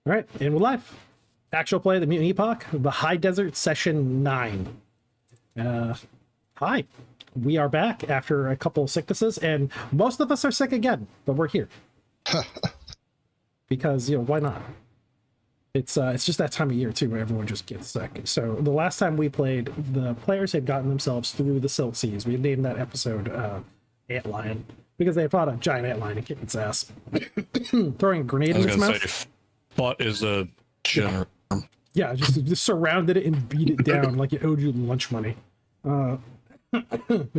All right, and we're live. Actual play, the Mutant Epoch, the High Desert Session 9. Hi, we are back after a couple of sicknesses, and most of us are sick again, but we're here. Because, why not? It's just that time of year, too, where everyone just gets sick. So the last time we played, the players had gotten themselves through the Silt Seas. We had named that episode Antlion, because they fought a giant antlion and kicked its ass. Throwing a grenade in its mouth. Fought is a general. Yeah, just surrounded it and beat it down like it owed you lunch money. But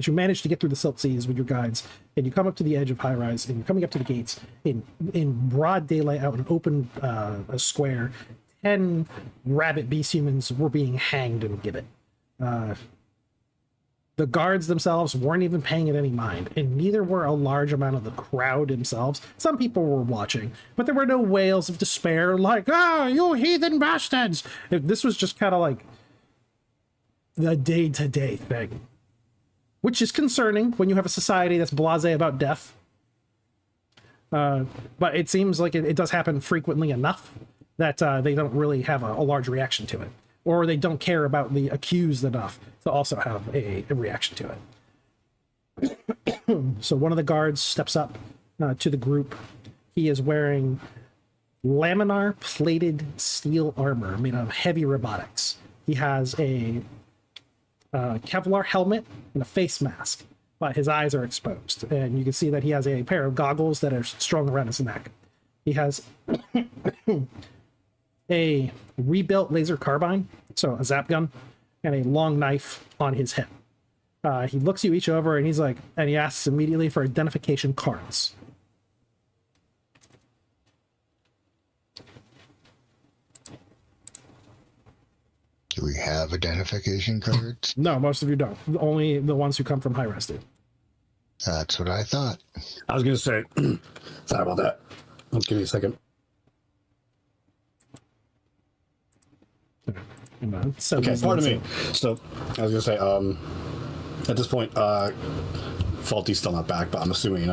you managed to get through the Silt Seas with your guides, and you come up to the edge of High Rise, and you're coming up to the gates in broad daylight out in an open a square. 10 rabbit beast humans were being hanged in a gibbet. The guards themselves weren't even paying it any mind, and neither were a large amount of the crowd themselves. Some people were watching, but there were no wails of despair like, you heathen bastards! This was just kind of like the day-to-day thing, which is concerning when you have a society that's blasé about death. But it seems like it does happen frequently enough that they don't really have a large reaction to it. Or they don't care about the accused enough to also have a reaction to it. So one of the guards steps up to the group. He is wearing laminar plated steel armor made of heavy robotics. He has a Kevlar helmet and a face mask, but his eyes are exposed. And you can see that he has a pair of goggles that are strung around his neck. He has a rebuilt laser carbine, so a zap gun, and a long knife on his hip. He looks you each over, and he asks immediately for identification cards. Do we have identification cards? No, most of you don't. Only the ones who come from high res do. That's what I thought. I was going to say, sorry about that. Give me a second. Okay, pardon me. So, I was going to say, at this point, Faulty's still not back, but I'm assuming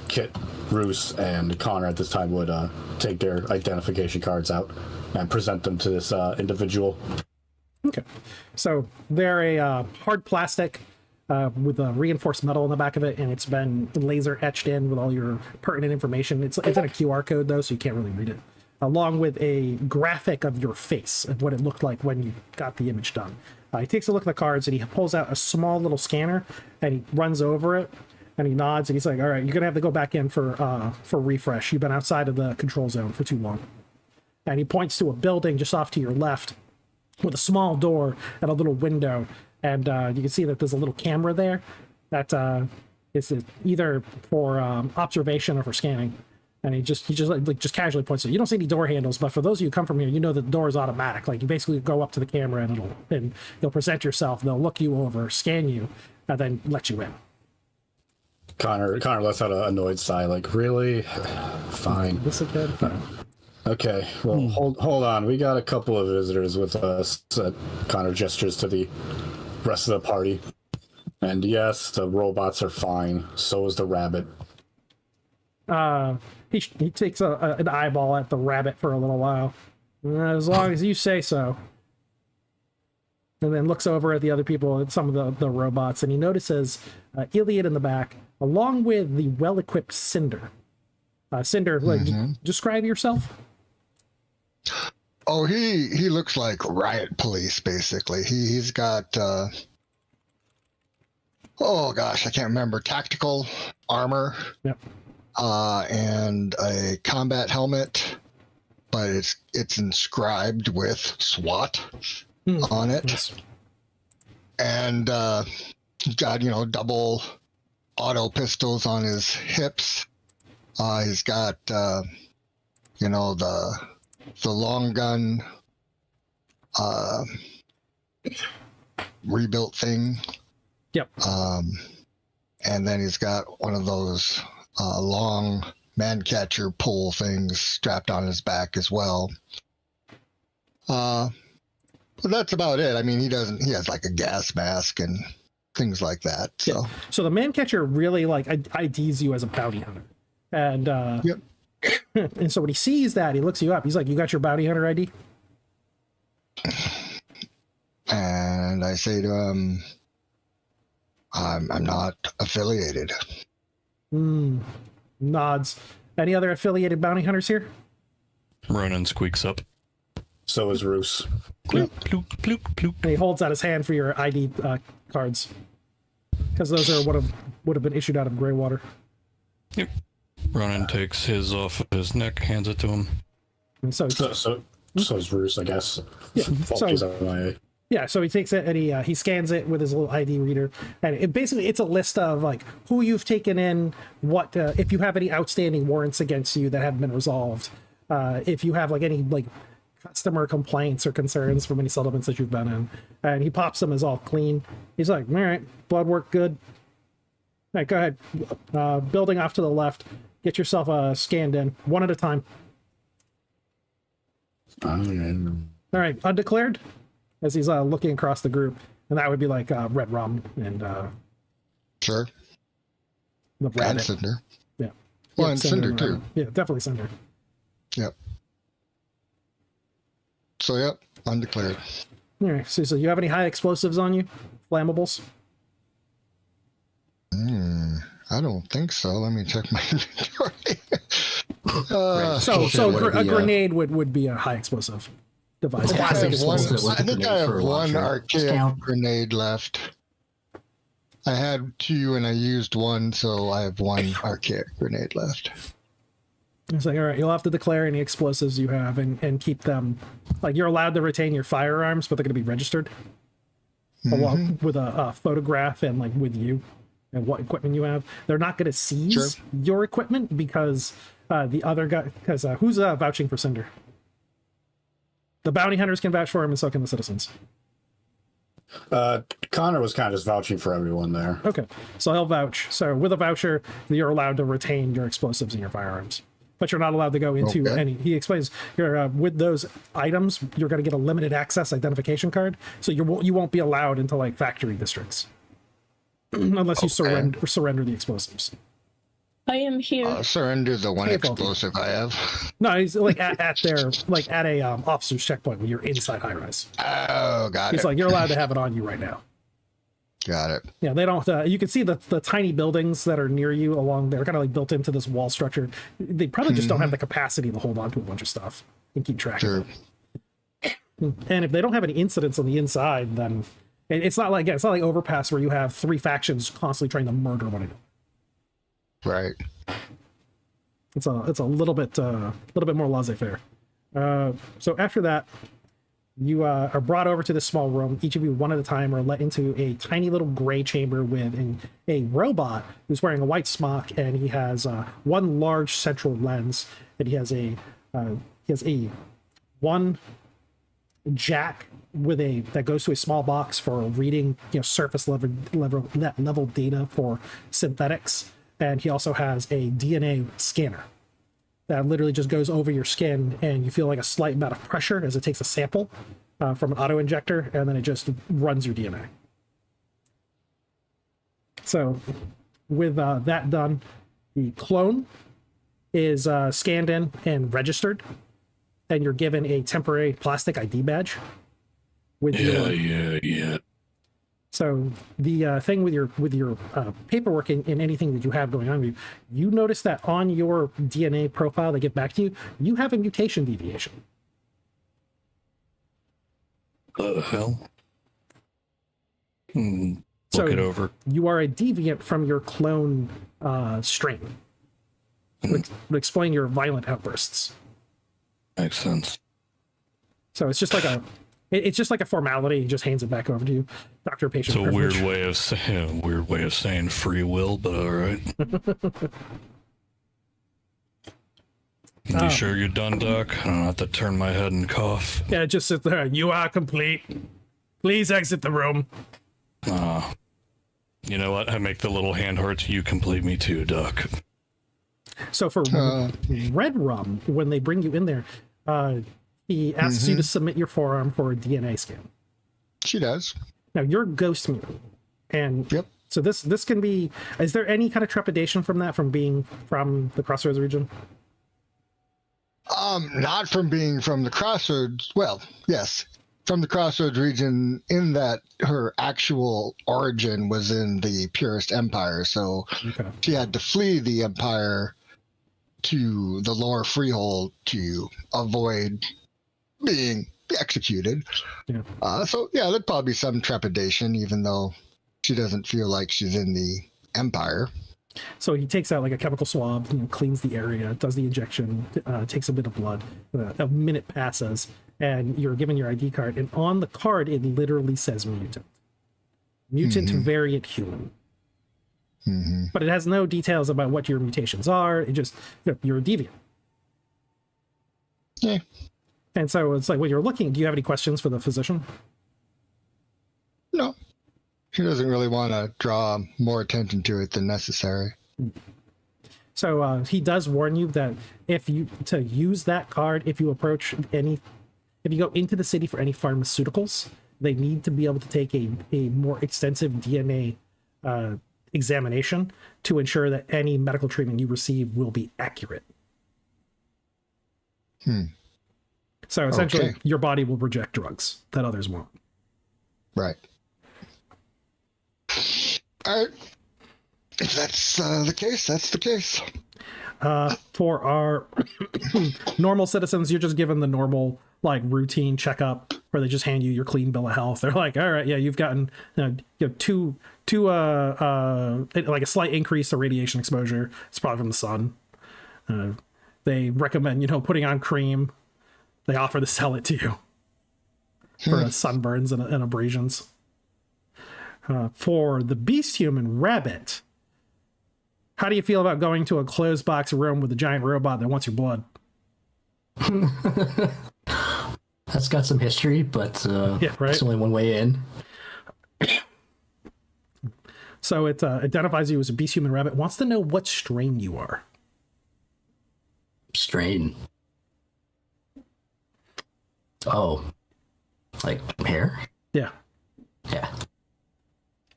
Kit, Roos, and Connor at this time would take their identification cards out and present them to this individual. Okay, so they're a hard plastic with a reinforced metal in the back of it, and it's been laser etched in with all your pertinent information. It's in a QR code, though, so you can't really read it. Along with a graphic of your face and what it looked like when you got the image done. He takes a look at the cards, and he pulls out a small little scanner, and he runs over it, and he nods, and he's like, all right, you're going to have to go back in for refresh. You've been outside of the control zone for too long. And he points to a building just off to your left with a small door and a little window, and you can see that there's a little camera there that is either for observation or for scanning. And he just casually points to it. You don't see any door handles, but for those of you who come from here, you know that the door is automatic. Like, you basically go up to the camera, and you'll present yourself. They'll look you over, scan you, and then let you in. Connor lets out an annoyed sigh, like, really? Fine. This again? Fine. Okay, well, hold on. We got a couple of visitors with us. Connor gestures to the rest of the party. And yes, the robots are fine. So is the rabbit. He takes an eyeball at the rabbit for a little while. As long as you say so. And then looks over at the other people, at some of the robots, and he notices Iliad in the back, along with the well-equipped Cinder. Cinder, describe yourself. Oh, he looks like riot police, basically. He's got, oh gosh, I can't remember, tactical armor. Yep. And a combat helmet, but it's inscribed with SWAT on it. Yes. And he's got, double auto pistols on his hips. He's got, the long gun rebuilt thing. Yep. And then he's got one of those long man catcher pole things strapped on his back as well. But that's about it. I mean, he has like a gas mask and things like that. So, so the man catcher really IDs you as a bounty hunter, and yep. And so when he sees that, he looks you up. He's like, "You got your bounty hunter ID?" And I say to him, I'm not affiliated. Nods. Any other affiliated bounty hunters here? Ronan squeaks up. So is Roos. Bloop, bloop, bloop, bloop. And he holds out his hand for your ID cards, because those are would have been issued out of Greywater. Yep. Ronan takes his off of his neck, hands it to him. And so So is Roos, I guess. Yeah, Faulty's so- MIA. yeah, so he takes it and he scans it with his little ID reader, and it's a list of like who you've taken in, what if you have any outstanding warrants against you that haven't been resolved, if you have like any like customer complaints or concerns from any settlements that you've been in, and he pops them as all clean. He's like, all right, blood work good. All right, go ahead. Building off to the left, get yourself scanned in one at a time. All right, undeclared. As he's looking across the group, and that would be like Red Rum and Sure. the And Rabbit. Cinder. Yeah. Well, Yeah, and Cinder, and too. Rabbit. Yeah, definitely Cinder. Yep. So, yep, undeclared. All right. So you have any high explosives on you? Flammables? I don't think so. Let me check my inventory. So what are a the, grenade would be a high explosive device. I Classic have one, explosives. What's I think I have for a one launcher? archaic Scout. grenade left. I had two and I used one, so I have one archaic grenade left. It's like, all right, you'll have to declare any explosives you have and keep them. Like, you're allowed to retain your firearms, but they're going to be registered along with a photograph and like with you and what equipment you have. They're not going to seize Sure. your equipment because the other guy. Because who's vouching for Cinder? The bounty hunters can vouch for him, and so can the citizens. Connor was kind of just vouching for everyone there. Okay, so he'll vouch. So with a voucher, you're allowed to retain your explosives and your firearms, but you're not allowed to go into Okay. any. He explains you're with those items, you're going to get a limited access identification card, so you won't be allowed into like factory districts unless you surrender the explosives. I am here. Surrender the one Hey, Faulty. explosive I have. No, he's like at their like at a officer's checkpoint when you're inside high rise. Oh, got He's it. like, you're allowed to have it on you right now. Got it. Yeah, they don't. You can see the tiny buildings that are near you along there, kind of like built into this wall structure. They probably just don't have the capacity to hold on to a bunch of stuff and keep track Sure. of it. And if they don't have any incidents on the inside, then and it's not like Overpass where you have three factions constantly trying to murder one another. Right. It's a little bit more laissez-faire. So after that, you are brought over to this small room. Each of you, one at a time, are let into a tiny little gray chamber with a robot who's wearing a white smock, and he has one large central lens, and he has a one jack that goes to a small box for reading surface level data for synthetics, and he also has a DNA scanner that literally just goes over your skin, and you feel like a slight amount of pressure as it takes a sample from an auto injector, and then it just runs your DNA. So with that done, the clone is scanned in and registered, and you're given a temporary plastic ID badge with Yeah. So the thing with your paperwork and anything that you have going on with you notice that on your DNA profile they get back to you, you have a mutation deviation. The hell? Look So it over. you are a deviant from your clone strain. Explain your violent outbursts. Makes sense. So it's just like a formality. He just hands it back over to you, doctor patient It's a privilege. weird way of saying free will, but all right. You sure you're done, Doc? I don't have to turn my head and cough. Yeah, just sit there. You are complete. Please exit the room. You know what? I make the little hand hearts. You complete me too, Doc. So for Red Rum, when they bring you in there, he asks you to submit your forearm for a DNA scan. She does. Now you're ghost mutant, and Yep. so this can be. Is there any kind of trepidation from that, from being from the Crossroads region? Not from being from the Crossroads. Well, yes, from the Crossroads region, in that her actual origin was in the Purist Empire. So Okay. she had to flee the Empire to the lower Freehold to avoid being executed. Yeah. So yeah, there'd probably be some trepidation, even though she doesn't feel like she's in the Empire. So he takes out like a chemical swab, cleans the area, does the injection, takes a bit of blood. A minute passes, and you're given your ID card, and on the card it literally says mutant variant human. But it has no details about what your mutations are. It just you're a deviant. Yeah. And so it's like when you're looking, do you have any questions for the physician? No. He doesn't really want to draw more attention to it than necessary. So he does warn you that if you use that card, if you go into the city for any pharmaceuticals, they need to be able to take a more extensive DNA examination to ensure that any medical treatment you receive will be accurate. So essentially, Okay. your body will reject drugs that others won't. Right. All right. If that's the case, that's the case. For our normal citizens, you're just given the normal like routine checkup where they just hand you your clean bill of health. They're like, all right, yeah, you've gotten two like a slight increase of radiation exposure. It's probably from the sun. They recommend putting on cream. They offer to sell it to you for sunburns and abrasions. For the beast human rabbit, how do you feel about going to a closed box room with a giant robot that wants your blood? That's got some history, but Yeah, right. it's only one way in. So it identifies you as a beast human rabbit, wants to know what strain you are. Strain. Oh. Like hair? Yeah. Yeah.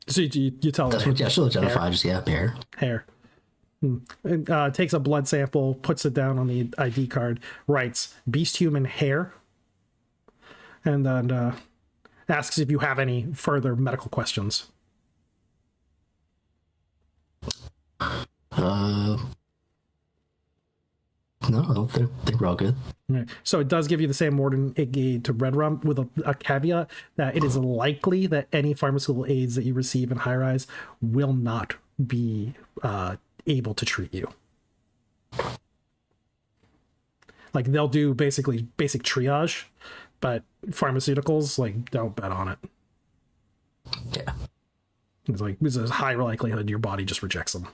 So you tell That's them what she'll identify, just hair. hair. It takes a blood sample, puts it down on the ID card, writes beast human hair, and then asks if you have any further medical questions. No, I don't think we're all good. Right. So it does give you the same warning it gave to Red Rum with a caveat that it is likely that any pharmaceutical aids that you receive in high rise will not be able to treat you. Like they'll do basically basic triage, but pharmaceuticals, like, don't bet on it. Yeah. It's like there's a high likelihood your body just rejects them.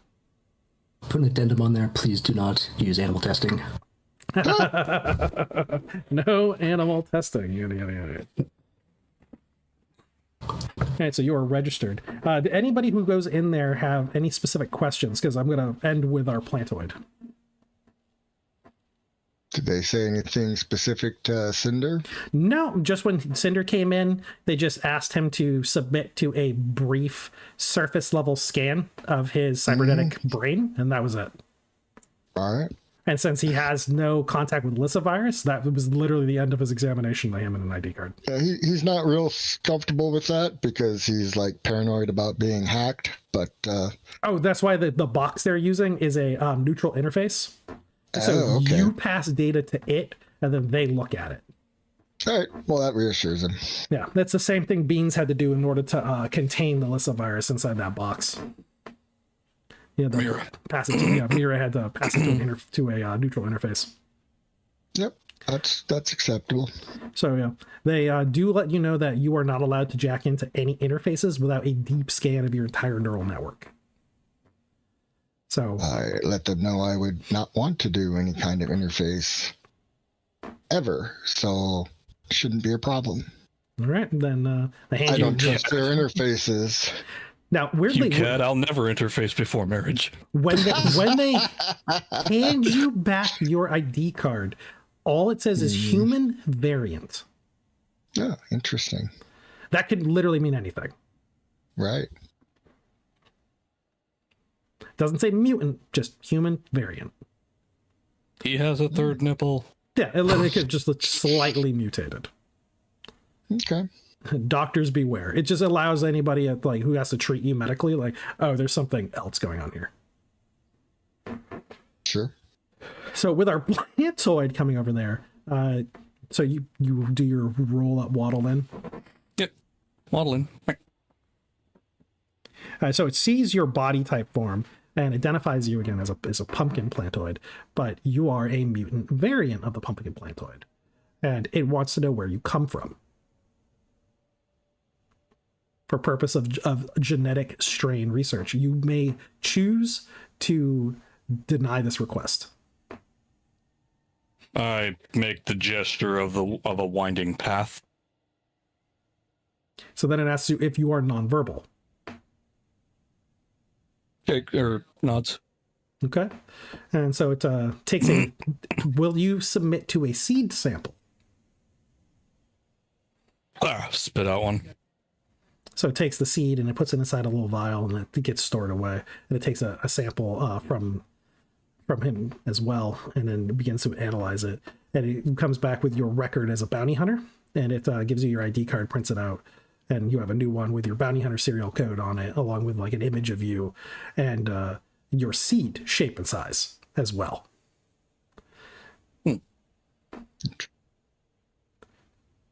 Put an addendum on there. Please do not use animal testing. No animal testing. Yada, yada, yada. All right, so you are registered. Did anybody who goes in there have any specific questions? Because I'm going to end with our plantoid. Did they say anything specific to Cinder? No, just when Cinder came in, they just asked him to submit to a brief surface level scan of his cybernetic brain, and that was it. All right. And since he has no contact with Lissa virus, that was literally the end of his examination by him and an ID card. Yeah, he's not real comfortable with that because he's like paranoid about being hacked. But Oh, that's why the box they're using is a neutral interface. So okay. you pass data to it, and then they look at it. All right. Well, that reassures him. Yeah, that's the same thing Beans had to do in order to contain the Lissa virus inside that box. Yeah, Mira. pass it to Mira had to pass it to a neutral interface. Yep. That's acceptable. So yeah, they do let you know that you are not allowed to jack into any interfaces without a deep scan of your entire neural network. So I let them know I would not want to do any kind of interface ever, so shouldn't be a problem. all right, then they hand I you. don't trust their interfaces. Now, You weirdly, cat, I'll never interface before marriage. when they hand you back your ID card, all it says is human variant. Oh, interesting. That could literally mean anything. Right. Doesn't say mutant, just human variant. He has a third nipple. Yeah, it could just look slightly mutated. Okay. Doctors beware. It just allows anybody like who has to treat you medically, like, oh, there's something else going on here. Sure. So with our plantoid coming over there, so you do your roll up waddle in. Yep. Waddling. So it sees your body type form and identifies you again as a pumpkin plantoid, but you are a mutant variant of the pumpkin plantoid, and it wants to know where you come from for purpose of genetic strain research. You may choose to deny this request. I make the gesture of a winding path. So then it asks you if you are nonverbal. Okay, or nods. Okay. And so it takes a... Will you submit to a seed sample? Spit out one. So it takes the seed and it puts it inside a little vial and it gets stored away. And it takes a sample from him as well, and then begins to analyze it. And it comes back with your record as a bounty hunter, and it gives you your ID card, prints it out, and you have a new one with your bounty hunter serial code on it, along with like an image of you and your seed shape and size as well.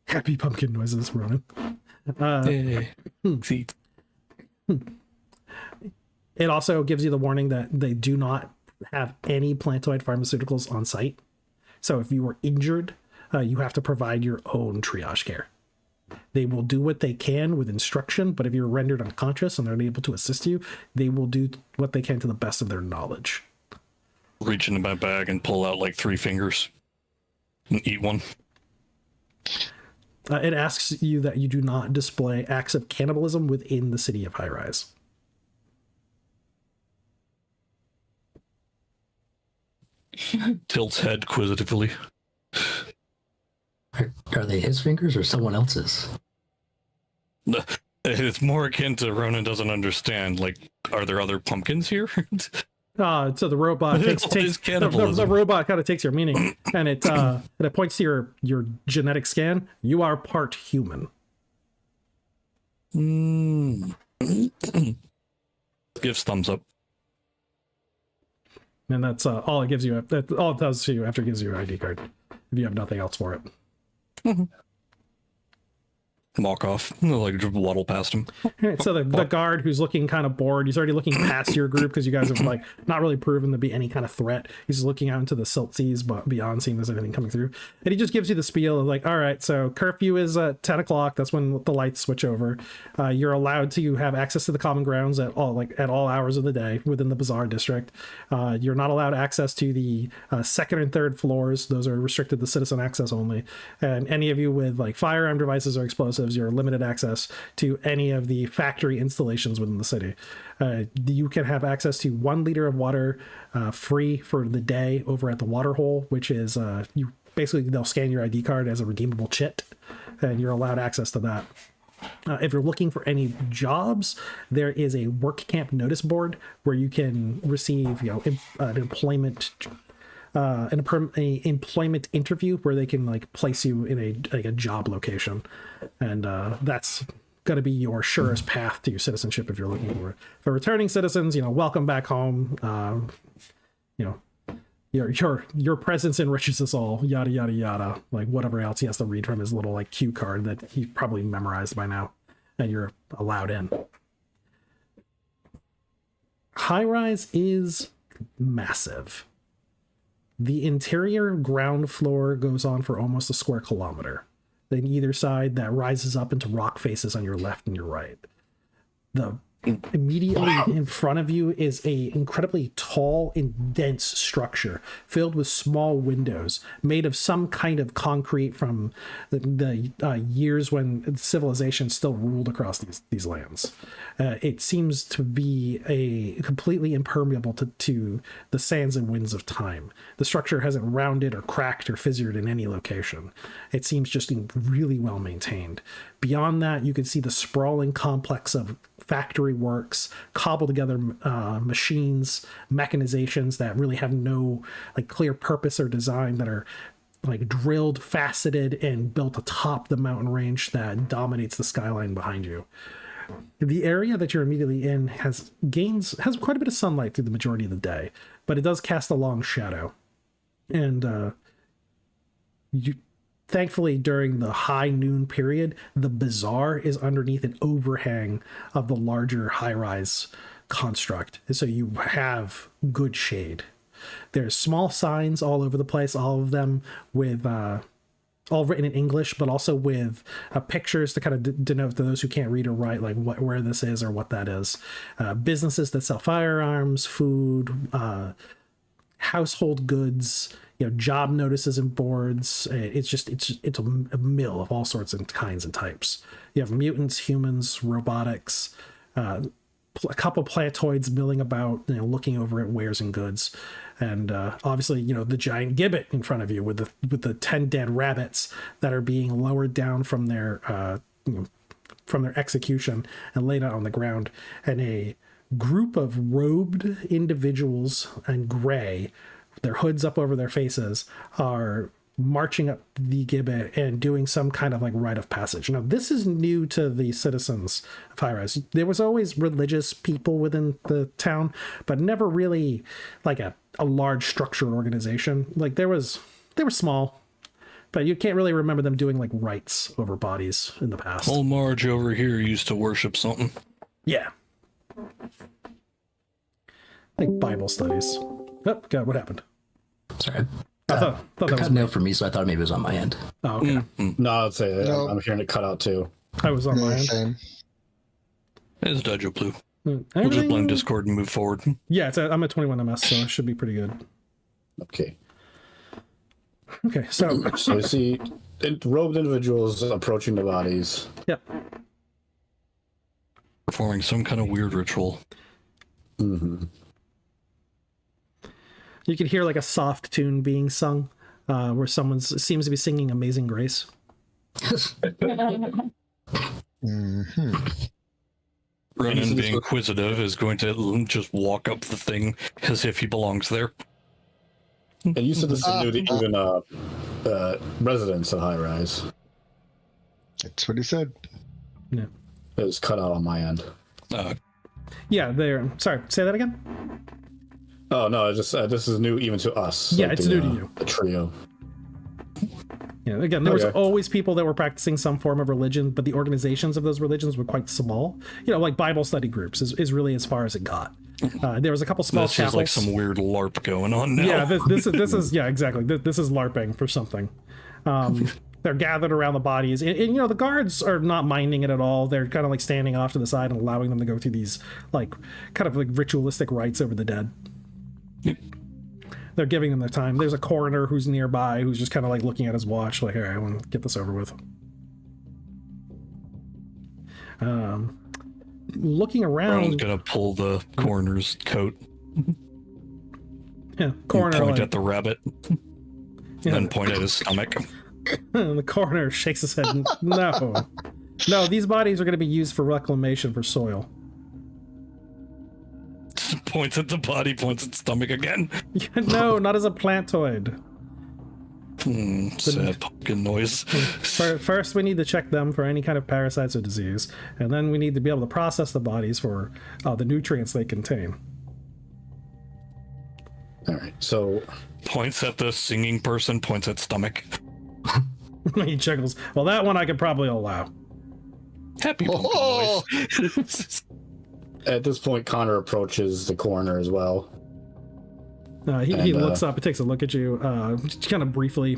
Happy pumpkin noises, Ronan. Seed. It also gives you the warning that they do not have any plantoid pharmaceuticals on site. So if you were injured, you have to provide your own triage care. They will do what they can with instruction, but if you're rendered unconscious and they're unable to assist you, they will do what they can to the best of their knowledge. Reach into my bag and pull out like 3 fingers and eat one. It asks you that you do not display acts of cannibalism within the city of High Rise. Tilts head quizzitively. Are they his fingers or someone else's? It's more akin to Ronan doesn't understand. Like, are there other pumpkins here? So the robot takes All this the cannibalism. robot kind of takes your meaning, and it points to your genetic scan. You are part human. Gives thumbs up. And that's all it gives you. That's all it does to you after it gives you your ID card. If you have nothing else for it. Walk off. Like, just waddle past him. All right, so the guard who's looking kind of bored, he's already looking past your group because you guys have like not really proven to be any kind of threat. He's looking out into the silt seas, but beyond, seeing if there's anything coming through. And he just gives you the spiel of like, all right, so curfew is at 10 o'clock. That's when the lights switch over. You're allowed to have access to the common grounds at all hours of the day within the bazaar district. You're not allowed access to the second and third floors. Those are restricted to citizen access only. And any of you with like firearm devices or explosives, you're limited access to any of the factory installations within the city. You can have access to 1 liter of water free for the day over at the water hole, which is you basically, they'll scan your ID card as a redeemable chit, and you're allowed access to that. If you're looking for any jobs, there is a work camp notice board where you can receive an employment employment interview where they can like place you in a job location, and that's going to be your surest path to your citizenship if you're looking for it. For returning citizens, welcome back home. Your presence enriches us all, yada yada yada, like whatever else he has to read from his little like cue card that he probably memorized by now, and you're allowed in. High Rise is massive. The interior ground floor goes on for almost a square kilometer. Then either side that rises up into rock faces on your left and your right. The immediately in front of you is a incredibly tall and dense structure filled with small windows made of some kind of concrete from the years when civilization still ruled across these lands. It seems to be completely impermeable to the sands and winds of time. The structure hasn't rounded or cracked or fissured in any location. It seems just really well maintained. Beyond that, you can see the sprawling complex of factory works, cobbled together machines, mechanizations that really have no like clear purpose or design, that are like drilled, faceted, and built atop the mountain range that dominates the skyline behind you. The area that you're immediately in has quite a bit of sunlight through the majority of the day, but it does cast a long shadow. And thankfully, during the high noon period, the bazaar is underneath an overhang of the larger high-rise construct, and so you have good shade. There's small signs all over the place, all of them with all written in English, but also with pictures to kind of denote to those who can't read or write, like where this is or what that is. Businesses that sell firearms, food, household goods, job notices and boards. It's a mill of all sorts and kinds and types. You have mutants, humans, robotics, a couple plantoids milling about, looking over at wares and goods. And obviously, the giant gibbet in front of you with the 10 dead rabbits that are being lowered down from their execution and laid out on the ground, and a group of robed individuals in gray, their hoods up over their faces, are marching up the gibbet and doing some kind of like rite of passage. Now, this is new to the citizens of High Rise. There was always religious people within the town, but never really like a large structured organization. Like they were small, but you can't really remember them doing like rites over bodies in the past. Old Marge over here used to worship something. Yeah. Like Bible studies. Oh, God, what happened? Sorry. I thought that was Cut out for me, so I thought maybe it was on my end. Oh, okay. No, I'd say No. I'm hearing it cut out too. I was on my Yeah, end. same. It's Dojo Blue. We'll just Everything- blame Discord and move forward. Yeah, I'm at 21 MS, so it should be pretty good. Okay. Okay, so So you see robed individuals approaching the bodies. yep. Performing some kind of weird ritual. Mm-hmm. You can hear like a soft tune being sung, where someone seems to be singing Amazing Grace. Hmm. Ronan, being inquisitive, is going to just walk up the thing as if he belongs there. And you said this is new to even residents at High Rise. That's what he said. Yeah. It was cut out on my end. Yeah, they're sorry. Say that again. Oh no, it's just this is new even to us. Yeah, like it's new to you. The trio. Yeah, again, there was Okay. always people that were practicing some form of religion, but the organizations of those religions were quite small. Like Bible study groups is really as far as it got. There was a couple small This chapels. is like some weird LARP going on now. Yeah, this is yeah, exactly. This is LARPing for something. They're gathered around the bodies, and the guards are not minding it at all. They're kind of like standing off to the side and allowing them to go through these like kind of like ritualistic rites over the dead. They're giving them their time. There's a coroner who's nearby who's just kind of like looking at his watch, like, all right, I want to get this over with. Looking Ronan's around, gonna pull the coroner's coat, yeah, and coroner point like, at the rabbit, and then point at his stomach. the coroner shakes his head. No, these bodies are going to be used for reclamation for soil. Points at the body, points at the stomach again. No, not as a plantoid. Sad pumpkin noise. First, we need to check them for any kind of parasites or disease, and then we need to be able to process the bodies for the nutrients they contain. All right. So Points at the singing person, points at stomach. He chuckles. Well, that one I could probably allow. Happy pumpkin Oh! noise. at this point, Connor approaches the coroner as well. He And, looks up and takes a look at you, just kind of briefly.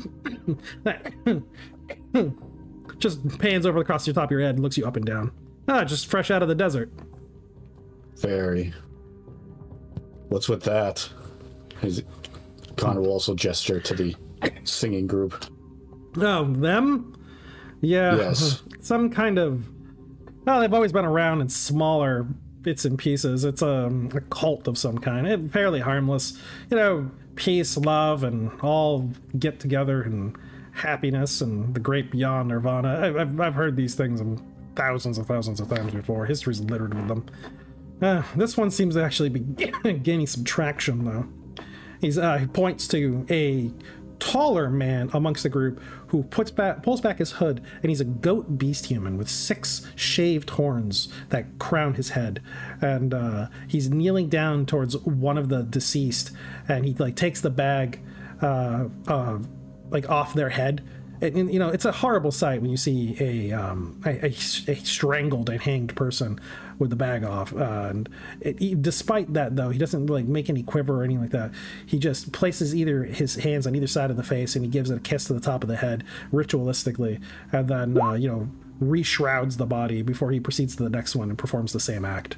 Just pans over across the top of your head and looks you up and down. Just fresh out of the desert. Very. What's with that? Connor will also gesture to the singing group. Oh, them? Yeah. Yes. Some kind of... Well, they've always been around in smaller bits and pieces. It's a cult of some kind. Fairly harmless. Peace, love, and all get together and happiness and the great beyond nirvana. I've heard these things thousands of times before. History's littered with them. This one seems to actually be gaining some traction, though. He points to a taller man amongst the group who pulls back his hood, and he's a goat beast human with 6 shaved horns that crown his head, and he's kneeling down towards one of the deceased, and he like takes the bag like off their head. And, you know, it's a horrible sight when you see a strangled and hanged person with the bag off. And despite that, though, he doesn't like make any quiver or anything like that. He just places either his hands on either side of the face, and he gives it a kiss to the top of the head ritualistically, and then you know, reshrouds the body before he proceeds to the next one and performs the same act.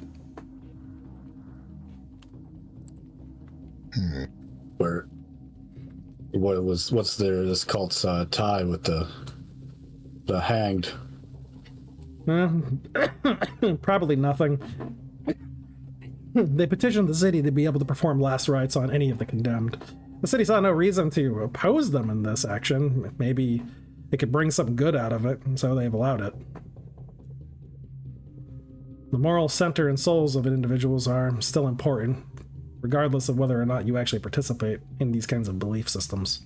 What's this cult's tie with the hanged? Probably nothing. They petitioned the city to be able to perform last rites on any of the condemned. The city saw no reason to oppose them in this action. Maybe it could bring some good out of it, and so they've allowed it. The moral center and souls of individuals are still important, regardless of whether or not you actually participate in these kinds of belief systems.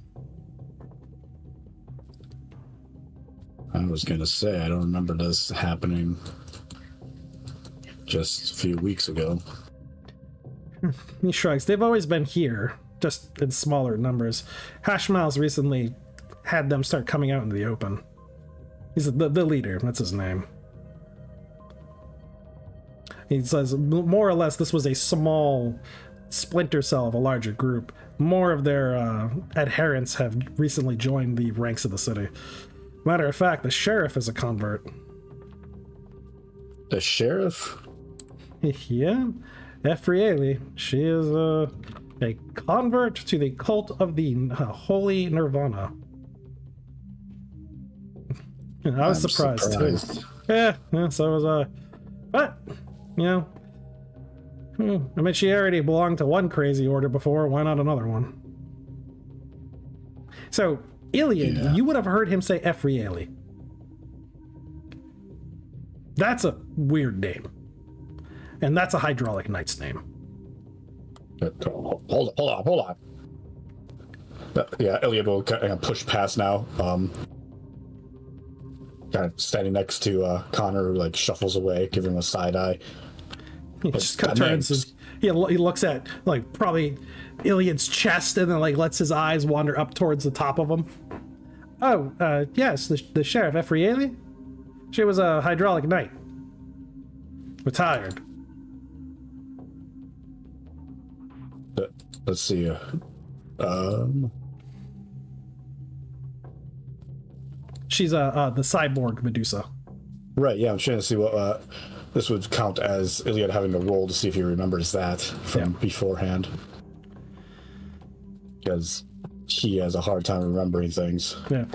I was gonna say, I don't remember this happening just a few weeks ago. He shrugs. They've always been here, just in smaller numbers. Hashmal's recently had them start coming out into the open. He's the leader, that's his name. He says, more or less, this was a small splinter cell of a larger group. More of their adherents have recently joined the ranks of the city. Matter of fact, the sheriff is a convert. The sheriff? Yeah, Ephrieli. She is a convert to the cult of the Holy Nirvana. I was surprised too. Yeah, so was I. But, you know, I mean, she already belonged to one crazy order before. Why not another one? So, Iliad, yeah. You would have heard him say Ephrieli. That's a weird name. And that's a Hydraulic Knight's name. Hold on. Yeah, Iliad will kind of push past now. Kind of standing next to Connor, who like shuffles away, giving him a side eye. He just kind of turns. He looks at like probably Iliad's chest, and then like lets his eyes wander up towards the top of him. Oh, yes, the sheriff Ephrieli. She was a Hydraulic Knight. Retired. Let's see. She's the cyborg Medusa. Right. Yeah, I'm trying to see what this would count as Iliad having to roll to see if he remembers that from beforehand, because he has a hard time remembering things. Yeah.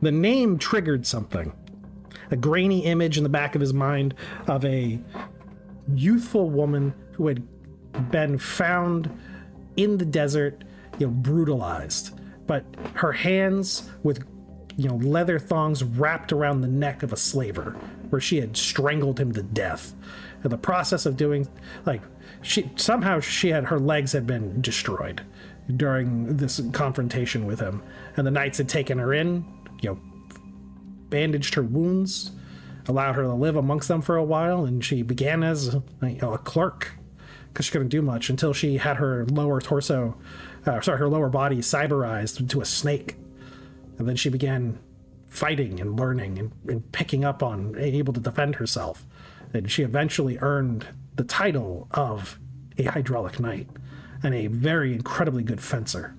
The name triggered something. A grainy image in the back of his mind of a youthful woman who had been found in the desert, brutalized, but her hands with leather thongs wrapped around the neck of a slaver, where she had strangled him to death. In the process of doing, her legs had been destroyed during this confrontation with him, and the knights had taken her in, bandaged her wounds, allowed her to live amongst them for a while, and she began as a clerk, because she couldn't do much until she had her lower her lower body cyberized into a snake. And then she began fighting and learning and picking up on able to defend herself. And she eventually earned the title of a Hydraulic Knight and a very incredibly good fencer.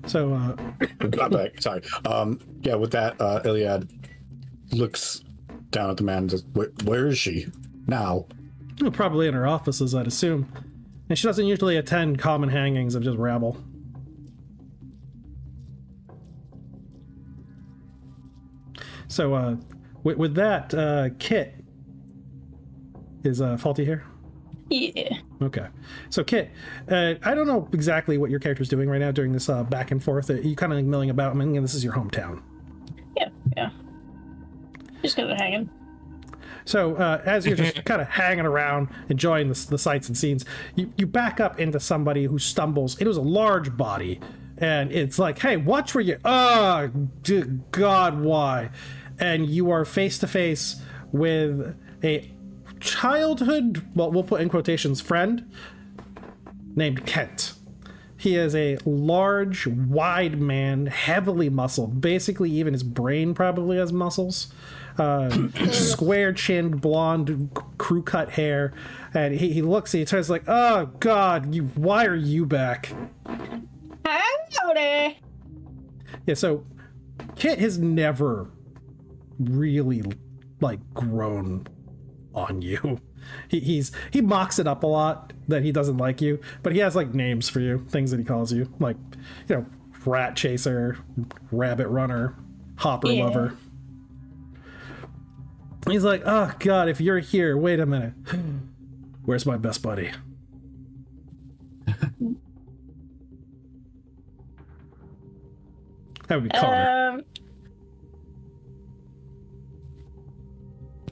So, I'm back. Sorry. Yeah, with that, Iliad looks down at the man and says, where is she now? Probably in her offices, I'd assume. And she doesn't usually attend common hangings of just rabble. So, with that, Kit is Faulty here? Yeah. Okay. So, Kit, I don't know exactly what your character's doing right now during this back and forth. You kind of milling about. I mean, this is your hometown. Yeah. Just gonna hang him. So as you're just kind of hanging around, enjoying the sights and scenes, you back up into somebody who stumbles. It was a large body, and it's like, hey, watch where you... Oh, God, why? And you are face to face with a childhood, well, we'll put in quotations, friend named Kent. He is a large, wide man, heavily muscled. Basically, even his brain probably has muscles. Square-chinned, blonde, crew-cut hair. And he looks and he turns like, oh, God, why are you back? Howdy. Yeah, so Kit has never really, like, grown on you. He mocks it up a lot that he doesn't like you, but he has like names for you, things that he calls you, like, you know, rat chaser, rabbit runner, hopper lover. He's like, oh God, if you're here, wait a minute, where's my best buddy? That would be Connor.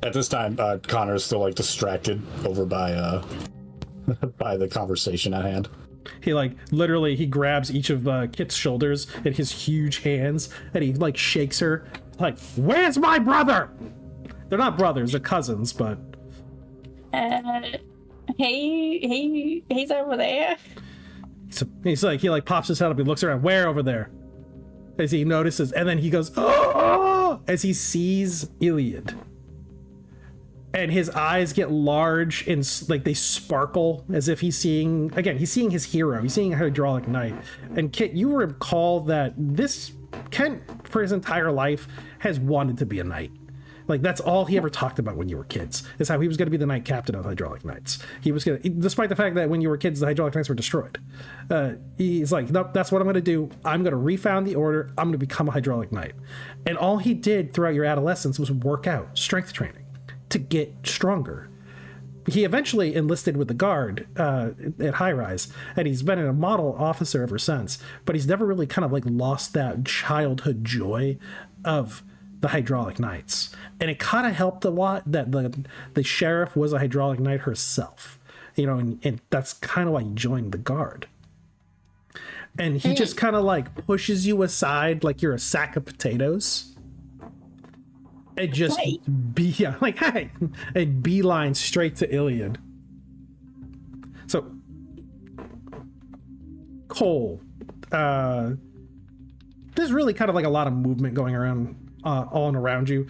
At this time, Connor's still like distracted over by by the conversation at hand. He like literally he grabs each of Kit's shoulders in his huge hands and he like shakes her like, where's my brother? They're not brothers, they're cousins, but he's over there. so he's like, he like pops his head up, he looks around, where over there? As he notices, and then he goes, oh, as he sees Iliad. And his eyes get large and like they sparkle as if he's seeing his hero. He's seeing a hydraulic knight. And Kit, you recall that this Kent, for his entire life, has wanted to be a knight. Like that's all he ever talked about when you were kids, is how he was going to be the knight captain of the hydraulic knights. He was going to, despite the fact that when you were kids, the hydraulic knights were destroyed. He's like, nope, that's what I'm going to do. I'm going to refound the order. I'm going to become a hydraulic knight. And all he did throughout your adolescence was work out, strength training, to get stronger. He eventually enlisted with the Guard at High Rise, and he's been a model officer ever since, but he's never really kind of like lost that childhood joy of the hydraulic knights. And it kind of helped a lot that the sheriff was a hydraulic knight herself, you know, and that's kind of why he joined the Guard. And he just kind of like pushes you aside like you're a sack of potatoes. And just and beeline straight to Iliad. So Cole, there's really kind of like a lot of movement going around all and around you.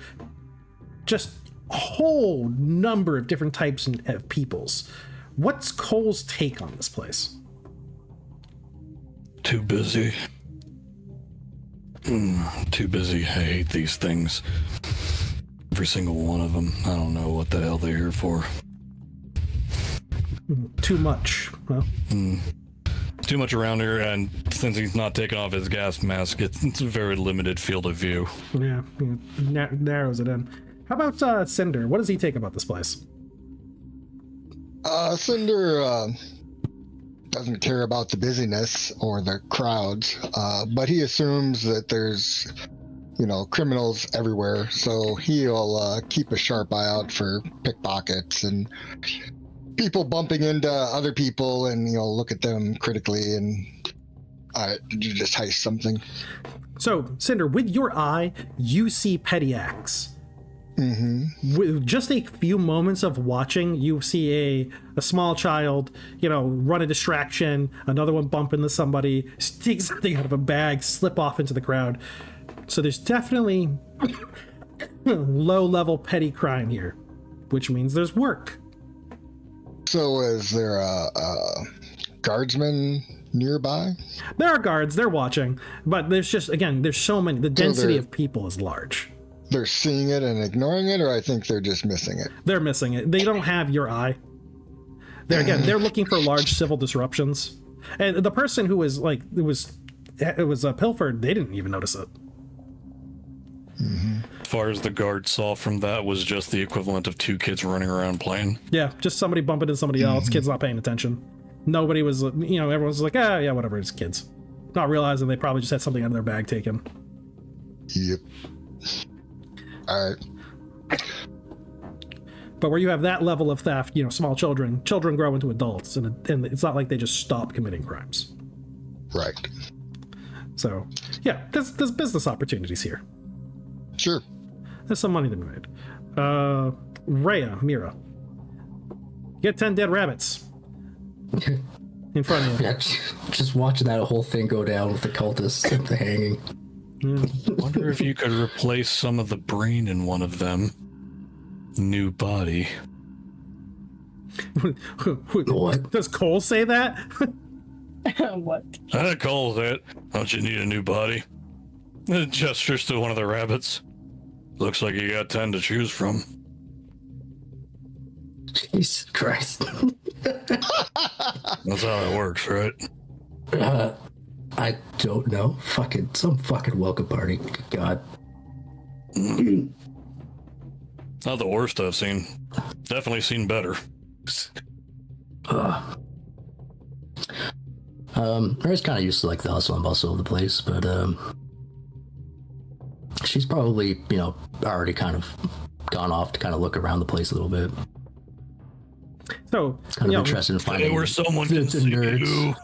Just a whole number of different types of peoples. What's Cole's take on this place? Too busy. Too busy. I hate these things. Every single one of them. I don't know what the hell they're here for. Too much. Well, Too much around here, and since he's not taking off his gas mask, it's a very limited field of view. yeah, narrows it in. How about Cinder? What does he take about this place? Cinder doesn't care about the busyness or the crowds, but he assumes that there's, you know, criminals everywhere, so he'll keep a sharp eye out for pickpockets and people bumping into other people, and you know, look at them critically and did you just heist something? So, Cinder, with your eye, you see petty acts. With just a few moments of watching, you see a small child, you know, run a distraction, another one bump into somebody, take something out of a bag, slip off into the crowd. So there's definitely low-level petty crime here, which means there's work. So is there a guardsman nearby? There are guards, they're watching, but there's just, again, there's so many, the density of people is large. They're seeing it and ignoring it, or I think they're just missing it? They're missing it. They don't have your eye. They're looking for large civil disruptions. And the person who was like, it was pilfered, they didn't even notice it. As far as the guard saw from that was just the equivalent of two kids running around playing. Yeah, just somebody bumping into somebody else, kids not paying attention. Nobody was, you know, everyone's like, ah, yeah, whatever, it's kids. Not realizing they probably just had something out of their bag taken. Yep. All right. But where you have that level of theft, small children grow into adults, and it's not like they just stop committing crimes. Right. So, yeah, there's business opportunities here. Sure. There's some money to be made. Rhea, Mira, get 10 dead rabbits in front of you. Yeah, just watching that whole thing go down with the cultists and the hanging. Wonder if you could replace some of the brain in one of them. New body. What? Does Cole say that? What? Cole's it. Don't you need a new body? Gestures to one of the rabbits. Looks like you got 10 to choose from. Jesus Christ. That's how it works, right? I don't know. Some fucking welcome party. Good God. Not the worst I've seen. Definitely seen better. Maria's kind of used to like the hustle and bustle of the place, but she's probably, already kind of gone off to kind of look around the place a little bit. So, Kind of interested in finding Where someone can see you.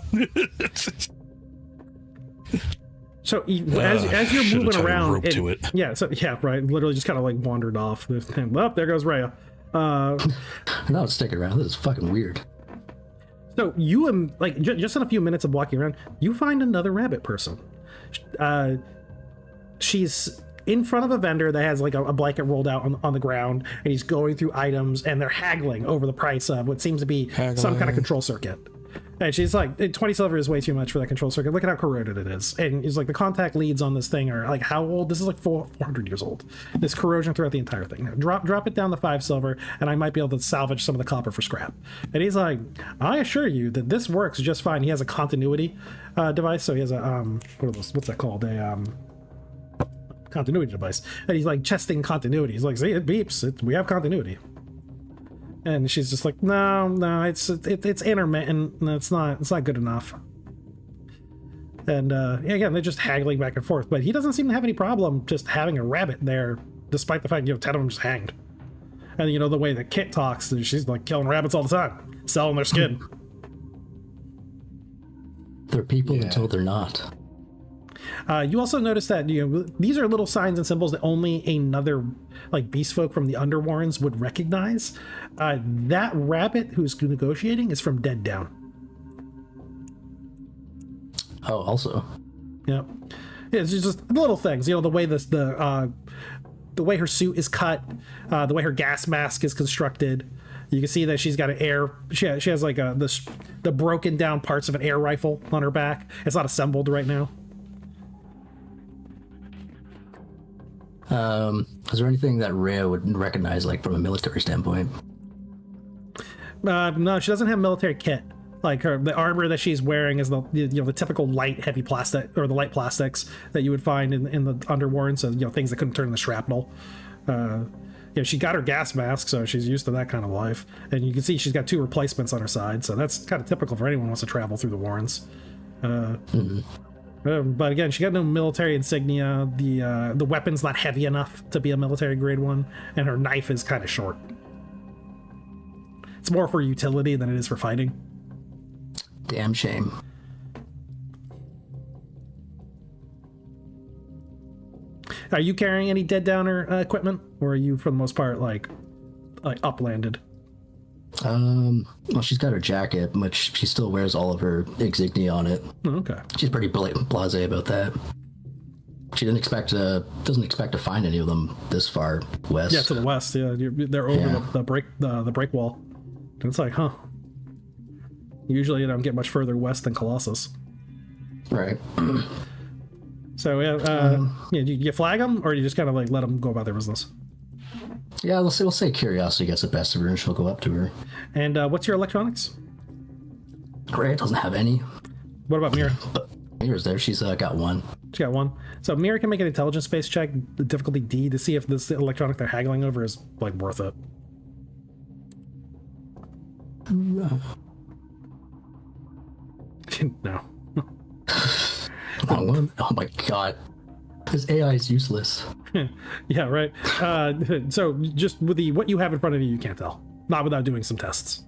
So as you're Should've moving tied a around, rope to it. Right. Literally just kind of like wandered off. Well, there goes Rhea. No, it's sticking around. This is fucking weird. So you just in a few minutes of walking around, you find another rabbit person. She's in front of a vendor that has like a blanket rolled out on the ground, and he's going through items, and they're haggling over the price of what seems to be some kind of control circuit. And she's like, 20 silver is way too much for that control circuit. Look at how corroded it is. And he's like, the contact leads on this thing are like, how old? This is like 400 years old. This corrosion throughout the entire thing. Now, drop it down to 5 silver, and I might be able to salvage some of the copper for scrap. And he's like, I assure you that this works just fine. He has a continuity device. So he has a, what's that called? A continuity device. And he's like testing continuity. He's like, see, it beeps. We have continuity. And she's just like, no, it's intermittent. And it's not good enough. And again, they're just haggling back and forth. But he doesn't seem to have any problem just having a rabbit there, despite the fact 10 of them just hanged. And the way that Kit talks, she's like killing rabbits all the time, selling their skin. They're people until they're not. You also notice that these are little signs and symbols that only another beast folk from the Underwarrens would recognize. That rabbit who's negotiating is from Dead Down. Oh, also. Yeah, it's just little things. The way the way her suit is cut, the way her gas mask is constructed. You can see that she's got an air. She has like the broken down parts of an air rifle on her back. It's not assembled right now. Is there anything that Rhea would recognize, from a military standpoint? No, she doesn't have military kit. The armor that she's wearing is the typical light heavy plastic, or the light plastics that you would find in the Underwarren. So things that couldn't turn into shrapnel. She got her gas mask, so she's used to that kind of life. And you can see she's got 2 replacements on her side, so that's kind of typical for anyone who wants to travel through the Warrens. But again, she got no military insignia. The weapon's not heavy enough to be a military grade one, and her knife is kind of short. It's more for utility than it is for fighting. Damn shame. Are you carrying any Dead Downer equipment, or are you, for the most part, like uplanded? Well, she's got her jacket, which she still wears all of her insignia on it. Okay. She's pretty blasé about that. She doesn't expect to find any of them this far west. Yeah, to the west. Yeah, they're over the break wall. And it's like, huh. Usually, you don't get much further west than Colossus. Right. So, do you flag them, or do you just kind of let them go about their business? Yeah, we'll say curiosity gets the best of her, and she'll go up to her. And what's your electronics? Rhea doesn't have any. What about Mira? But Mira's there. She's got 1. She got 1. So Mira can make an intelligence-based check, the difficulty D, to see if this electronic they're haggling over is worth it. No. Oh my god. This AI is useless. Yeah, right. So just with what you have in front of you, you can't tell. Not without doing some tests.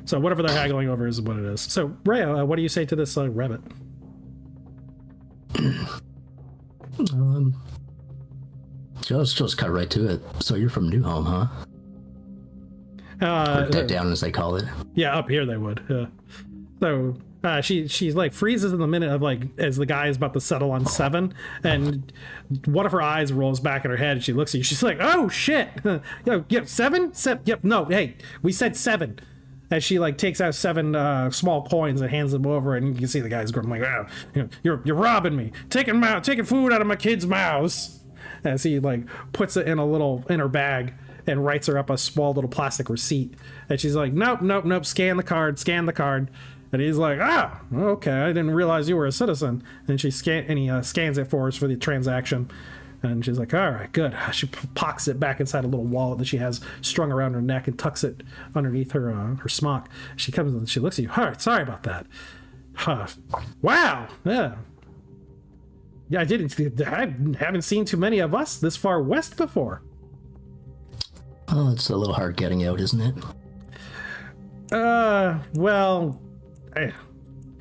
So whatever they're haggling over is what it is. So Rhea, what do you say to this rabbit? She'll just cut right to it. So you're from New Home, huh? Or Dead Down, as they call it. Yeah, up here they would. So she's like freezes in the minute of like as the guy is about to settle on 7, and one of her eyes rolls back in her head. And she looks at you. She's like, "Oh shit! Yep, 7? Yep, no, hey, we said 7." As she like takes out 7 small coins and hands them over, and you can see the guy's going like, "Oh, you're robbing me, taking food out of my kids' mouths." As he like puts it in her bag and writes her up a small little plastic receipt, and she's like, nope, scan the card. And he's like, okay, I didn't realize you were a citizen. And he scans it for us for the transaction. And she's like, all right, good. She pockets it back inside a little wallet that she has strung around her neck and tucks it underneath her smock. She comes and she looks at you. All right, sorry about that. Wow, yeah. Yeah, I haven't seen too many of us this far west before. Oh, it's a little hard getting out, isn't it? Well,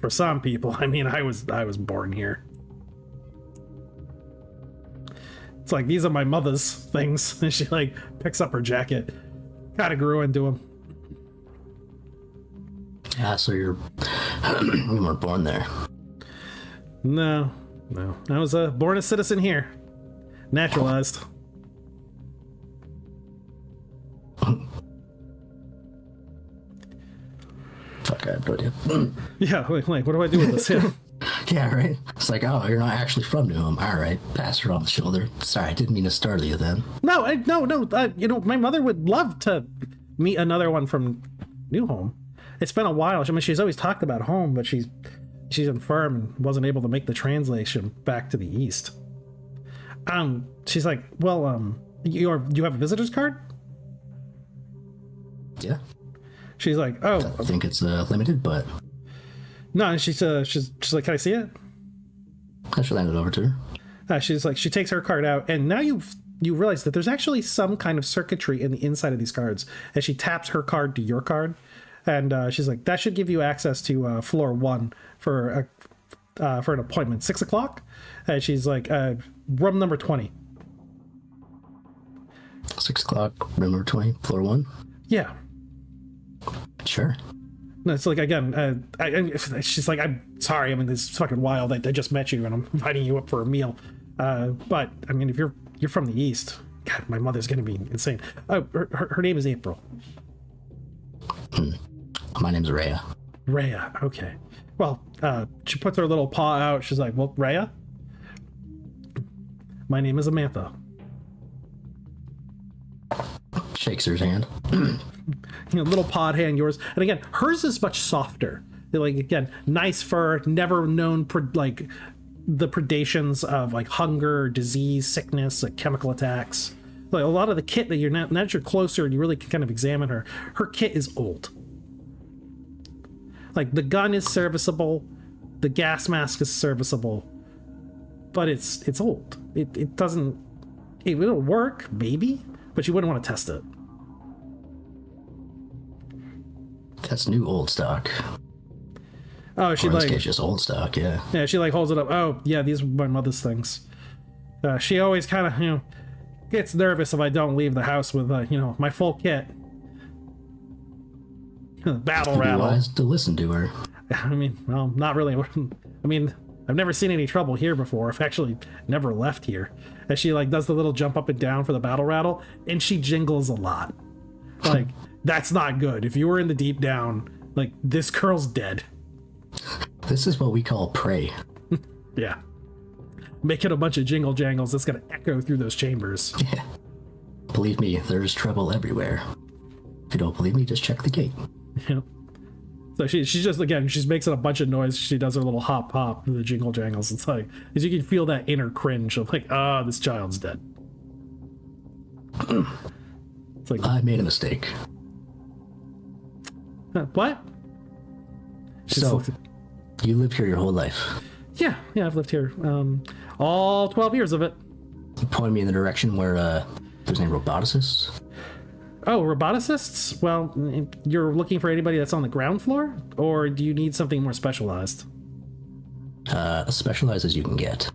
for some people, I mean, I was born here. It's like, these are my mother's things. And she like picks up her jacket. Kind of grew into them. So you weren't born there. No. I was born a citizen here. Naturalized. Fuck, I have no idea. Yeah, like, what do I do with this? Yeah, right? It's like, oh, you're not actually from New Home. All right, pass her on the shoulder. Sorry, I didn't mean to startle you then. No. My mother would love to meet another one from New Home. It's been a while. I mean, she's always talked about home, but she's infirm and wasn't able to make the translation back to the east. She's like, well, you have a visitor's card? Yeah. She's like, oh, I think it's limited, but no. And she's like, can I see it? I should hand it over to her. She's like, she takes her card out, and now you realize that there's actually some kind of circuitry in the inside of these cards. As she taps her card to your card, and she's like, that should give you access to floor 1 for an appointment, 6 o'clock. And she's like, room number 20. 6 o'clock, room number 20, floor 1. Yeah. Sure. No, it's like, again, she's like, I'm sorry. I mean, this is fucking wild. I just met you and I'm inviting you up for a meal. But I mean, if you're from the east, God, my mother's gonna be insane. Oh, her name is April. My name's Rhea. Rhea. Okay. Well, she puts her little paw out. She's like, well, Rhea, my name is Amantha. Shakes her hand. Little pawed hand, yours. And again, hers is much softer. Like, again, nice fur, never known like the predations of like hunger, disease, sickness, like chemical attacks. Like a lot of the kit that now that you're closer and you really can kind of examine her kit is old. Like the gun is serviceable, the gas mask is serviceable, but it's old. It doesn't. It will work maybe, but you wouldn't want to test it. That's new old stock. Oh, she or in this like case, just old stock, yeah. Yeah, she like holds it up. Oh, yeah, these are my mother's things. She always kind of gets nervous if I don't leave the house with my full kit. Battle You'd be rattle. wise to listen to her. I mean, well, not really. I mean, I've never seen any trouble here before. I've actually never left here. As she like does the little jump up and down for the battle rattle, and she jingles a lot. Like, that's not good. If you were in the deep down, like, this girl's dead. This is what we call prey. Yeah. Making a bunch of jingle jangles that's gonna echo through those chambers. Yeah. Believe me, there's trouble everywhere. If you don't believe me, just check the gate. Yeah. So she just, again, she's making a bunch of noise. She does her little hop hop, the jingle jangles. It's like, as you can feel that inner cringe of like, this child's dead. It's like, I made a mistake. what? So, you lived here your whole life. Yeah, I've lived here. All 12 years of it. Point me in the direction where there's any roboticists. Oh, roboticists? Well, you're looking for anybody that's on the ground floor? Or do you need something more specialized? As specialized as you can get.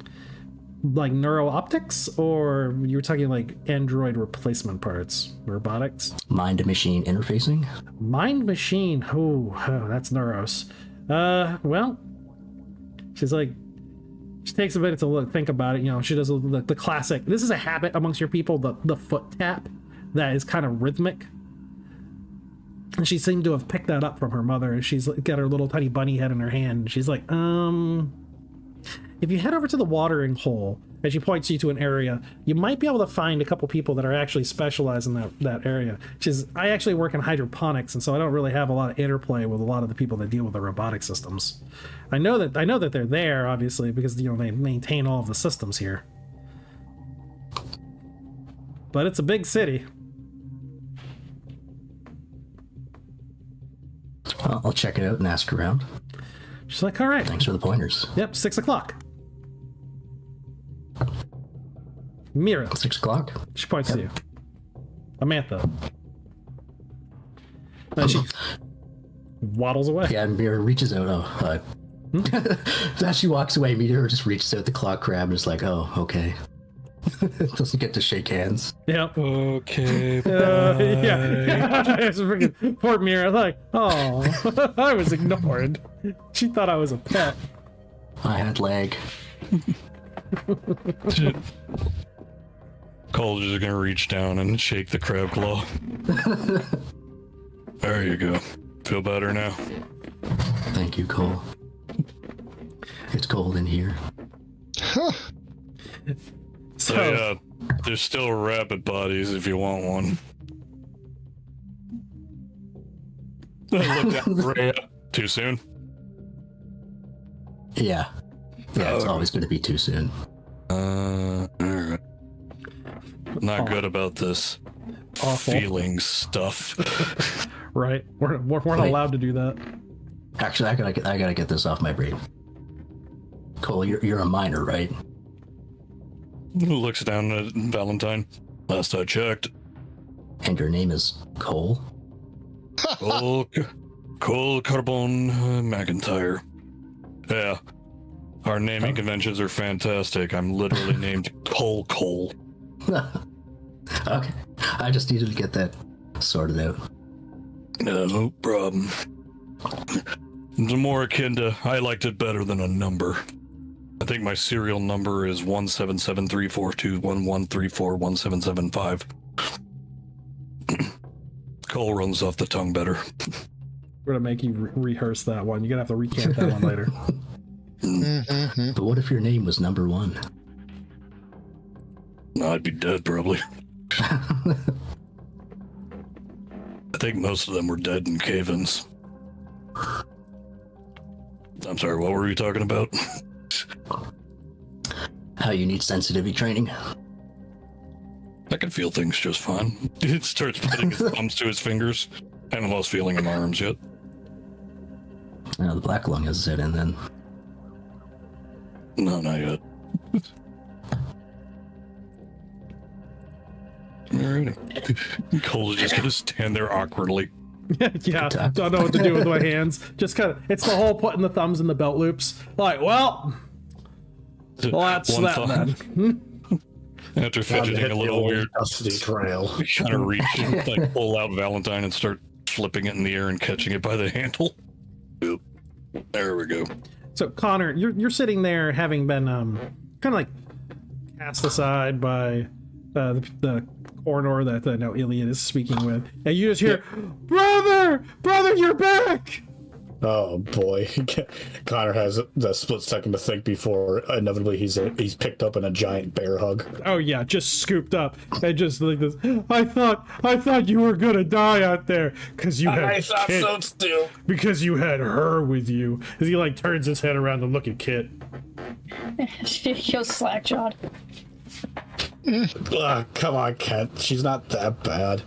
Like neuro-optics? Or you were talking like android replacement parts? Robotics? Mind-to-machine interfacing. Mind-machine. Oh, that's neuros. Well, she's like, she takes a minute to think about it. You know, she does the classic. This is a habit amongst your people, the foot tap that is kind of rhythmic. And she seemed to have picked that up from her mother. She's got her little tiny bunny head in her hand. And she's like, if you head over to the watering hole, and she points you to an area, you might be able to find a couple people that are actually specialized in that area. I actually work in hydroponics, and so I don't really have a lot of interplay with a lot of the people that deal with the robotic systems. I know that they're there, obviously, because they maintain all of the systems here. But it's a big city. I'll check it out and ask around. She's like, all right. Thanks for the pointers. Yep, 6 o'clock. Mira. 6 o'clock. She points to you. Amantha. And she waddles away. Yeah, and Mira reaches out. As she walks away, Mira just reaches out the clock crab and is like, oh, okay. Doesn't get to shake hands. Yep. Okay. Yeah. It's freaking poor Mira. Like, oh, I was ignored. She thought I was a pet. I had leg. Cole's just gonna reach down and shake the crab claw. There you go. Feel better now? Thank you, Cole. It's cold in here. So, there's still rabbit bodies if you want one. Look at Rhea. Too soon? Yeah. Yeah, it's always going to be too soon. Alright. Not good about this Awful. feeling stuff. Right. We're not allowed to do that. Actually, I gotta get this off my brain. Cole, you're a minor, right? Looks down at Valentine. Last I checked. And your name is Cole? Cole Carbone McIntyre. Yeah. Our naming conventions are fantastic. I'm literally named Cole. Okay. I just needed to get that sorted out. No problem. It's more akin to, I liked it better than a number. I think my serial number is 177342113411775. Cole runs off the tongue better. We're gonna make you rehearse that one. You're gonna have to recant that one later. But what if your name was number 1? No, I'd be dead probably. I think most of them were dead in cave-ins. I'm sorry, what were we talking about? How you need sensitivity training? I can feel things just fine. It starts putting his thumbs to his fingers. I haven't lost feeling in my arms yet. The black lung has set in then. No, not yet. Alrighty. Cole's just gonna stand there awkwardly. Yeah, don't know what to do with my hands. Just kind of, it's the whole putting the thumbs in the belt loops. Like, well that's One that thumb. then. After fidgeting a little weird, Dusty trail. kind of reach, like pull out Valentine and start flipping it in the air and catching it by the handle. Boop. There we go. So Connor, you're sitting there having been kind of like cast aside by the coroner that I know Iliad is speaking with, and you just hear, brother, you're back. Oh boy, Connor has the split second to think before inevitably he's picked up in a giant bear hug. Oh yeah, just scooped up and just like this. I thought you were gonna die out there because you had I thought Kit, so too. because you had her with you. As he like turns his head around to look at Kit. He'll slack-jawed. Come on, Kent. She's not that bad.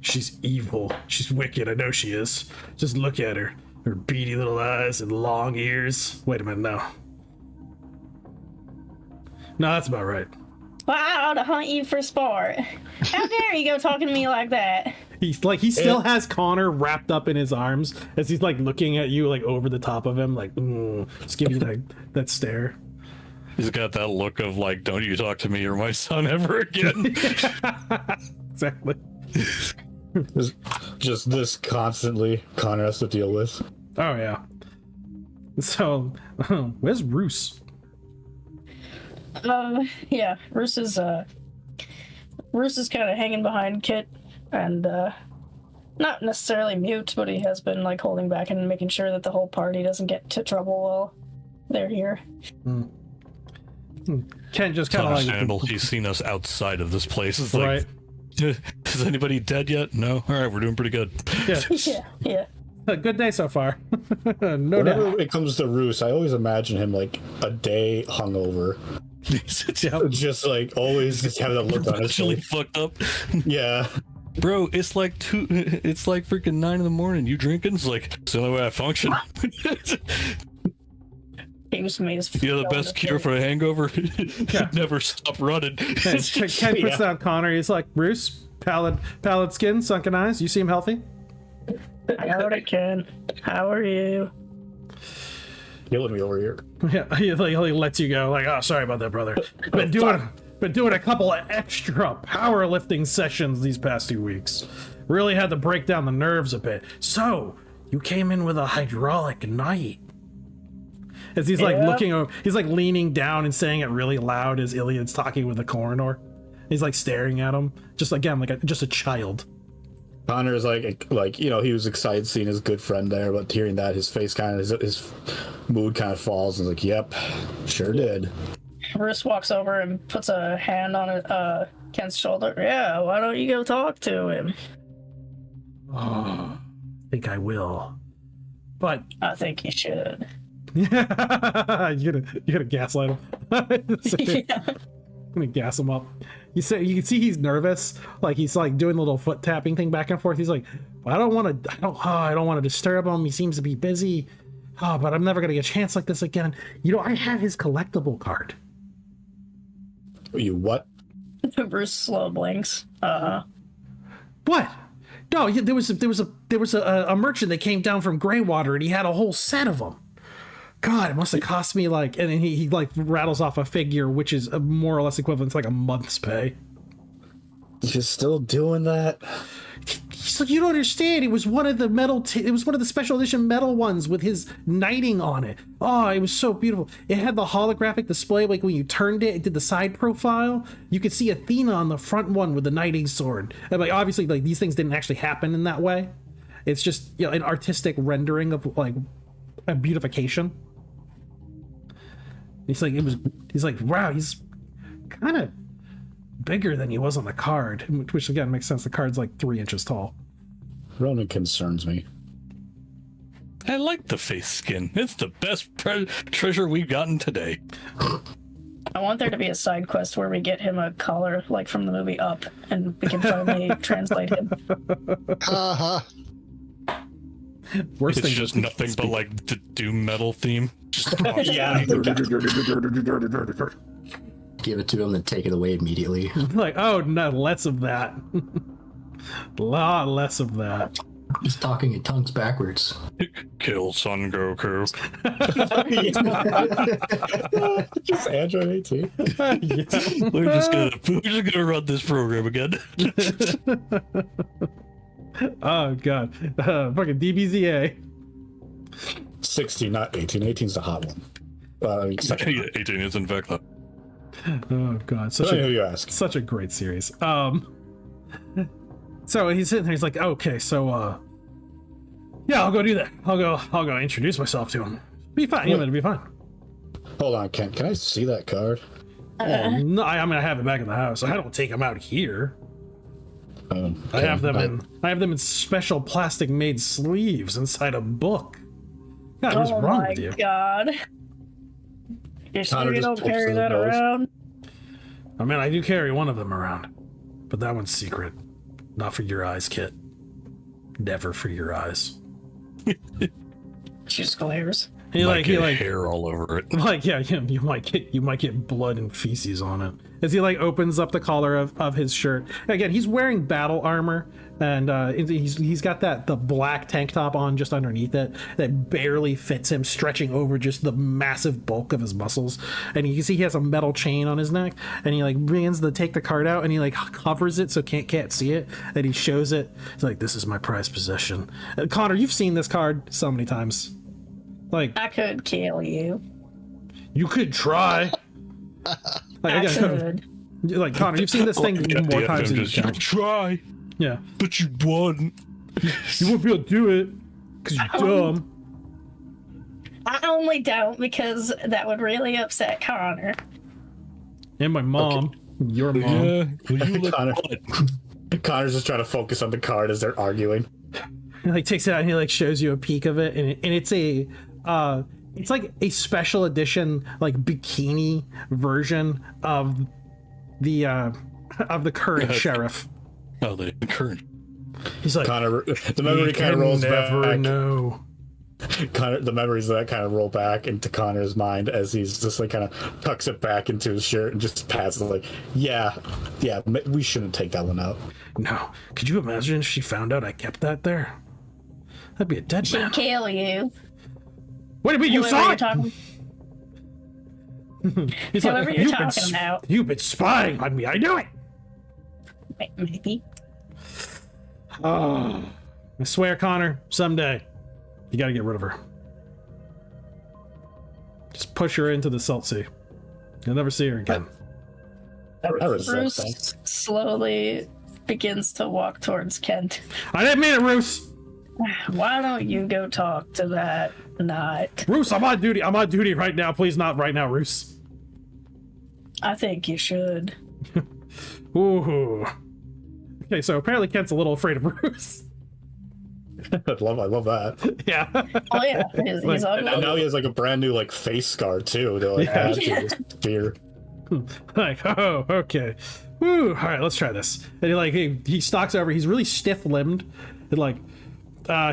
She's evil. She's wicked. I know she is. Just look at her. Her beady little eyes and long ears. Wait a minute now. No, that's about right. Well, I ought to hunt you for sport. How dare you go talking to me like that? He still has Connor wrapped up in his arms as he's like looking at you like over the top of him, like just giving you that stare. He's got that look of like, don't you talk to me or my son ever again. Exactly. Just this constantly Connor has to deal with. Oh yeah. So, where's Roos? Yeah, Roos is kind of hanging behind Kit, and not necessarily mute, but he has been like holding back and making sure that the whole party doesn't get into trouble while they're here. Ken just kind of like Understandable. He's seen us outside of this place. It's like, right. Is anybody dead yet? No. All right, we're doing pretty good. Yeah. Yeah. A good day so far. No Whenever doubt. it comes to Roos, I always imagine him like a day hungover. Yep. Just like always just having that look on his Actually face. fucked up. Yeah. Bro, it's like freaking 9 a.m. You drinking? It's like, it's the only way I function. He was made as You know the best cure for a hangover? Never stop running. Ken puts down Connor. He's like, Bruce, pallid skin, sunken eyes. You seem healthy. Howdy, Ken. How are you? Killing me over here. Yeah, he lets you go. Like, oh, sorry about that, brother. Been doing a couple of extra powerlifting sessions these past 2 weeks. Really had to break down the nerves a bit. So you came in with a hydraulic knight. As he's like looking over, he's like leaning down and saying it really loud as Iliad's talking with the coroner. He's like staring at him, just again like just a child. Connor is like he was excited seeing his good friend there, but hearing that, his face kind of his mood kind of falls and like, yep, sure did. Roos walks over and puts a hand on Ken's shoulder. Yeah, why don't you go talk to him? Oh, I think I will, but I think you should. you gotta gaslight him. Yeah. I'm gonna gas him up. You can see he's nervous, like he's like doing the little foot tapping thing back and forth. He's like, I don't want to disturb him. He seems to be busy. Oh, but I'm never gonna get a chance like this again. You know, I have his collectible card. You what? Bruce slow blinks. What? No, there was a merchant that came down from Greywater and he had a whole set of them. God, it must have cost me like, and then he like rattles off a figure which is more or less equivalent to like a month's pay. You're still doing that? So you don't understand. It was one of the it was one of the special edition metal ones with his knighting on it. Oh, it was so beautiful. It had the holographic display, like when you turned it, it did the side profile. You could see Athena on the front one with the knighting sword. And like obviously, like these things didn't actually happen in that way. It's just an artistic rendering of like a beautification. He's like, wow, he's kind of bigger than he was on the card, which again makes sense. The card's like 3 inches tall. Ronan concerns me. I like the face skin. It's the best treasure we've gotten today. I want there to be a side quest where we get him a collar, like from the movie Up, and we can finally translate him. Worst It's thing just nothing but like the doom metal theme. Just Yeah. Give it to him, then take it away immediately. like, oh no, less of that. A lot less of that. He's talking in tongues backwards. kill Son Goku. Just Android 18. Yeah. We're just gonna run this program again. Oh god, fucking DBZA. 16, not 18. 18's the hot one. Second. Yeah, 18 is in fact that. Oh god, I know who you ask. such a great series. So he's sitting there. He's like, okay, so yeah, I'll go do that. I'll go introduce myself to him. Be fine. It'll be fine. Hold on, Ken. Can I see that card? No, I'm gonna have it back in the house. I don't take them out here. I have them in special plastic made sleeves inside a book. God, what's wrong with you? Oh my god. You're sure Connor you just don't pokes carry his that nose. around? I mean, I do carry one of them around, but that one's secret. Not for your eyes, Kit. Never for your eyes. She just glares. He Might like get he like hair all over it. like yeah, you might get blood and feces on it. As he like opens up the collar of his shirt. Again, he's wearing battle armor, and he's got the black tank top on just underneath it that barely fits him, stretching over just the massive bulk of his muscles. And you can see he has a metal chain on his neck, and he like begins to take the card out, and he like covers it so can't see it, and he shows it. He's like, "This is my prized possession." Connor, you've seen this card so many times. Like, I could kill you. you could try. Like, I again, could. like Connor, you've seen this thing more times than you You count. try, Yeah, but you wouldn't. you won't be able to do it because you're dumb. I only don't because that would really upset Connor. And my mom, your mom. Yeah, well, you look Connor. what? Connor's just trying to focus on the card as they're arguing. He like takes it out and he like shows you a peek of it, and it's a it's like a special edition like bikini version of the current sheriff. Oh, the current. He's like, Connor, the memory "You kind of can rolls never back. know." Connor, the memories of that kind of roll back into Connor's mind as he's just like kind of tucks it back into his shirt and just pats it like, yeah, we shouldn't take that one out. No, could you imagine if she found out I kept that there? That'd be a dead man. She'd kill you. Wait a minute, you Whoever saw you're it? talking, He's whoever you're "You've been talking about." You've been spying on me. I knew it. Maybe. Oh, I swear, Connor, someday you got to get rid of her. Just push her into the salt sea. You'll never see her again. I resent Bruce that. slowly begins to walk towards Kent. I didn't mean it, Roos. Why don't you go talk to that knight? Roos, I'm on duty. I'm on duty right now. Please, not right now, Roos. I think you should. Ooh. Okay, so apparently Kent's a little afraid of Roos. I love that. Yeah. Oh yeah, he's And ugly. now he has like a brand new like face scar too to like add to his fear. Like, oh, okay. Woo. All right, let's try this. And he stalks over. He's really stiff-limbed. And like,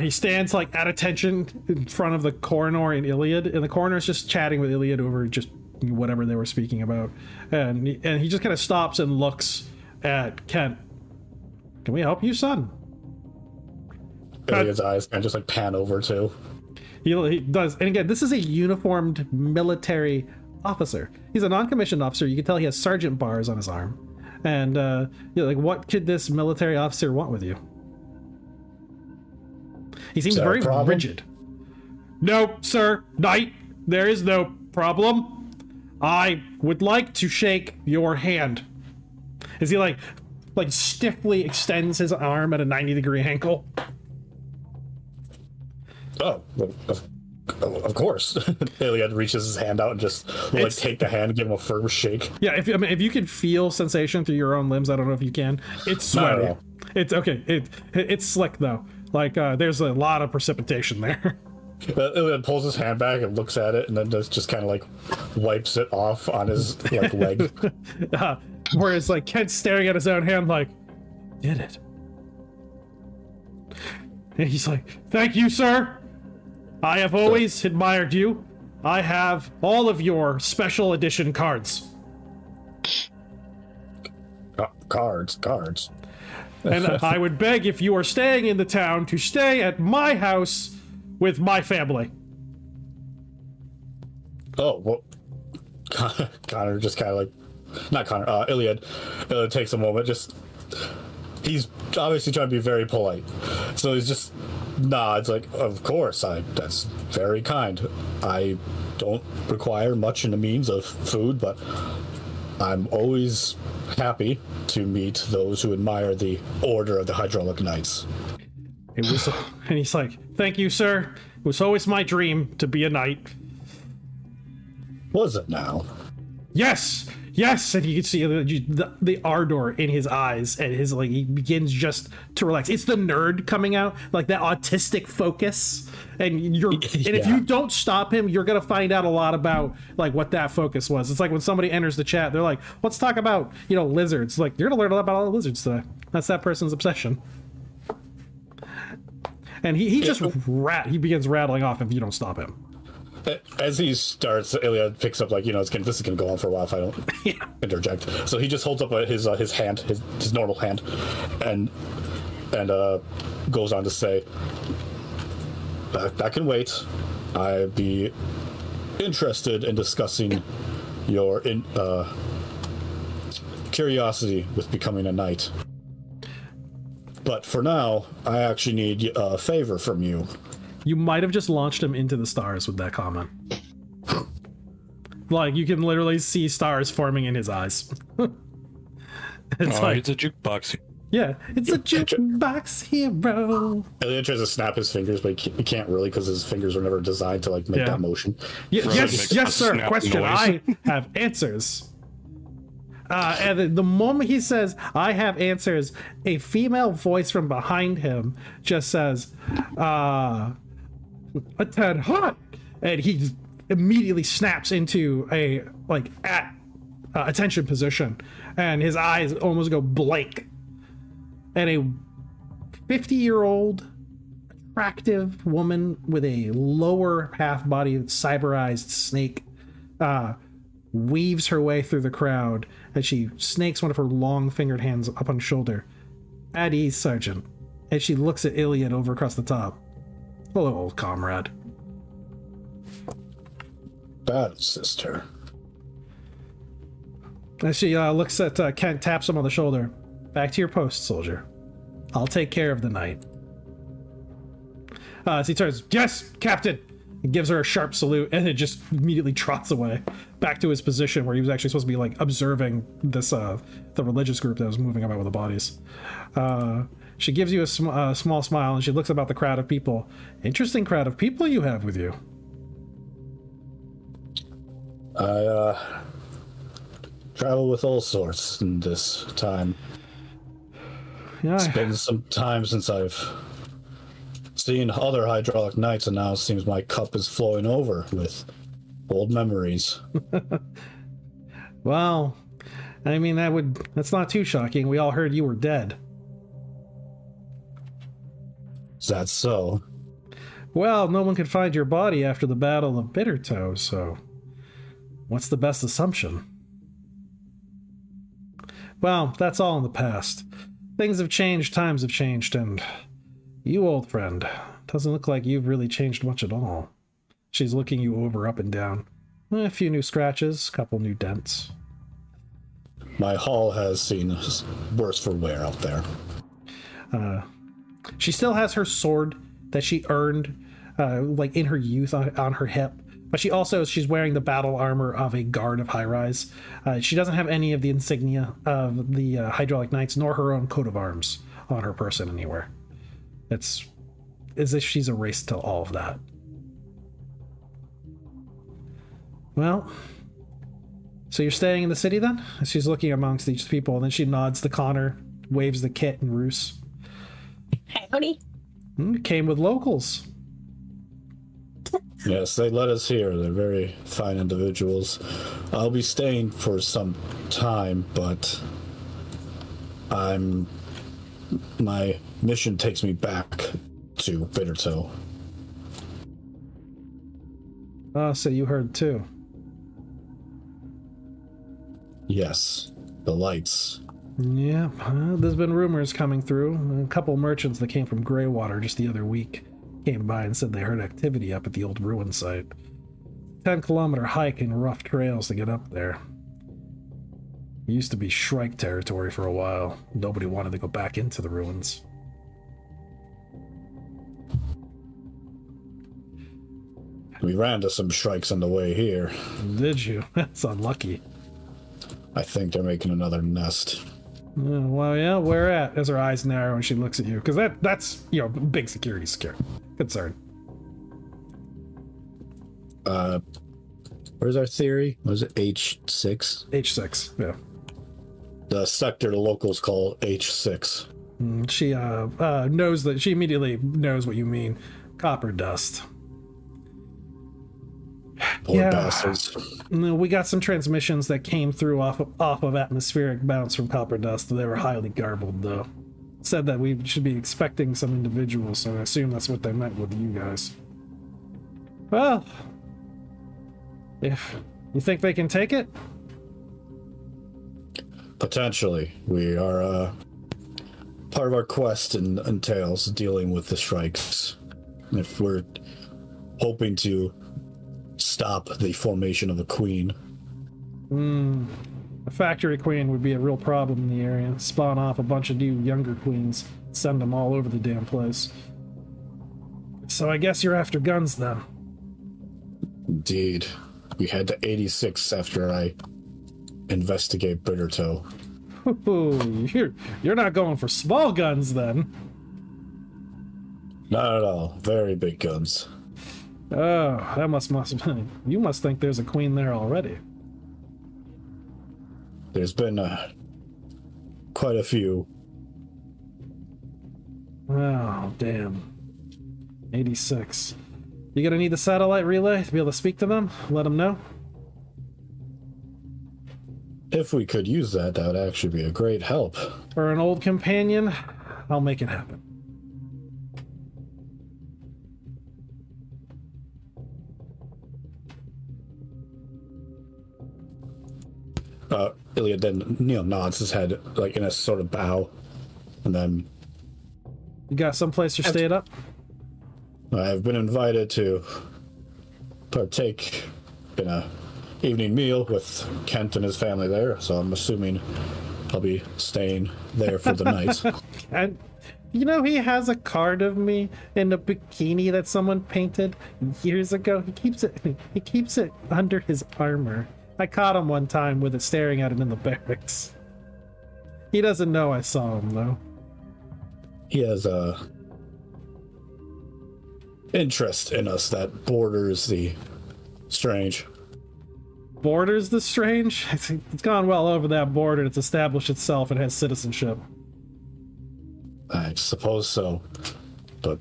he stands like at attention in front of the coroner and Iliad, and the coroner's just chatting with Iliad over just whatever they were speaking about. And he just kind of stops and looks at Kent. Can we help you, son? Iliad's eyes kind of just like pan over too. He does. And again, this is a uniformed military officer. He's a non-commissioned officer. You can tell he has sergeant bars on his arm. And like, what could this military officer want with you? He seems Is that a very problem? rigid. No, sir, knight, there is no problem. I would like to shake your hand. Is he like stiffly extends his arm at a 90-degree angle? Oh, well, of course. Iliad reaches his hand out and just will like take the hand and give him a firm shake. Yeah, if you can feel sensation through your own limbs, I don't know if you can. It's sweaty. No. It's okay. It's slick though. Like there's a lot of precipitation there. Iliad pulls his hand back and looks at it, and then just kind of like wipes it off on his like leg. Whereas like Kent's staring at his own hand, like, did it? And he's like, "Thank you, sir. I have always admired you. I have all of your special edition cards." Cards. And I would beg, if you are staying in the town, to stay at my house with my family. Oh, well, Connor just kind of like, not Connor, Iliad takes a moment, he's obviously trying to be very polite. So he's just nods like, of course, that's very kind. I don't require much in the means of food, but I'm always happy to meet those who admire the Order of the Hydraulic Knights. It was, and he's like, "Thank you, sir. It was always my dream to be a knight." Was it now? Yes, and you can see the ardor in his eyes, and his he begins just to relax. It's the nerd coming out, like that autistic focus, and if you don't stop him, you're gonna find out a lot about like what that focus was. It's like when somebody enters the chat, they're like, "Let's talk about lizards." Like, you're gonna learn a lot about all the lizards today. That's that person's obsession. And he just he begins rattling off if you don't stop him. As he starts, Ilya picks up, like, this is gonna go on for a while if I don't interject. So he just holds up his hand, his normal hand, and goes on to say, that can wait. I'd be interested in discussing your curiosity with becoming a knight. But for now, I actually need a favor from you. You might have just launched him into the stars with that comment. Like, you can literally see stars forming in his eyes. It's it's a jukebox. Yeah, it's a jukebox hero. Ilya tries to snap his fingers, but he can't really because his fingers were never designed to, like, make that motion. Yes, sir. snap Question. noise. I have answers. And the moment he says, I have answers, a female voice from behind him just says, a tad hot. And he immediately snaps into a, attention position. And his eyes almost go blank. And a 50-year-old attractive woman with a lower half-body cyberized snake weaves her way through the crowd as she snakes one of her long-fingered hands up on his shoulder. At ease, Sergeant. As she looks at Iliad over across the top. Hello, old comrade. Bad sister. As she looks at Kent, taps him on the shoulder. Back to your post, soldier. I'll take care of the night. As he turns, yes, Captain! He gives her a sharp salute, and it just immediately trots away back to his position where he was actually supposed to be, like, observing this, the religious group that was moving about with the bodies. She gives you a small smile, and she looks about the crowd of people. Interesting crowd of people you have with you. I, travel with all sorts in this time. Yeah, It's been some time since I've seen other hydraulic knights, and now it seems my cup is flowing over with old memories. well, I mean, that's not too shocking. We all heard you were dead. Is that so? Well, no one could find your body after the Battle of Bittertoe, so what's the best assumption? Well, that's all in the past. Things have changed, times have changed, and you, old friend, doesn't look like you've really changed much at all. She's looking you over, up and down. A few new scratches, a couple new dents. My hull has seen worse for wear out there. She still has her sword that she earned, in her youth on her hip. But she's wearing the battle armor of a guard of high rise. She doesn't have any of the insignia of the hydraulic knights, nor her own coat of arms on her person anywhere. It's as if she's erased to all of that. Well, so you're staying in the city then? She's looking amongst these people, and then she nods to Connor, waves the Kit and Roos. Howdy. Came with locals. Yes, they let us here. They're very fine individuals. I'll be staying for some time, but my mission takes me back to Bittertoe. So you heard too. Yes, the lights. Yeah, there's been rumors coming through. A couple merchants that came from Greywater just the other week came by and said they heard activity up at the old ruin site. 10-kilometer hike and rough trails to get up there. It used to be Shrike territory for a while. Nobody wanted to go back into the ruins. We ran into some shrikes on the way here. Did you? That's unlucky. I think they're making another nest. Well, yeah, where at? As her eyes narrow and she looks at you. Because that's, big security concern. Where's our theory? Was it H6? H6, yeah. The sector the locals call H6. She knows that, she immediately knows what you mean. Copper dust. Poor bastards. We got some transmissions that came through off of atmospheric bounce from copper dust. They were highly garbled, though. Said that we should be expecting some individuals, so I assume that's what they meant with you guys. Well, If you think they can take it? Potentially. We are, part of our quest entails dealing with the strikes. If we're hoping to stop the formation of a queen. A factory queen would be a real problem in the area. Spawn off a bunch of new younger queens. Send them all over the damn place. So I guess you're after guns then. Indeed. We head to 86 after I investigate Bittertoe. Ooh, you're not going for small guns then. Not at all. Very big guns. Oh, that must you must think there's a queen there already. There's been quite a few. Oh, damn. 86. You gonna need the satellite relay to be able to speak to them? Let them know? If we could use that, that would actually be a great help. For an old companion, I'll make it happen. Iliad then nods his head like in a sort of bow, and then You got someplace you're staying up? I've been invited to partake in a evening meal with Kent and his family there, so I'm assuming I'll be staying there for the night. And you know, he has a card of me in a bikini that someone painted years ago. He keeps it under his armor. I caught him one time with it staring at him in the barracks. He doesn't know I saw him though. He has a interest in us that borders the strange. Borders the strange? It's gone well over that border. It's established itself and has citizenship. I suppose so, but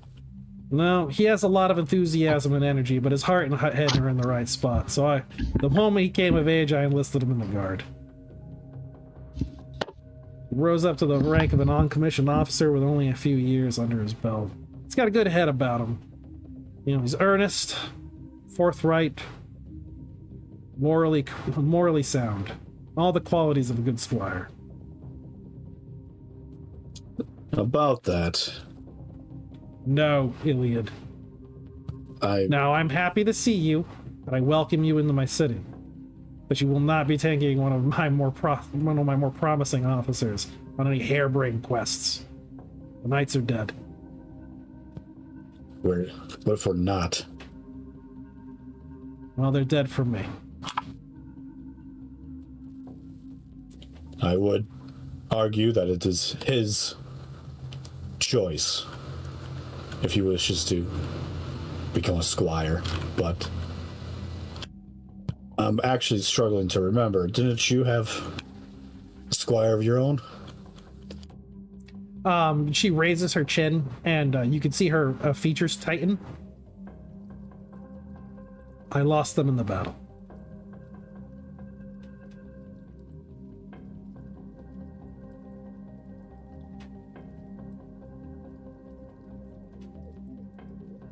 No, he has a lot of enthusiasm and energy, but his heart and head are in the right spot. So the moment he came of age, I enlisted him in the guard. He rose up to the rank of a non-commissioned officer with only a few years under his belt. He's got a good head about him. You know, he's earnest, forthright, morally sound. All the qualities of a good squire. about that, No, Iliad. Now, I'm happy to see you, and I welcome you into my city. But you will not be taking one of my more promising officers on any harebrained quests. The knights are dead. what if we're not? Well, they're dead for me. I would argue that it is his choice if he wishes to become a squire, but I'm actually struggling to remember. Didn't you have a squire of your own? She raises her chin, and you can see her features tighten. I lost them in the battle.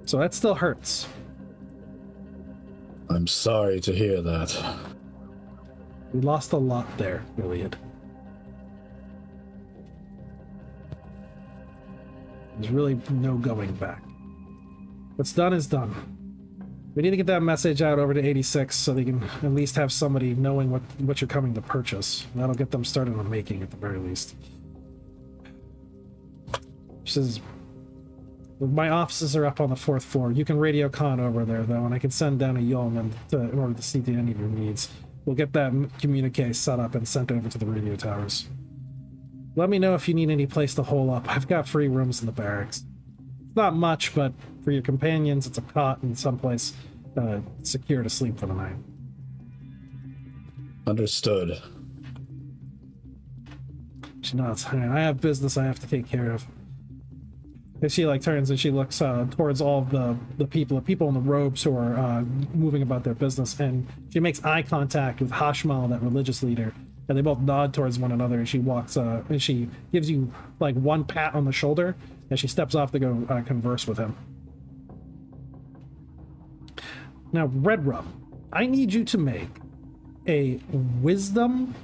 So that still hurts. I'm sorry to hear that. We lost a lot there, Iliad. There's really no going back. What's done is done. We need to get that message out over to 86 so they can at least have somebody knowing what you're coming to purchase. That'll get them started on making at the very least. She says, my offices are up on the 4th floor. You can radio con over there, though, and I can send down a yeoman in order to see to any of your needs. We'll get that communique set up and sent over to the radio towers. Let me know if you need any place to hole up. I've got free rooms in the barracks. It's not much, but for your companions, it's a cot and someplace secure to sleep for the night. Understood. She nods. All right, I have business I have to take care of. And she turns and she looks towards all of the people in the robes who are moving about their business, and she makes eye contact with Hashmal, that religious leader, and they both nod towards one another, and she walks and she gives you one pat on the shoulder, and she steps off to go converse with him. Now, Red Rum, I need you to make a wisdom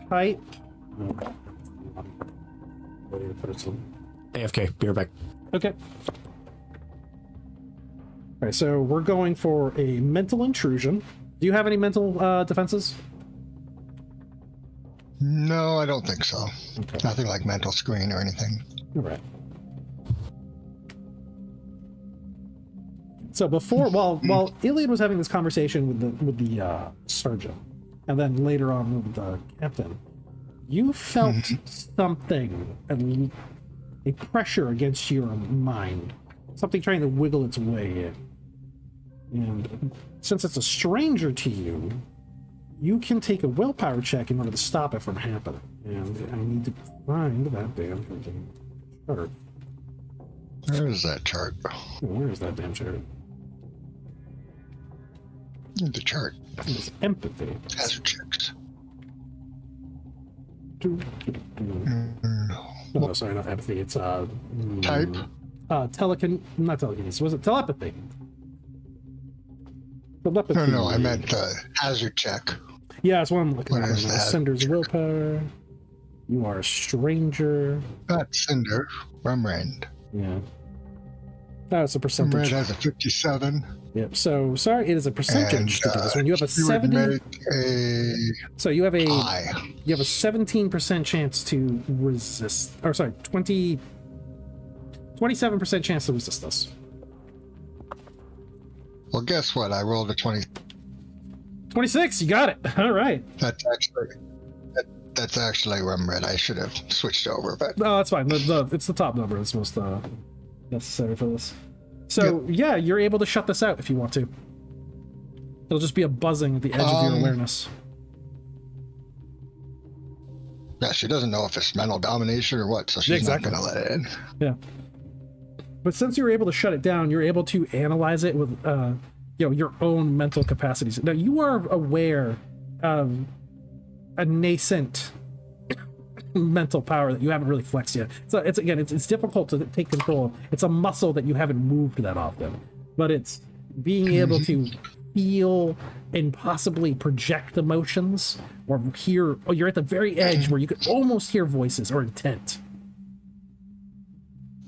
type. AFK, be right back. Okay. All right, so we're going for a mental intrusion. Do you have any mental defenses? No, I don't think so. Okay. Nothing like mental screen or anything. All right. So before, while Iliad was having this conversation with the surgeon, and then later on with the captain, you felt something, a pressure against your mind, something trying to wiggle its way in. And since it's a stranger to you, you can take a willpower check in order to stop it from happening. And I need to find that damn freaking chart. Where is that chart? Where is that damn chart? The chart. It's empathy. Hazard checks. Oh, no, sorry, not empathy. It's Type? not telekinesis. Was it telepathy? No, no, I meant the hazard check. Yeah, that's what I'm looking What at. is Right now. that? Cinder's willpower. You are a stranger. Not Cinder. Rumrand. Yeah. That's a Rumrand percentage. has a 57. Yep. So sorry, it is a percentage to do this one. You have a You would 70. make a So you have a I. 17% chance to resist. Or sorry, 27% chance to resist this. Well, guess what? I rolled a 20. 26. You got it. All right. That's actually Rumrand. I should have switched over, but No, that's fine. It's the top number that's most necessary for this. So yeah, you're able to shut this out if you want to. It'll just be a buzzing at the edge of your awareness. yeah, she doesn't know if it's mental domination or what, so she's Exactly. not going to let it in. Yeah. But since you're able to shut it down, you're able to analyze it with your own mental capacities. Now you are aware of a nascent mental power that you haven't really flexed yet. So it's difficult to take control. It's a muscle that you haven't moved that often, but it's being able to feel and possibly project emotions or hear. Oh, you're at the very edge where you could almost hear voices or intent.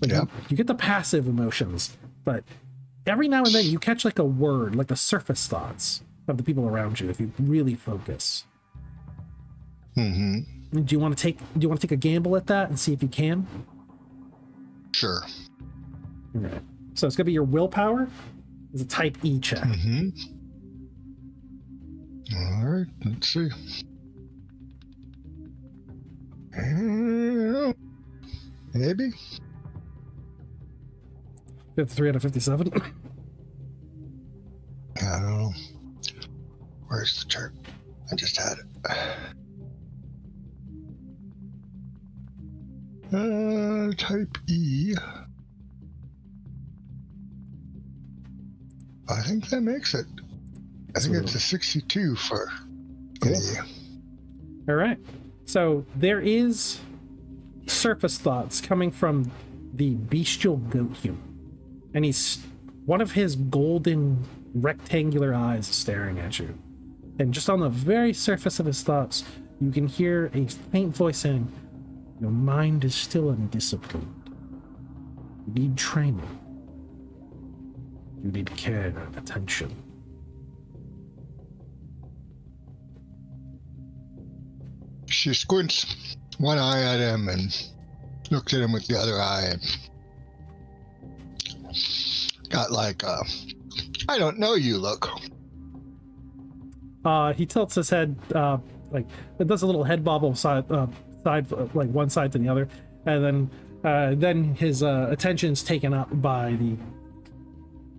But Yeah. you get the passive emotions, but every now and then you catch like a word, like the surface thoughts of the people around you if you really focus. Mm-hmm. Do you want to take a gamble at that and see if you can? Sure. All right. So it's gonna be your willpower. It's a type E check. Mm-hmm. All right, let's see. Maybe. 53 out of 57. I don't know. Where's the chart? I just had it. Type E. I think that makes it. I think it's a 62 for Cool. E. All right. So there is surface thoughts coming from the bestial goat human, and he's one of his golden rectangular eyes staring at you. And just on the very surface of his thoughts, you can hear a faint voice saying, "Your mind is still undisciplined. You need training. You need care and attention." She squints one eye at him and looks at him with the other eye. Got like a, I don't know you look. He tilts his head, like it does a little head bobble side, like one side to the other, and then his attention's taken up by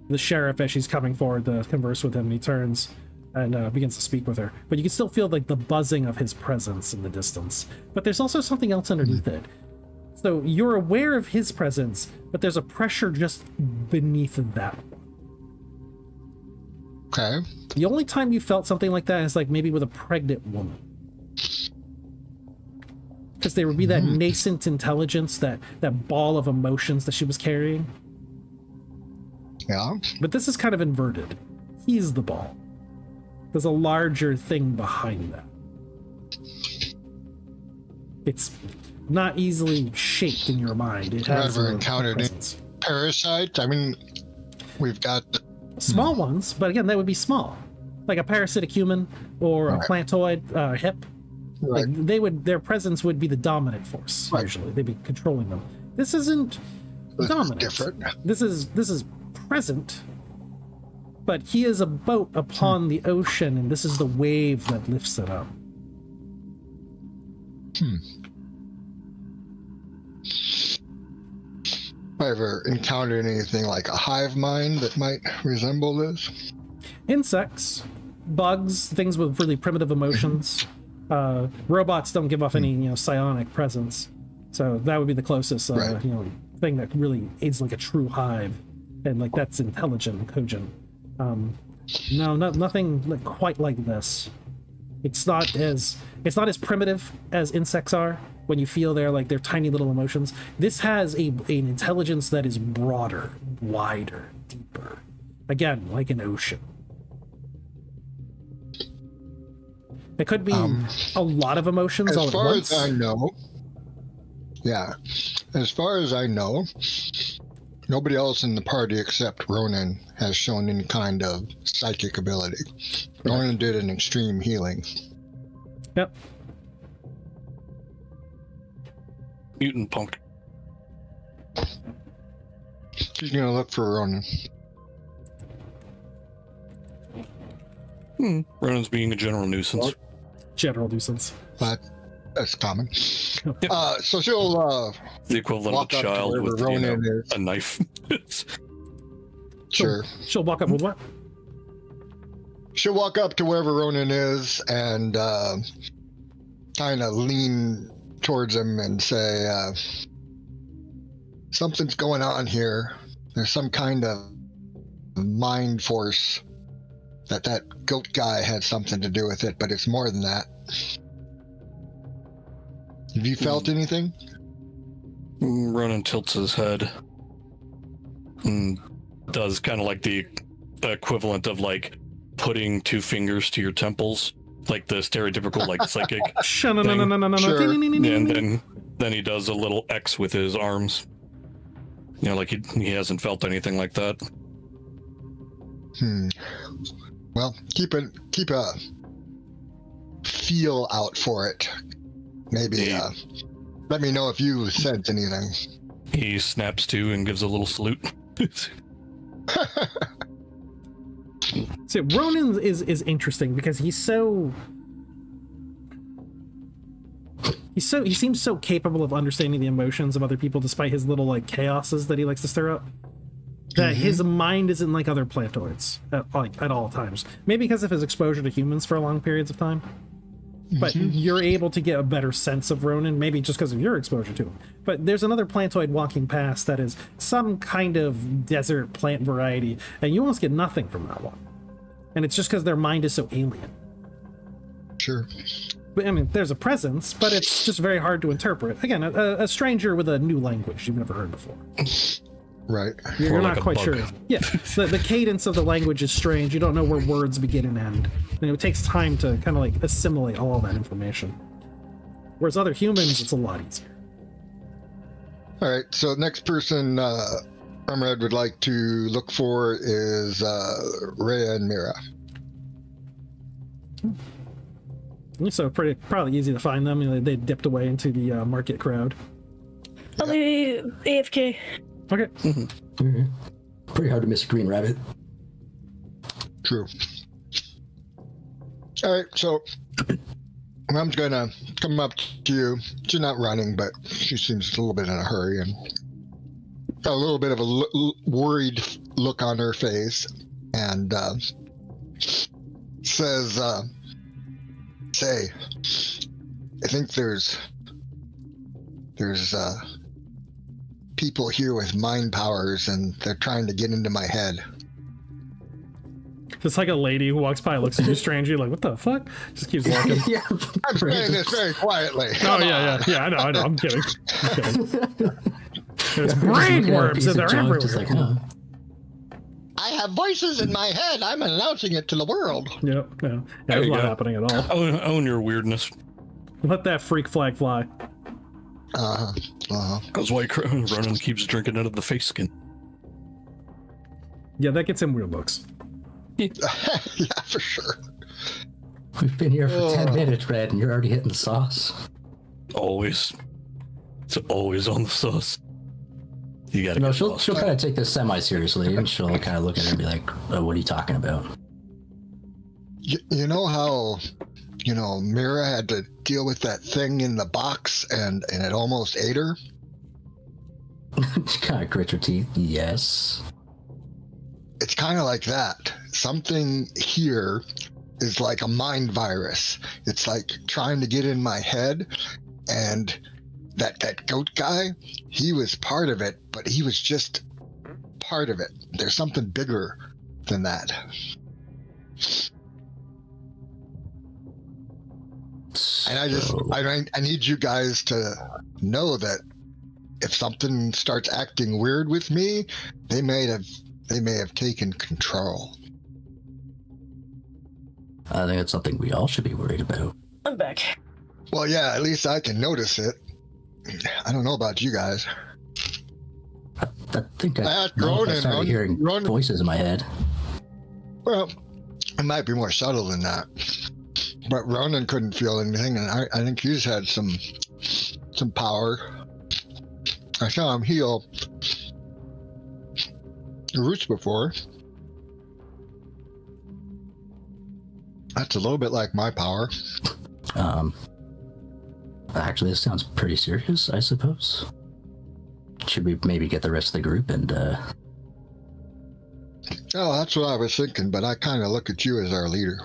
the sheriff as she's coming forward to converse with him. And he turns and begins to speak with her, but you can still feel like the buzzing of his presence in the distance. But there's also something else underneath it. So you're aware of his presence, but there's a pressure just beneath that. Okay. The only time you felt something like that is like maybe with a pregnant woman. Because there would be that nascent intelligence, that ball of emotions that she was carrying. Yeah. But this is kind of inverted. He's the ball. There's a larger thing behind that. It's not easily shaped in your mind. It has Never a encountered any presence. parasites. I mean, we've got Small ones, but again, they would be small, like a parasitic human or a Right. plantoid hip. right. Like their presence would be the dominant force. Right. Usually, they'd be controlling them. This isn't This is dominant. different. This is present, but he is a boat upon the ocean, and this is the wave that lifts it up. Have I ever encountered anything like a hive mind that might resemble this? Insects, bugs, things with really primitive emotions. Robots don't give off any psionic presence, so that would be the closest Right. thing that really is like a true hive, and like that's intelligent and cogent. Nothing like quite like this. It's not as primitive as insects are. When you feel their tiny little emotions, this has an intelligence that is broader, wider, deeper. Again, like an ocean. It could be a lot of emotions all As at far once. as I know, yeah. As far as I know, nobody else in the party except Ronan has shown any kind of psychic ability. Ronan did an extreme healing. Yep. Mutant punk. She's gonna look for Ronan. Ronan's being a general nuisance. General nuisance. But that's common. Yep. So she'll The equivalent walk of a up to child wherever with Ronan is. a knife. Sure. She'll walk up with what? She'll walk up to wherever Ronan is and kind of lean towards him and say, something's going on here. There's some kind of mind force that goat guy had something to do with it, but it's more than that. Have you felt anything? Ronan tilts his head and does kind of like the equivalent of like putting two fingers to your temples, like the stereotypical like psychic. No. Sure. And then he does a little X with his arms. Like he hasn't felt anything like that. Well, keep a feel out for it. Maybe Yeah. let me know if you sense anything. He snaps to and gives a little salute. See, Ronan is interesting because he seems so capable of understanding the emotions of other people despite his little like chaoses that he likes to stir up. That his mind isn't like other plantoids at all times. Maybe because of his exposure to humans for long periods of time. But you're able to get a better sense of Ronan, maybe just because of your exposure to him. But there's another plantoid walking past that is some kind of desert plant variety, and you almost get nothing from that one. And it's just because their mind is so alien. Sure. But, I mean, there's a presence, but it's just very hard to interpret. Again, a stranger with a new language you've never heard before. Right. You're Or not like a quite bug. sure. Yeah, the cadence of the language is strange. You don't know where words begin and end. And it takes time to kind of like assimilate all that information. Whereas other humans, it's a lot easier. All right. So next person Comrade would like to look for is Rhea and Mira. So probably easy to find them. They dipped away into the market crowd. I'll be AFK. Okay. Mm-hmm. Pretty hard to miss a green rabbit. True. All right. So I'm gonna come up to you. She's not running, but she seems a little bit in a hurry and got a little bit of a worried look on her face, and says, "Say, I think there's people here with mind powers, and they're trying to get into my head." Just like a lady who walks by, looks at you strangely, like, what the fuck? Just keeps walking. Yeah. I'm saying this very quietly. Oh, yeah. I know. I'm kidding. There's brain Looking at a worms piece and of they're junk, everywhere. just like, huh. I have voices in my head. I'm announcing it to the world. Yep. Yeah. There's you not go. happening at all. Own your weirdness. Let that freak flag fly. That's why Ronan keeps drinking out of the face skin. Yeah, that gets him weird looks. Yeah, for sure. We've been here for 10 minutes, Red, and you're already hitting the sauce. Always. It's always on the sauce. You gotta No, get she'll lost. kind of take this semi-seriously, and she'll kind of look at her and be like, oh, what are you talking about? You know how, Mira had to deal with that thing in the box and it almost ate her? She kind of grits her teeth. Yes. It's kind of like that. Something here is like a mind virus. It's like trying to get in my head, and that goat guy, he was part of it, but he was just part of it. There's something bigger than that. And I need you guys to know that if something starts acting weird with me, they may have taken control. I think it's something we all should be worried about. I'm back. Well, yeah, at least I can notice it. I don't know about you guys. I think I asked know if I Ronan, started hearing Ronan- voices in my head. Well, it might be more subtle than that. But Ronan couldn't feel anything, and I think he's had some power. I saw him heal the roots before. That's a little bit like my power. Actually, this sounds pretty serious, I suppose. Should we maybe get the rest of the group and, Oh, that's what I was thinking, but I kind of look at you as our leader.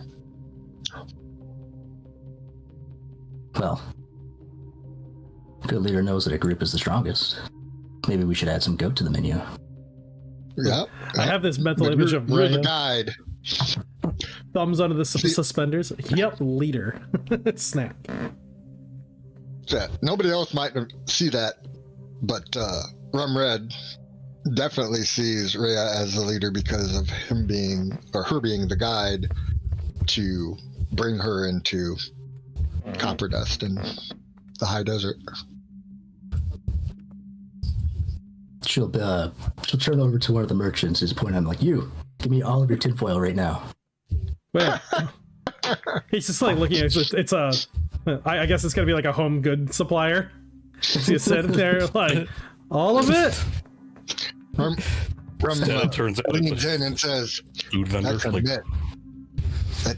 well, a good leader knows that a group is the strongest. Maybe we should add some goat to the menu. Yep. I have this mental But image you're of the Rhea, guide. thumbs under the suspenders. Yep, leader. Snap. That nobody else might see that, but Rum Red definitely sees Rhea as the leader because of him being, or her being, the guide to bring her into Copper Dust and the High Desert. She'll turn over to one of the merchants and just point at him like, you, give me all of your tinfoil right now. Wait. He's just like looking at it. It's a. I guess it's gonna be like a home good supplier. So you sit there like, all of it. Rum Instead, it turns out leans it's a in and says, food vendor. "That's a Like, myth.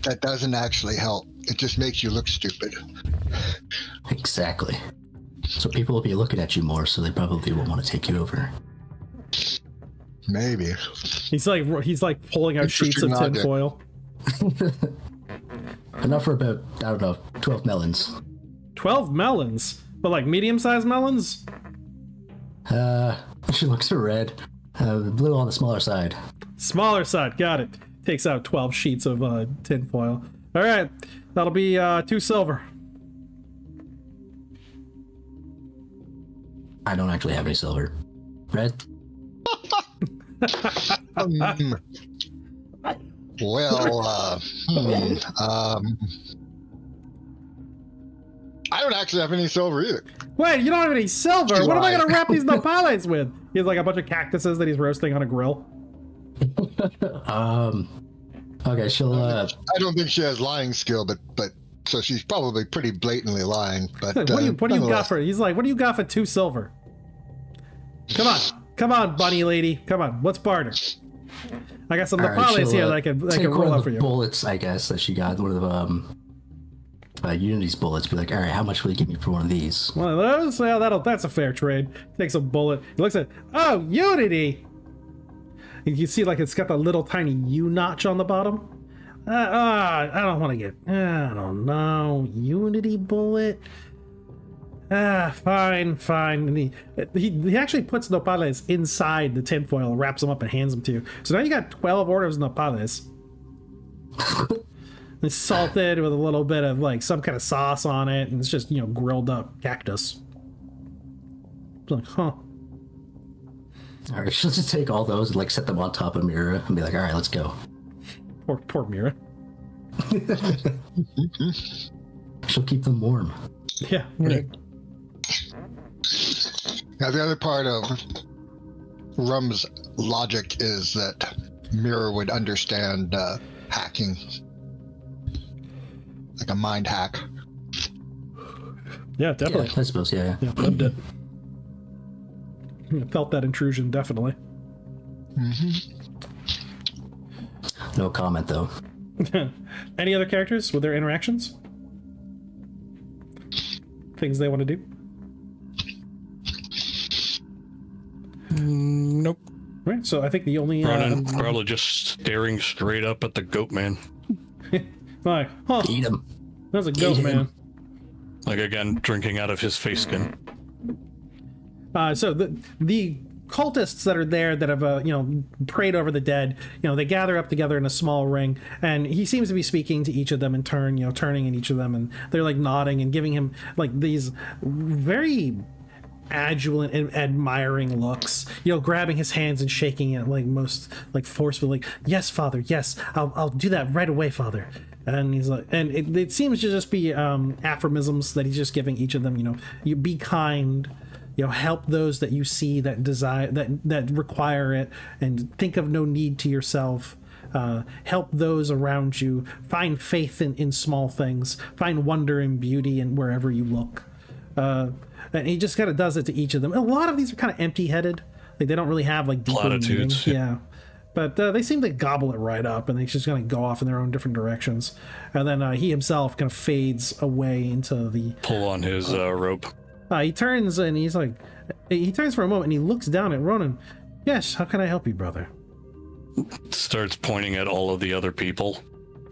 That doesn't actually help. It just makes you look stupid." Exactly. So people will be looking at you more, so they probably will want to take you over. Maybe. He's like pulling out sheets of Interesting tinfoil. Enough for about, I don't know, 12 melons. 12 melons, but like medium-sized melons. She looks at Red. Blue on the smaller side. Smaller side, got it. Takes out 12 sheets of tinfoil. All right, that'll be 2 silver. I don't actually have any silver. Red? Well, I don't actually have any silver either. Wait, you don't have any silver? Do What am I I? gonna wrap these nopales with? He has like a bunch of cactuses that he's roasting on a grill. Okay, she'll, I don't think she has lying skill, but so she's probably pretty blatantly lying. But What do you got nonetheless. for? He's like, what do you got for 2 silver? Come on, bunny lady, come on. What's barter? I got some all right, nopales she'll, here that I can take roll one out of for the you. bullets, I guess, that she got, one of the, Unity's bullets. Be like, all right, how much will you give me for one of these? One of those? Yeah, that's a fair trade. Takes a bullet. He looks at, oh, Unity. You can see like it's got the little tiny U notch on the bottom. I don't want to get. I don't know. Unity bullet. Fine. And he actually puts nopales inside the tinfoil, wraps them up, and hands them to you. So now you got 12 orders of nopales. It's salted with a little bit of like some kind of sauce on it, and it's just, grilled up cactus. It's like, huh. All right, she'll just take all those and like set them on top of Mira and be like, all right, let's go. Poor Mira. She'll keep them warm. Yeah. Right. Now, the other part of Rum's logic is that Mira would understand hacking, like a mind hack. Yeah, definitely. Yeah, I suppose, yeah. Yeah, loved it. Yeah, felt that intrusion, definitely. No comment, though. Any other characters with their interactions? Things they want to do? Nope. Right, so I think the only... Ronan probably just staring straight up at the goat man. like, huh, Eat him. that's a goat Eat him. man. Like, again, drinking out of his face skin. So the cultists that are there that have prayed over the dead, they gather up together in a small ring, and he seems to be speaking to each of them in turn, turning in each of them, and they're like nodding and giving him like these very adulent and admiring looks, grabbing his hands and shaking it like most like forcefully, like, yes, Father, yes, I'll do that right away, Father. And he's like, and it seems to just be aphorisms that he's just giving each of them. You be kind, help those that you see that desire that require it, and think of no need to yourself. Help those around you. Find faith in small things. Find wonder and beauty in wherever you look. And he just kind of does it to each of them. A lot of these are kind of empty-headed. Like they don't really have like deeper Platitudes. meaning. Yeah. But they seem to gobble it right up, and they just kind of go off in their own different directions. And then he himself kind of fades away into the... Pull on his rope. He turns and he's like... He turns for a moment and he looks down at Ronan. Yes, how can I help you, brother? Starts pointing at all of the other people,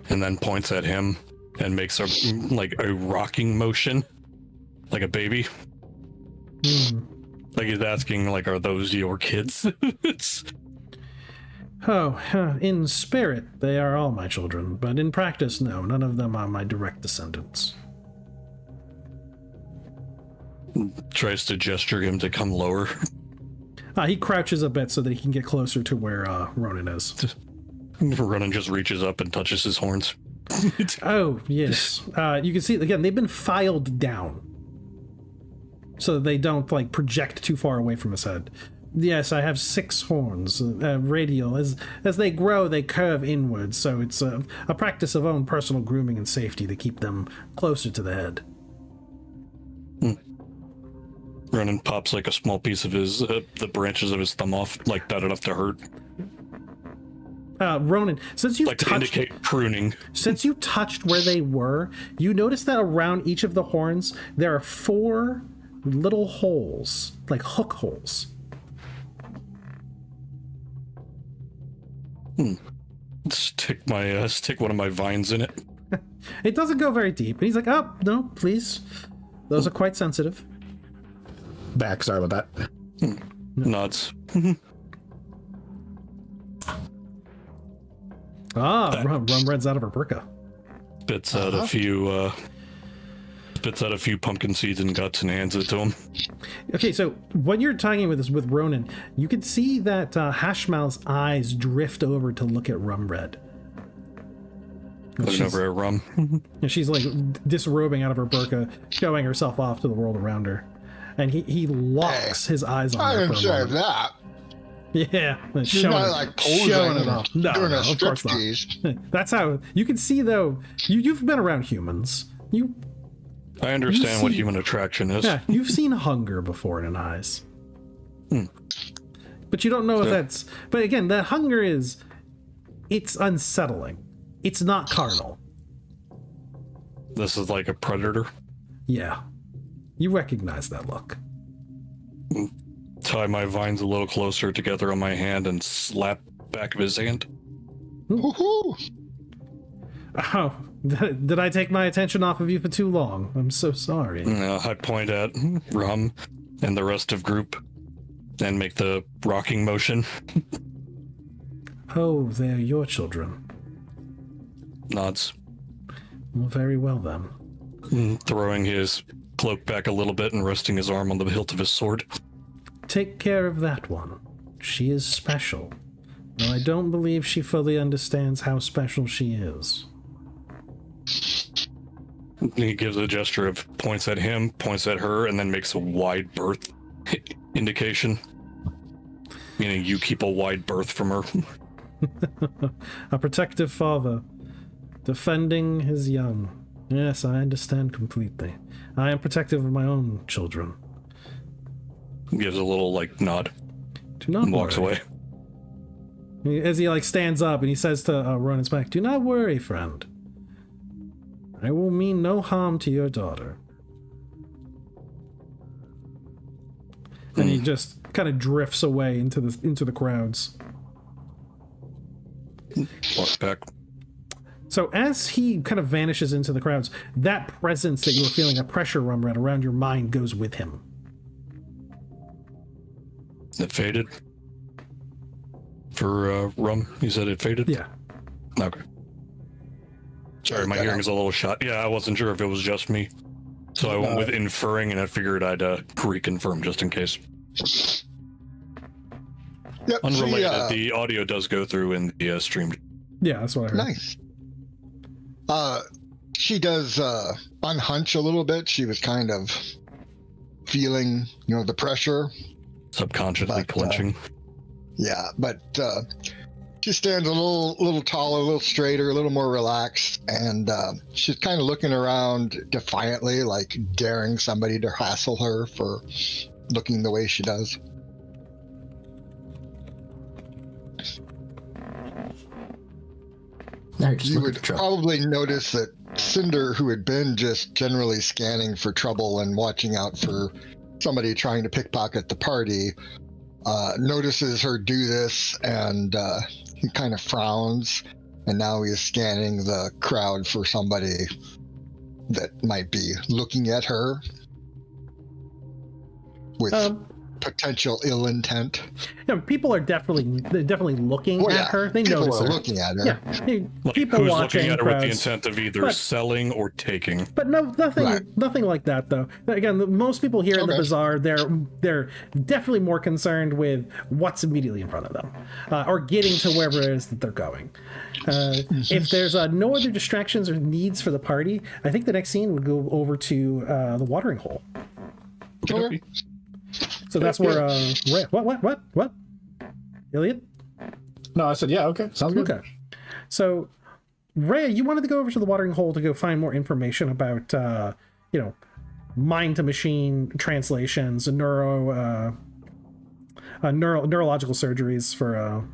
and then points at him and makes a rocking motion, like a baby. Like he's asking, like, are those your kids? In spirit, they are all my children, but in practice, no, none of them are my direct descendants. Tries to gesture him to come lower. He crouches a bit so that he can get closer to where Ronan is. Ronan just reaches up and touches his horns. Oh, yes. You can see, again, they've been filed down, so that they don't, like, project too far away from his head. Yes, I have 6 horns, radial. As they grow, they curve inwards, so it's a practice of own personal grooming and safety to keep them closer to the head. Ronan pops like a small piece of his the branches of his thumb off, like that enough to hurt. Ronan, since you like to indicate pruning. Since you touched where they were, you notice that around each of the horns there are 4 little holes, like hook holes. Stick one of my vines in it. It doesn't go very deep. And he's like, oh, no, please. Those are quite sensitive. Back, sorry about that. Nods. Rum runs out of her burqa. Spits out a few pumpkin seeds and guts and hands it to him. Okay, so when you're talking with Ronan, you can see that Hashmal's eyes drift over to look at Rumred. Looking over at Rum. And she's like disrobing out of her burqa, showing herself off to the world around her. And he locks his eyes on I her. didn't say that. Yeah, She's not like posing showing it and off. No, doing a of course not. striptease. That's how you can see though. You've been around humans. I understand what human attraction is. Yeah, you've seen hunger before in eyes. But you don't know if that's... But again, that hunger it's unsettling. It's not carnal. This is like a predator. Yeah. You recognize that look. Tie my vines a little closer together on my hand and slap back of his hand. Woohoo! Oh, did I take my attention off of you for too long? I'm so sorry. I point at Rum and the rest of group and make the rocking motion. Oh, they're your children. Nods. Well, very well then. Throwing his cloak back a little bit and resting his arm on the hilt of his sword. Take care of that one. She is special. Though I don't believe she fully understands how special she is. He gives a gesture of points at him, points at her, and then makes a wide berth indication. Meaning you keep a wide berth from her. A protective father, defending his young. Yes, I understand completely. I am protective of my own children. Gives a little, nod. Do not And walks worry. away. As he, stands up and he says to Ronan's back, do not worry, friend. I will mean no harm to your daughter. And he just kind of drifts away into the crowds. Walks back. So as he kind of vanishes into the crowds, that presence that you were feeling, a pressure around your mind, goes with him. It faded? For rum? You said it faded? Yeah. Okay. Sorry, my hearing is a little shot. Yeah, I wasn't sure if it was just me. So I went with inferring, and I figured I'd reconfirm just in case. Yep. Unrelated, the audio does go through in the stream. Yeah, that's what I heard. Nice. She does unhunch a little bit. She was kind of feeling, the pressure. Subconsciously clenching. Yeah, but she stands a little taller, a little straighter, a little more relaxed, and she's kind of looking around defiantly, like daring somebody to hassle her for looking the way she does. You would probably notice that Cinder, who had been just generally scanning for trouble and watching out for somebody trying to pickpocket the party, notices her do this, and he kind of frowns, and now he is scanning the crowd for somebody that might be looking at her with potential ill intent. Yeah, people are definitely looking at her. They people notice are her. looking at her. Yeah, people who's watching looking at her crowds. with the intent of either selling or taking. But nothing like that though. Again, most people here in the bazaar, they're definitely more concerned with what's immediately in front of them, or getting to wherever it is that they're going. If there's no other distractions or needs for the party, I think the next scene would go over to the watering hole. Okay. So that's where what? Elliot? No, I said, yeah, okay. Sounds good. Okay. So, Rhea, you wanted to go over to the watering hole to go find more information about, mind to machine translations and neurological surgeries for,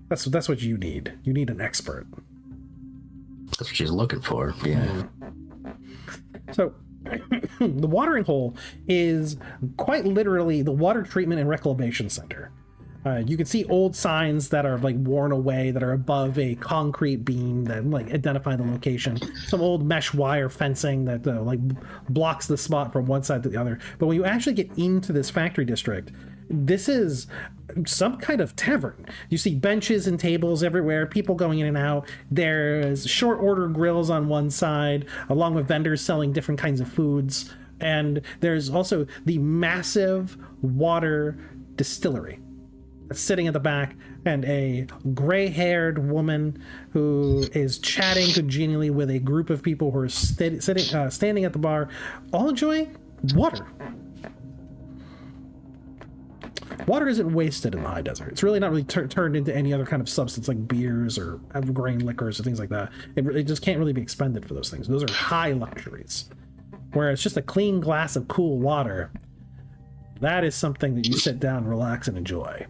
that's what you need. You need an expert. That's what she's looking for. Yeah. So, the watering hole is quite literally the water treatment and reclamation center. You can see old signs that are worn away that are above a concrete beam that identify the location. Some old mesh wire fencing that blocks the spot from one side to the other. But when you actually get into this factory district, this is some kind of tavern. You see benches and tables everywhere, people going in and out. There's short order grills on one side, along with vendors selling different kinds of foods. And there's also the massive water distillery that's sitting at the back, and a gray-haired woman who is chatting congenially with a group of people who are standing at the bar, all enjoying water. Water isn't wasted in the high desert. It's really not really turned into any other kind of substance like beers or grain liquors or things like that. It just can't really be expended for those things. Those are high luxuries. Whereas just a clean glass of cool water, that is something that you sit down, relax, and enjoy.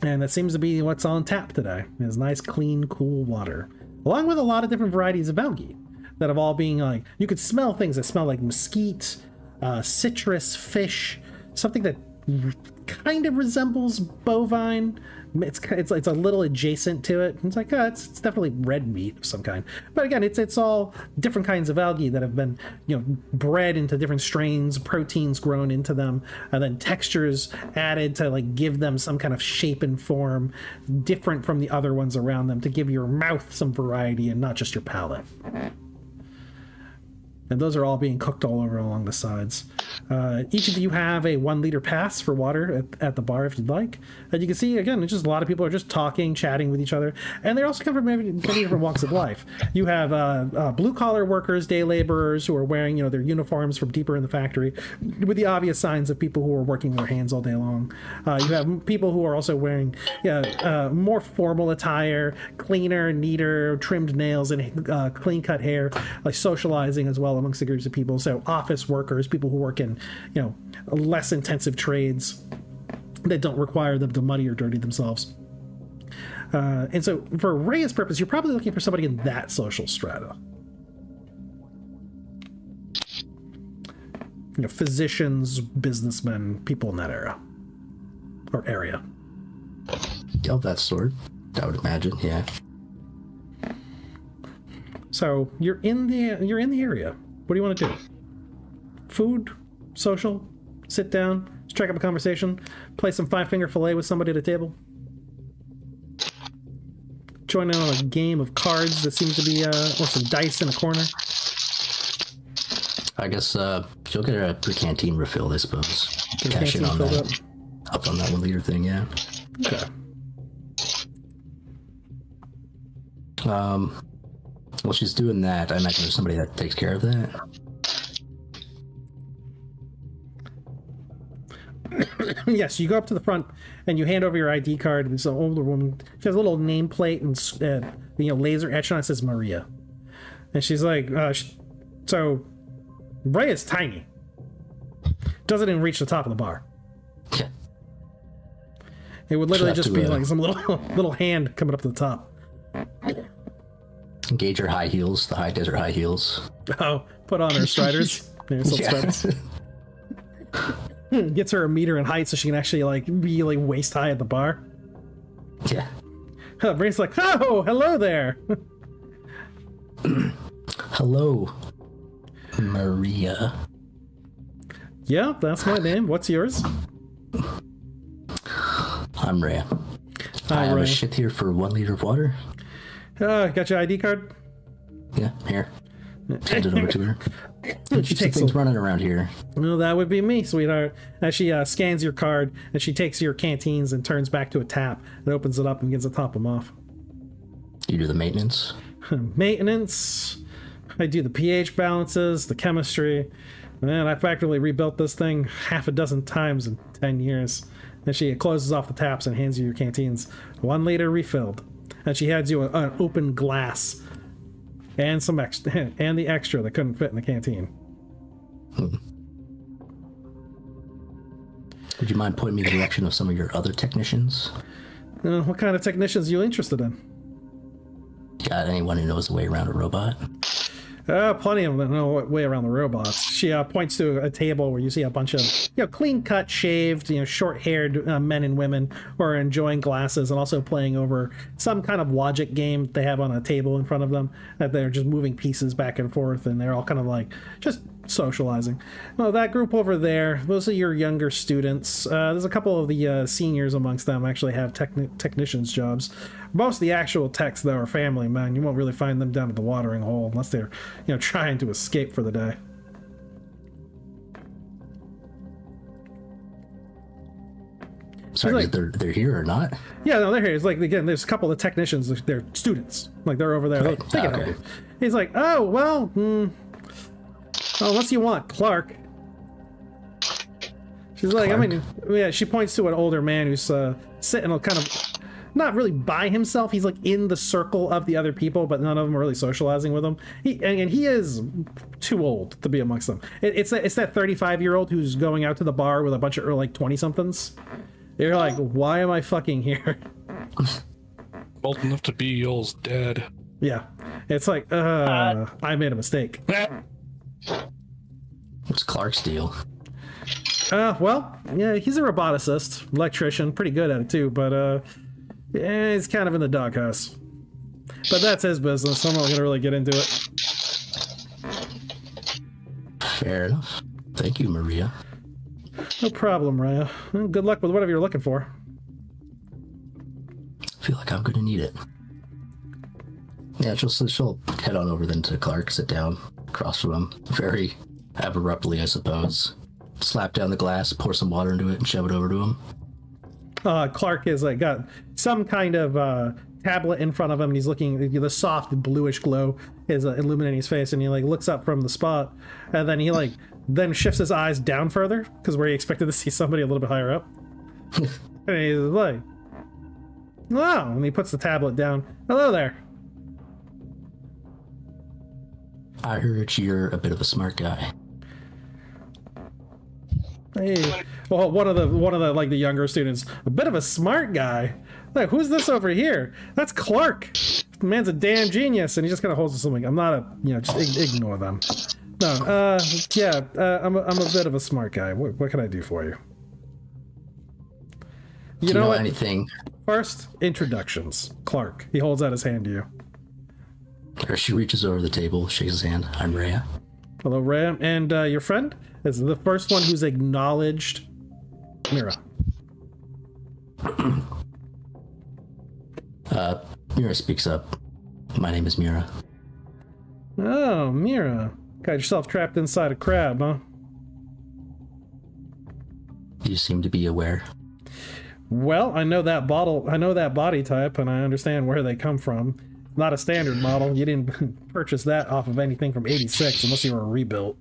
And that seems to be what's on tap today, is nice, clean, cool water. Along with a lot of different varieties of algae that have all been you could smell things that smell like mesquite, citrus, fish, something that kind of resembles bovine. It's a little adjacent to it. It's it's definitely red meat of some kind. But again, it's all different kinds of algae that have been bred into different strains, proteins grown into them, and then textures added to give them some kind of shape and form different from the other ones around them to give your mouth some variety and not just your palate. And those are all being cooked all over along the sides. Each of you have a 1-liter pass for water at the bar if you'd like. And you can see, again, it's just a lot of people are just talking, chatting with each other. And they also come from many different walks of life. You have blue-collar workers, day laborers who are wearing, their uniforms from deeper in the factory with the obvious signs of people who are working their hands all day long. You have people who are also wearing more formal attire, cleaner, neater, trimmed nails, and clean-cut hair, like socializing as well amongst the groups of people. So office workers, people who work in less intensive trades that don't require them to muddy or dirty themselves. And so for Rhea's purpose, you're probably looking for somebody in that social strata. Physicians, businessmen, people in that era or area. Of that sort, I would imagine. Yeah. So you're in the area. What do you want to do? Food, social, sit down, strike up a conversation, play some 5-finger fillet with somebody at a table. Join in on a game of cards that seems to be, or some dice in a corner. I guess she'll get a canteen refill, I suppose. Cash in on that. Up on that 1-liter thing, yeah. Okay. While she's doing that, I imagine there's somebody that takes care of that. Yes, you go up to the front and you hand over your ID card, and this older woman, she has a little nameplate and laser etched on it, says Maria. And she's like, so Ray is tiny. Doesn't even reach the top of the bar. Yeah. It would literally just be like some little hand coming up to the top. Engage her high heels, the high desert high heels. Oh, put on her striders. Striders. Gets her a meter in height so she can actually be waist high at the bar. Yeah. Ray's like, oh, hello there. Hello, Maria. Yeah, that's my name. What's yours? I'm Ray. I have a shit here for 1 liter of water. Got your ID card? Yeah, here. Hand it over to her. She takes things running around here. Well, that would be me, sweetheart. As she scans your card, and she takes your canteens and turns back to a tap and opens it up and begins to top them off. You do the maintenance? Maintenance. I do the pH balances, the chemistry. Man, I've practically rebuilt this thing half a dozen times in 10 years. And she closes off the taps and hands you your canteens. 1 liter refilled. And she hands you an open glass and some extra, and the extra that couldn't fit in the canteen. Would you mind pointing me in the direction of some of your other technicians? What kind of technicians are you interested in? Got anyone who knows the way around a robot? Plenty of them know way around the robots. She points to a table where you see a bunch of clean-cut, shaved, short-haired men and women who are enjoying glasses and also playing over some kind of logic game they have on a table in front of them, that they're just moving pieces back and forth, and they're all kind of just socializing. Well, that group over there, those are your younger students. There's a couple of the seniors amongst them actually have technicians' jobs. Most of the actual techs, though, are family men. You won't really find them down at the watering hole unless they're, trying to escape for the day. Sorry, they're here or not? Yeah, no, they're here. It's again, there's a couple of technicians. They're students. They're over there. Right. They can help you. He's like, oh, well, unless you want Clark. She's like, Clark? She points to an older man who's sitting kind of not really by himself. He's in the circle of the other people, but none of them are really socializing with him. He is too old to be amongst them. It's that 35-year-old who's going out to the bar with a bunch of 20-somethings. You're like, why am I fucking here? Old enough to be y'all's dad. Yeah. It's like, I made a mistake. What's Clark's deal? Well, yeah, he's a roboticist, electrician, pretty good at it too, but he's kind of in the doghouse. But that's his business. I'm not gonna really get into it. Fair enough. Thank you, Maria. No problem, Raya. Well, good luck with whatever you're looking for. I feel like I'm gonna need it. Yeah, she'll head on over then to Clark, sit down across from him, very abruptly, I suppose. slap down the glass, pour some water into it, and shove it over to him. Clark is like got some kind of tablet in front of him, and he's looking. The soft bluish glow is illuminating his face, and he like looks up from the spot, and then he like then shifts his eyes down further because where he expected to see somebody a little bit higher up, and he's like, "Wow!" And he puts the tablet down. "Hello there." I heard you're a bit of a smart guy. Hey, well, one of the like the younger students, a bit of a smart guy. Like, who's this over here? That's Clark. The man's a damn genius, and he just kind of holds us something. I'm not a, just ignore them. No, I'm a bit of a smart guy. What can I do for you? You know what? Anything? First, introductions. Clark. He holds out his hand to you. Or she reaches over the table, shakes his hand. I'm Rhea. Hello, Rhea. And your friend is the first one who's acknowledged Mira. Mira speaks up. My name is Mira. Oh, Mira. Got yourself trapped inside a crab, huh? You seem to be aware. Well, I know that body type, and I understand where they come from. Not a standard model. You didn't purchase that off of anything from 86 unless you were rebuilt.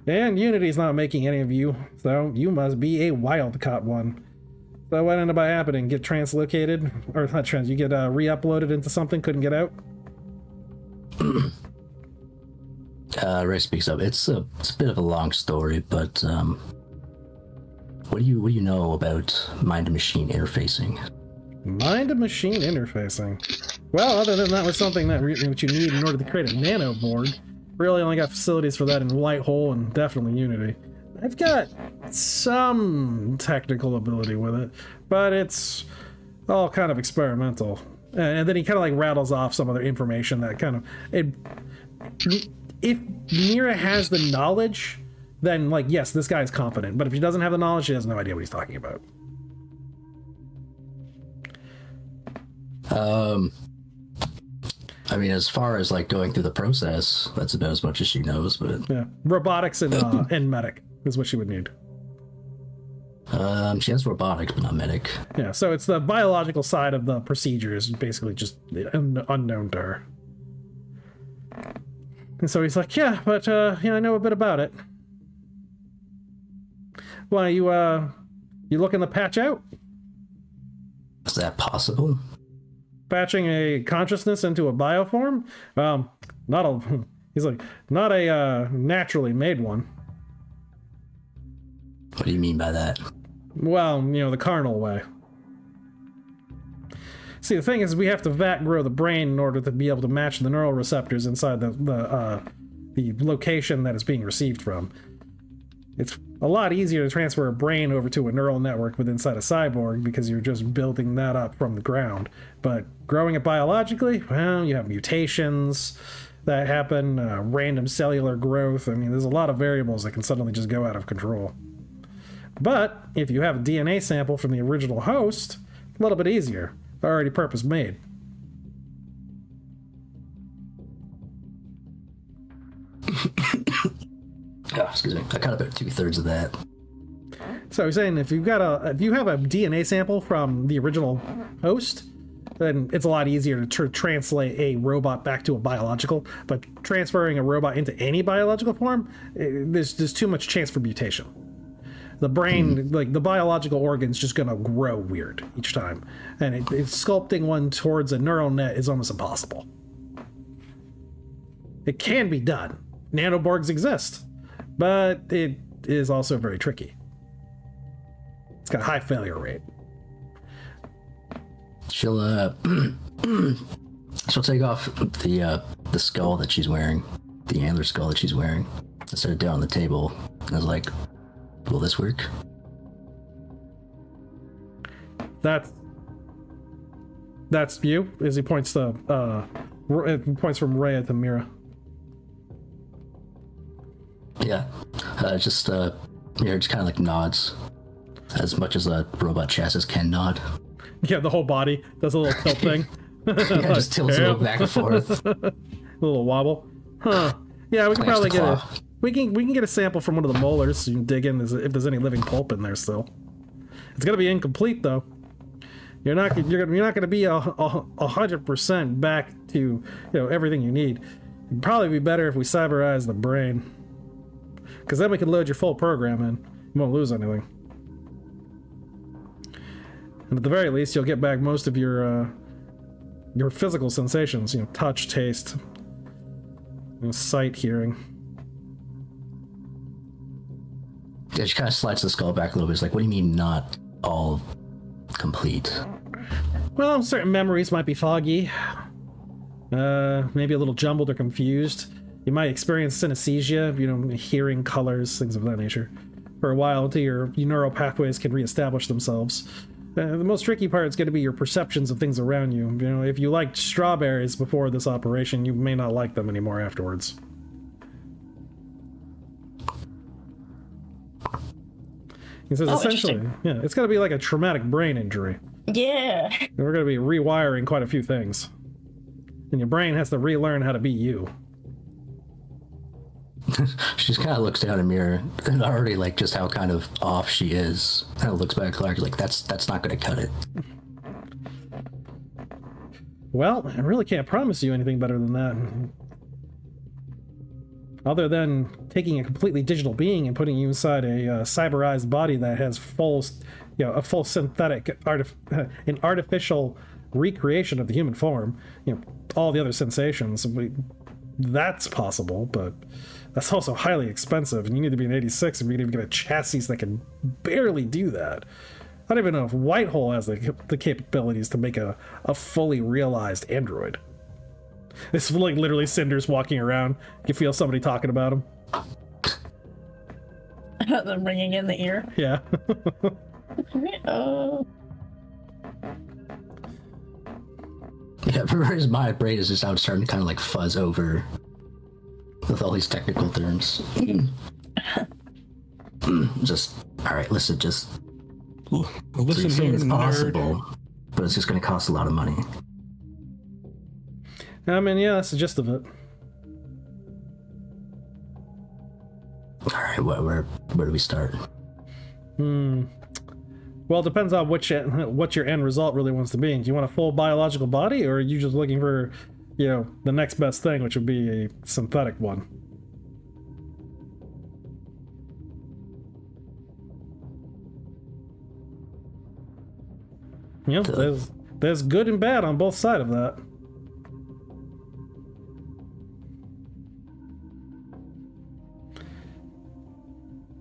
And Unity's not making any of you, so you must be a wild-caught one. So what ended up happening? Get translocated? Or not trans, you get re-uploaded into something, couldn't get out? Ray speaks up. It's a bit of a long story, but what do you know about mind-to-machine interfacing? Mind-to-machine interfacing. Well, other than that was something that what you need in order to create a nanoboard. Really only got facilities for that in Whitehole and definitely Unity. I've got some technical ability with it, but it's all kind of experimental. And then he kind of like rattles off some other information that kind of... If Mira has the knowledge, then like, yes, this guy is competent. But if he doesn't have the knowledge, he has no idea what he's talking about. I mean, as far as like going through the process, that's about as much as she knows, but... Yeah, robotics and medic is what she would need. She has robotics, but not medic. Yeah, so it's the biological side of the procedure is basically just unknown to her. And so he's like, yeah, but I know a bit about it. Why, you looking to patch out? Is that possible? Patching a consciousness into a bioform? He's like, not a naturally made one. What do you mean by that? Well, the carnal way. See, the thing is, we have to vat grow the brain in order to be able to match the neural receptors inside the location that it's being received from. It's a lot easier to transfer a brain over to a neural network within inside a cyborg because you're just building that up from the ground. But growing it biologically, well, you have mutations that happen, random cellular growth. I mean, there's a lot of variables that can suddenly just go out of control. But if you have a DNA sample from the original host, a little bit easier. Already purpose made. Oh, excuse me. I got about 2/3 of that. So he's saying if you have a DNA sample from the original host, then it's a lot easier to translate a robot back to a biological. But transferring a robot into any biological form, there's too much chance for mutation. The brain, like the biological organ's just gonna grow weird each time, and sculpting one towards a neural net is almost impossible. It can be done. Nanoborgs exist, but it is also very tricky. It's got a high failure rate. She'll take off the skull that she's wearing, the antler skull that she's wearing, and set it down on the table. And I was like, will this work? That's you. As he points from Rhea to Mira. Yeah. Just kind of like nods, as much as a robot chassis can nod. Yeah, the whole body does a little tilt thing. Yeah, just tilts a little back and forth. A little wobble. Huh. Yeah, we can probably get We can get a sample from one of the molars so you can dig in if there's any living pulp in there still. It's gonna be incomplete though. You're not gonna be 100% back to everything you need. It'd probably be better if we cyberize the brain, because then we can load your full program in. You won't lose anything, and at the very least, you'll get back most of your physical sensations. Touch, taste, sight, hearing. Yeah, she kind of slides the skull back a little bit. It's like, what do you mean not all complete? Well, certain memories might be foggy. Maybe a little jumbled or confused. You might experience synesthesia, hearing colors, things of that nature, for a while until your neural pathways can reestablish themselves. The most tricky part is going to be your perceptions of things around you. If you liked strawberries before this operation, you may not like them anymore afterwards. He says essentially, yeah, it's going to be like a traumatic brain injury. Yeah. And we're going to be rewiring quite a few things. And your brain has to relearn how to be you. She just kind of looks down in the mirror, and already like just how kind of off she is. Kind of looks back at Clark like, that's not going to cut it. Well, I really can't promise you anything better than that. Other than taking a completely digital being and putting you inside a cyberized body that has a full synthetic, an artificial recreation of the human form, all the other sensations, that's possible, but that's also highly expensive, and you need to be an 86 and you need to get a chassis that can barely do that. I don't even know if Whitehole has the capabilities to make a fully realized android. This is like literally Cinders walking around. You feel somebody talking about him. Them ringing in the ear. Yeah. Yeah, for his my brain is just out starting to kind of like fuzz over with all these technical terms. Just, all right, listen, just so Listen you're saying here, it's nerd. possible, but it's just going to cost a lot of money. I mean, yeah, that's the gist of it. All right, where do we start? Well, it depends on what your end result really wants to be. Do you want a full biological body, or are you just looking for, the next best thing, which would be a synthetic one? There's good and bad on both sides of that.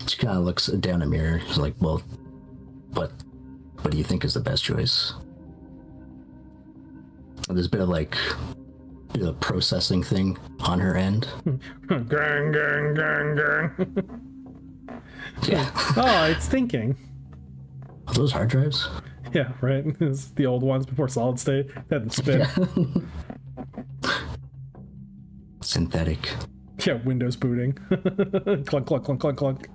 She kind of looks down at mirror. She's like, well, what do you think is the best choice? There's a bit of like a processing thing on her end. Gang, gang, gang, gang. Yeah. Oh, it's thinking. Are those hard drives? Yeah, right. It's the old ones before solid state. They had the spin. Synthetic. Yeah, Windows booting. Clunk, clunk, clunk, clunk, clunk.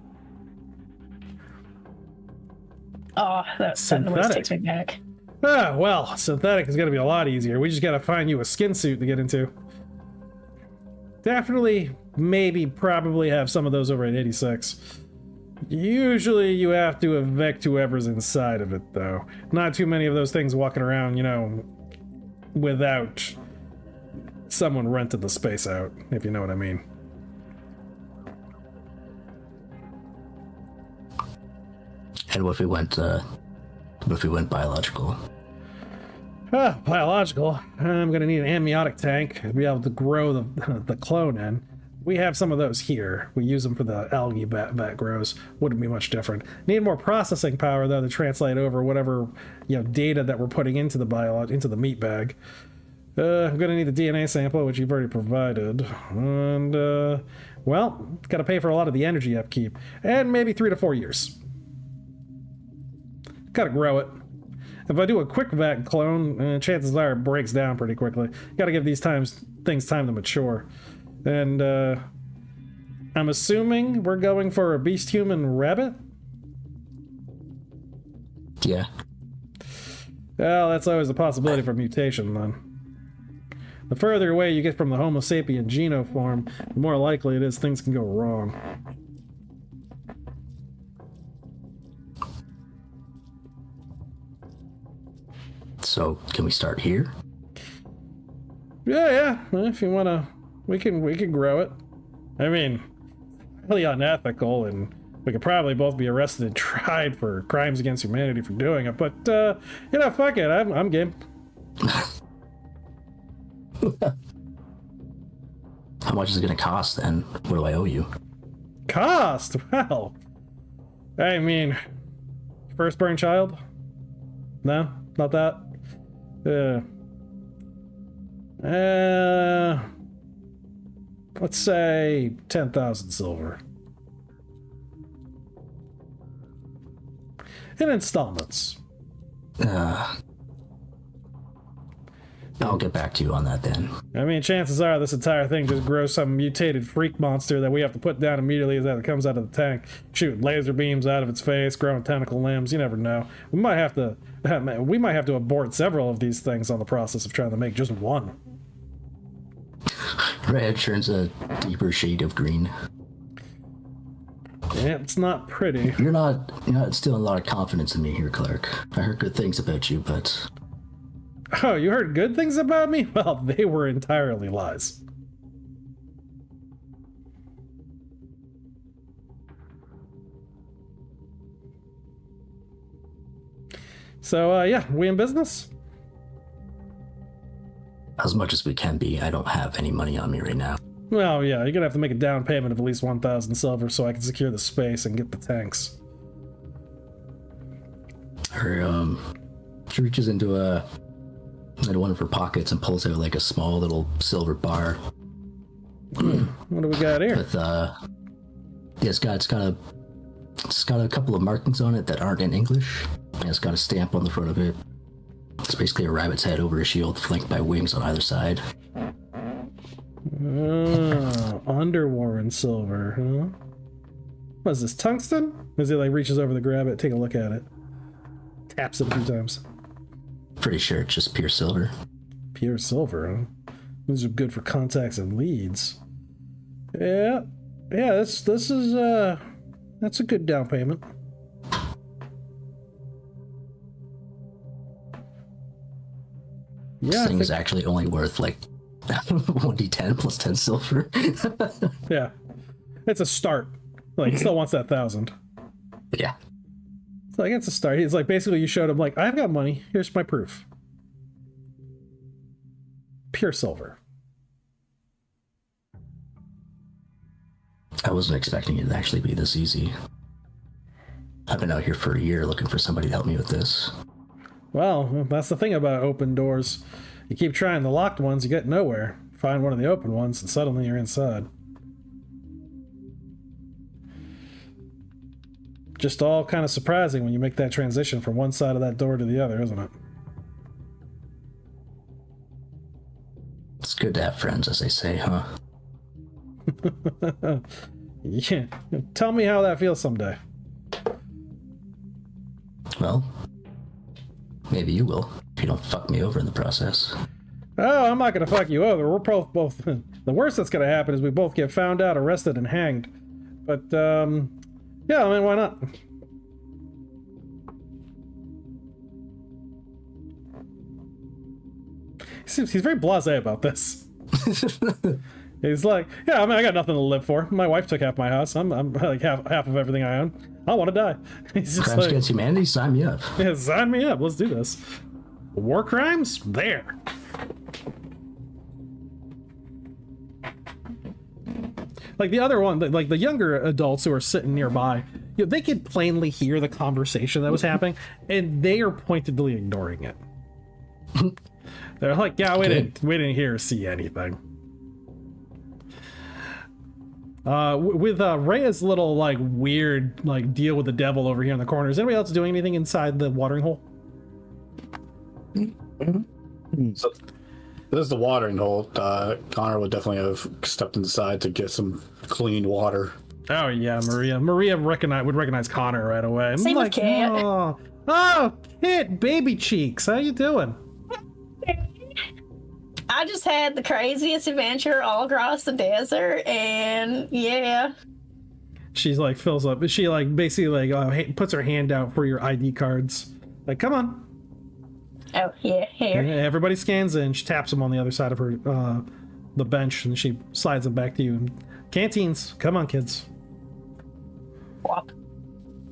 Oh, that noise takes me back. Ah, well, synthetic is going to be a lot easier. We just got to find you a skin suit to get into. Definitely, maybe, probably have some of those over at 86. Usually you have to evict whoever's inside of it, though. Not too many of those things walking around, without someone rented the space out, if you know what I mean. And what if we went biological? Biological. I'm gonna need an amniotic tank to be able to grow the clone in. We have some of those here. We use them for the algae bat grows. Wouldn't be much different. Need more processing power though to translate over whatever data that we're putting into the meat bag. I'm gonna need a DNA sample, which you've already provided, and well, gotta pay for a lot of the energy upkeep, and maybe 3 to 4 years. Gotta grow it. If I do a quick vac clone, chances are it breaks down pretty quickly. Gotta give these things time to mature. And I'm assuming we're going for a beast human rabbit? Yeah. Well, that's always a possibility for mutation then. The further away you get from the Homo sapien genoform, the more likely it is things can go wrong. So, can we start here? Yeah. If you wanna, we can grow it. I mean, really unethical, and we could probably both be arrested and tried for crimes against humanity for doing it. But fuck it. I'm game. How much is it gonna cost then? What do I owe you? Cost? Well, I mean, firstborn child? No, not that. Let's say 10,000 silver. In installments. I'll get back to you on that then. I mean, chances are this entire thing just grows some mutated freak monster that we have to put down immediately as it comes out of the tank. Shoot laser beams out of its face, growing tentacle limbs. You never know. We might have to abort several of these things on the process of trying to make just one. Red turns a deeper shade of green. Yeah, it's not pretty. You're not instilling a lot of confidence in me here, Clark. I heard good things about you, but... Oh, you heard good things about me? Well, they were entirely lies. So, yeah, we in business? As much as we can be. I don't have any money on me right now. Well, yeah, you're gonna have to make a down payment of at least 1,000 silver so I can secure the space and get the tanks. She reaches into one of her pockets and pulls out like a small little silver bar. What do we got here? With it's got a couple of markings on it that aren't in English. And it's got a stamp on the front of it. It's basically a rabbit's head over a shield, flanked by wings on either side. Underworn silver, huh? What is this, tungsten? As he like reaches over to grab it, take a look at it. Taps it a few times. Pretty sure it's just pure silver. Pure silver, huh? These are good for contacts and leads. Yeah, this is that's a good down payment. This thing is actually only worth like 1d10 plus 10 silver. Yeah, it's a start. Like, he still wants that 1,000. Yeah. It's like, it's a start. It's like, basically you showed him like, I've got money, here's my proof. Pure silver. I wasn't expecting it to actually be this easy. I've been out here for a year looking for somebody to help me with this. Well, that's the thing about open doors. You keep trying the locked ones, you get nowhere. Find one of the open ones, and suddenly you're inside. Just all kind of surprising when you make that transition from one side of that door to the other, isn't it? It's good to have friends, as they say, huh? Yeah. Tell me how that feels someday. Well, maybe you will, if you don't fuck me over in the process. Oh, I'm not gonna fuck you over. We're both the worst that's gonna happen is we both get found out, arrested, and hanged. But, yeah, I mean, why not? He's very blasé about this. He's like, yeah, I mean, I got nothing to live for. My wife took half my house. I'm like half of everything I own. I want to die. He's just Crimes like, against humanity? Sign me up. yeah, sign me up. Let's do this. War crimes? There. Like the other one, like the younger adults who are sitting nearby, you know, they could plainly hear the conversation that was happening, and they are pointedly ignoring it. They're like, yeah, we didn't hear or see anything. With Rhea's little like weird like deal with the devil over here in the corner, is anybody else doing anything inside the watering hole? So this is the watering hole. Connor would definitely have stepped inside to get some clean water. Oh yeah, Maria would recognize Connor right away. I'm Same with Kit. Oh, Kit, baby cheeks, how you doing? I just had the craziest adventure all across the desert, and yeah. She's like fills up. She like basically like puts her hand out for your ID cards. Like, come on. Oh yeah, here. Everybody scans in. She taps them on the other side of her the bench, and she slides them back to you. Canteens, come on, kids. Walk.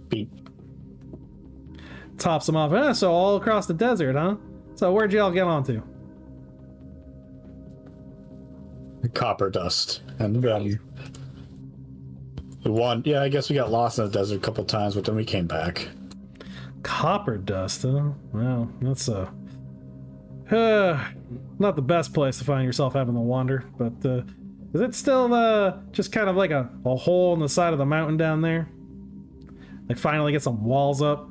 Beep. Tops them off. So all across the desert, huh? So where'd y'all get onto? Copper dust. And one, yeah, I guess we got lost in the desert a couple times, but then we came back. Copper dust, huh? Well, that's not the best place to find yourself having to wander, but is it still just kind of like a hole in the side of the mountain down there? Like finally get some walls up?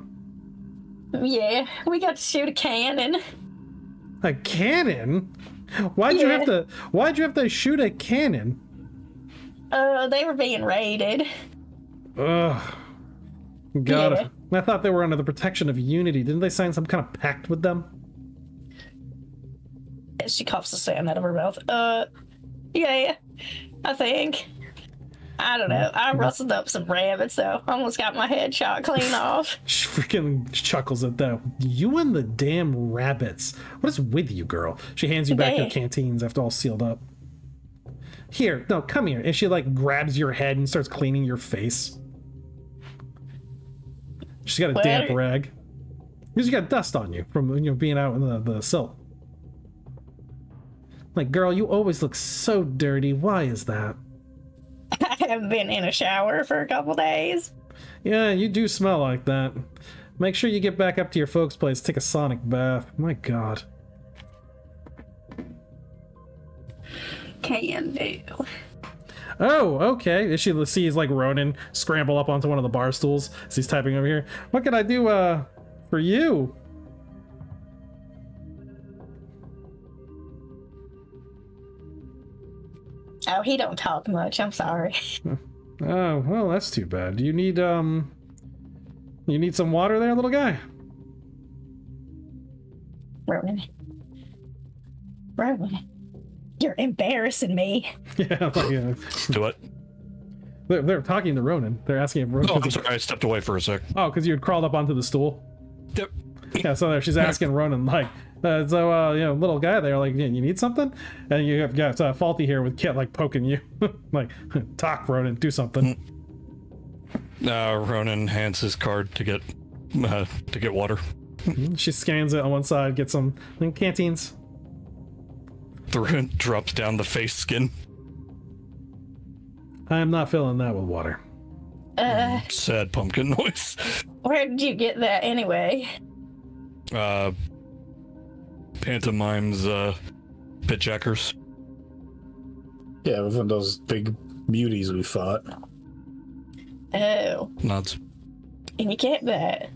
Yeah, we got to shoot a cannon. A cannon? Why'd you have to shoot a cannon? They were being raided. Ugh. God, Yeah. I thought they were under the protection of Unity. Didn't they sign some kind of pact with them? She coughs the sand out of her mouth. Yeah, I think. I don't know. I rustled up some rabbits, though. Almost got my head shot clean off. She freaking chuckles at that. You and the damn rabbits. What is with you, girl? She hands you back your Hey. canteens after all sealed up. Here, no, come here. And she like grabs your head and starts cleaning your face. She's got a What? damp rag. Because you got dust on you from being out in the silt. Like, girl, you always look so dirty. Why is that? I haven't been in a shower for a couple days. Yeah, you do smell like that. Make sure you get back up to your folks' place, take a sonic bath. My God. Can do. Oh, okay. She sees like Ronan scramble up onto one of the bar stools as he's typing over here. What can I do for you? Oh, he don't talk much. I'm sorry. Oh, well, that's too bad. Do you need some water there, little guy? Ronan. You're embarrassing me. Yeah, like, yeah. Do it. They're talking to Ronan. They're asking if Ronan. Oh, I'm sorry. I stepped away for a sec. Oh, because you had crawled up onto the stool. Yep. Yeah, so there she's asking Ronan like, little guy there, like, you need something? And you have got Faulty here with Kit like poking you, like, talk, Ronan, do something. Ronan hands his card to get water. She scans it on one side, gets some canteens. Drops down the face skin. I'm not filling that with water. Sad pumpkin noise. Where did you get that anyway? Pantomime's pitjackers. Yeah, with one of those big muties we fought. Oh, Nods. and you kept that.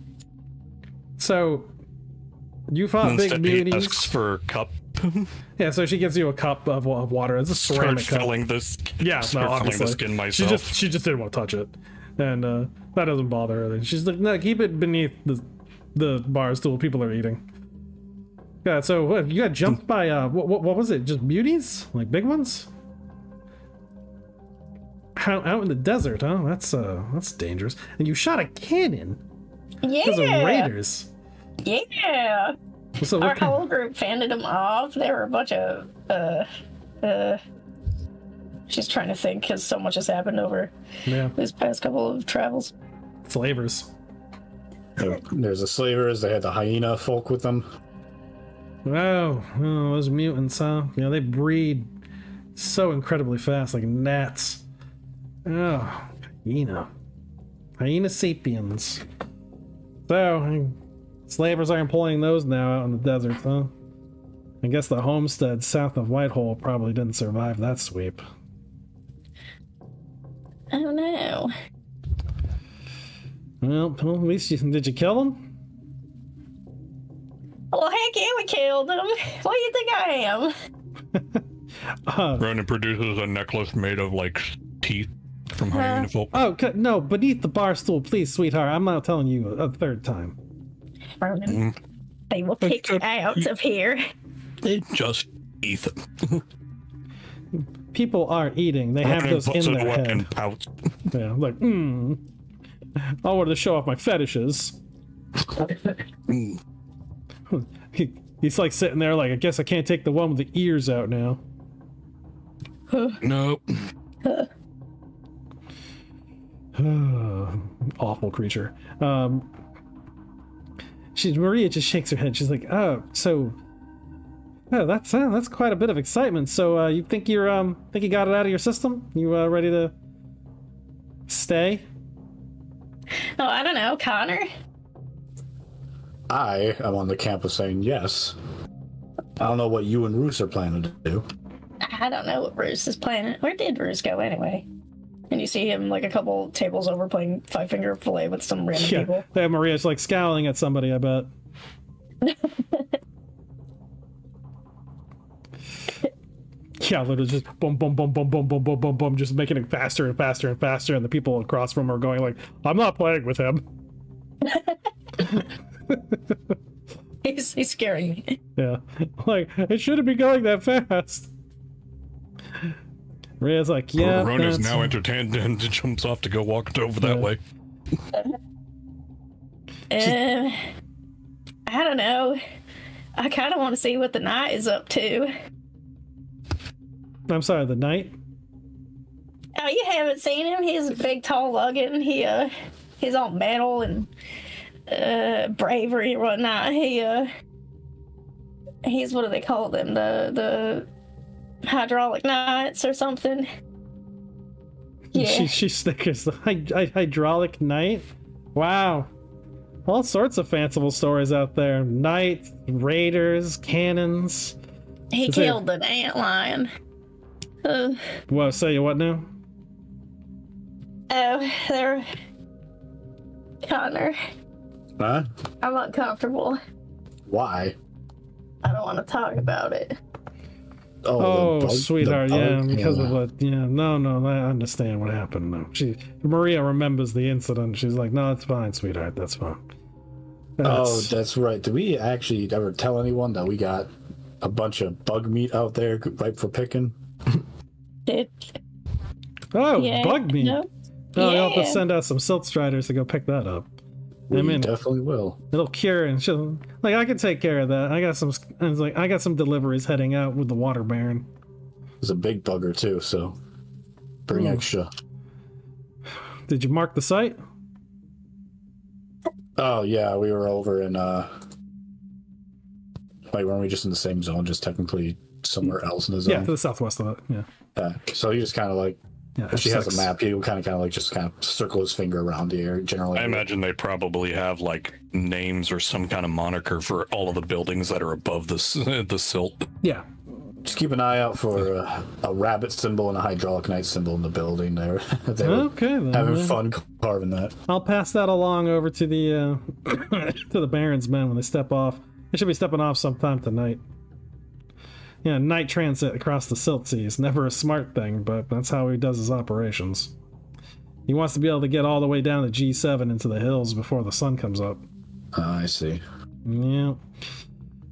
So you fought And big instead he muties. asks for a cup. Yeah, so she gives you a cup of water. It's a Start ceramic cup. filling this. Yeah, start no, filling obviously. the skin myself. She just didn't want to touch it, and that doesn't bother her. She's like, no, keep it beneath the bar stool. People are eating. Yeah, so what, you got jumped by what was it? Just beauties, like big ones? Out in the desert, huh? That's dangerous. And you shot a cannon because of Yeah, raiders. yeah. So Our what kind, whole group fended them off. There were a bunch of she's trying to think because so much has happened over yeah, these past couple of travels. flavors. There's the slavers, they had the hyena folk with them. Oh, those mutants, huh? You know, they breed so incredibly fast, like gnats. Oh, hyena sapiens. So, slavers are employing those now out in the desert, huh? I guess the homestead south of Whitehall probably didn't survive that sweep. I don't know. Well, at least did you kill them? Well, heck yeah, we killed them. What do you think I am? Ronan produces a necklace made of like teeth from hyena folk. Oh, no, beneath the bar stool, please, sweetheart. I'm not telling you a third time. Ronan, they will kick you out of here. Just teeth. People aren't eating. They have those in their head. Pouch. Yeah, like, I wanted to show off my fetishes. He's like sitting there like, I guess I can't take the one with the ears out now. Nope. Awful creature. Maria just shakes her head. She's like, oh, so that's quite a bit of excitement. So you think you got it out of your system? You ready to stay? Oh, I don't know, Connor. I am on the camp of saying yes. I don't know what you and Roos are planning to do. I don't know what Bruce is planning. Where did Bruce go anyway? And you see him like a couple tables over playing Five Finger Fillet with some random people. Yeah, Maria's like scowling at somebody, I bet. Yeah, literally just boom, boom, boom, boom, boom, boom, boom, boom, boom, just making it faster and faster and faster, and the people across from him are going like, I'm not playing with him. He's scaring me. Yeah, like, it shouldn't be going that fast. Maria's like, yeah. Rona's now entertained and jumps off to go walk over that way. I don't know. I kind of want to see what the knight is up to. I'm sorry, the knight? Oh, you haven't seen him? He's a big, tall luggin. He's all metal and bravery and whatnot. He's what do they call them? The hydraulic knights or something. Yeah. She snickers. The hydraulic knight? Wow. All sorts of fanciful stories out there. Knights, raiders, cannons. He killed an antlion. Well, say what now? Oh, they're... Connor. Huh? I'm uncomfortable. Why? I don't want to talk about it. Oh, sweetheart, because of what? Yeah, no, I understand what happened. No, Maria remembers the incident. She's like, no, it's fine, sweetheart, that's fine. That's right. Did we actually ever tell anyone that we got a bunch of bug meat out there ripe for picking? Yeah. Bug meat. No. Oh, you'll have to send out some silt striders to go pick that up. We definitely will. It'll cure, and she'll like, I can take care of that. I got some deliveries heading out with the water baron. There's a big bugger too, so bring extra. Did you mark the site? Oh yeah, we were over in like, weren't we just in the same zone, just technically somewhere else in the zone? Yeah, to the southwest of it. Yeah. So you just kind of like, if she has a map, he will kind of just circle his finger around the area generally. I imagine they probably have like names or some kind of moniker for all of the buildings that are above the silt. Yeah. Just keep an eye out for a rabbit symbol and a hydraulic knight symbol in the building there. They were having fun carving that. I'll pass that along over to the to the Baron's men when they step off. They should be stepping off sometime tonight. Yeah, night transit across the Silt Sea is never a smart thing, but that's how he does his operations. He wants to be able to get all the way down to G7 into the hills before the sun comes up. I see. Yeah.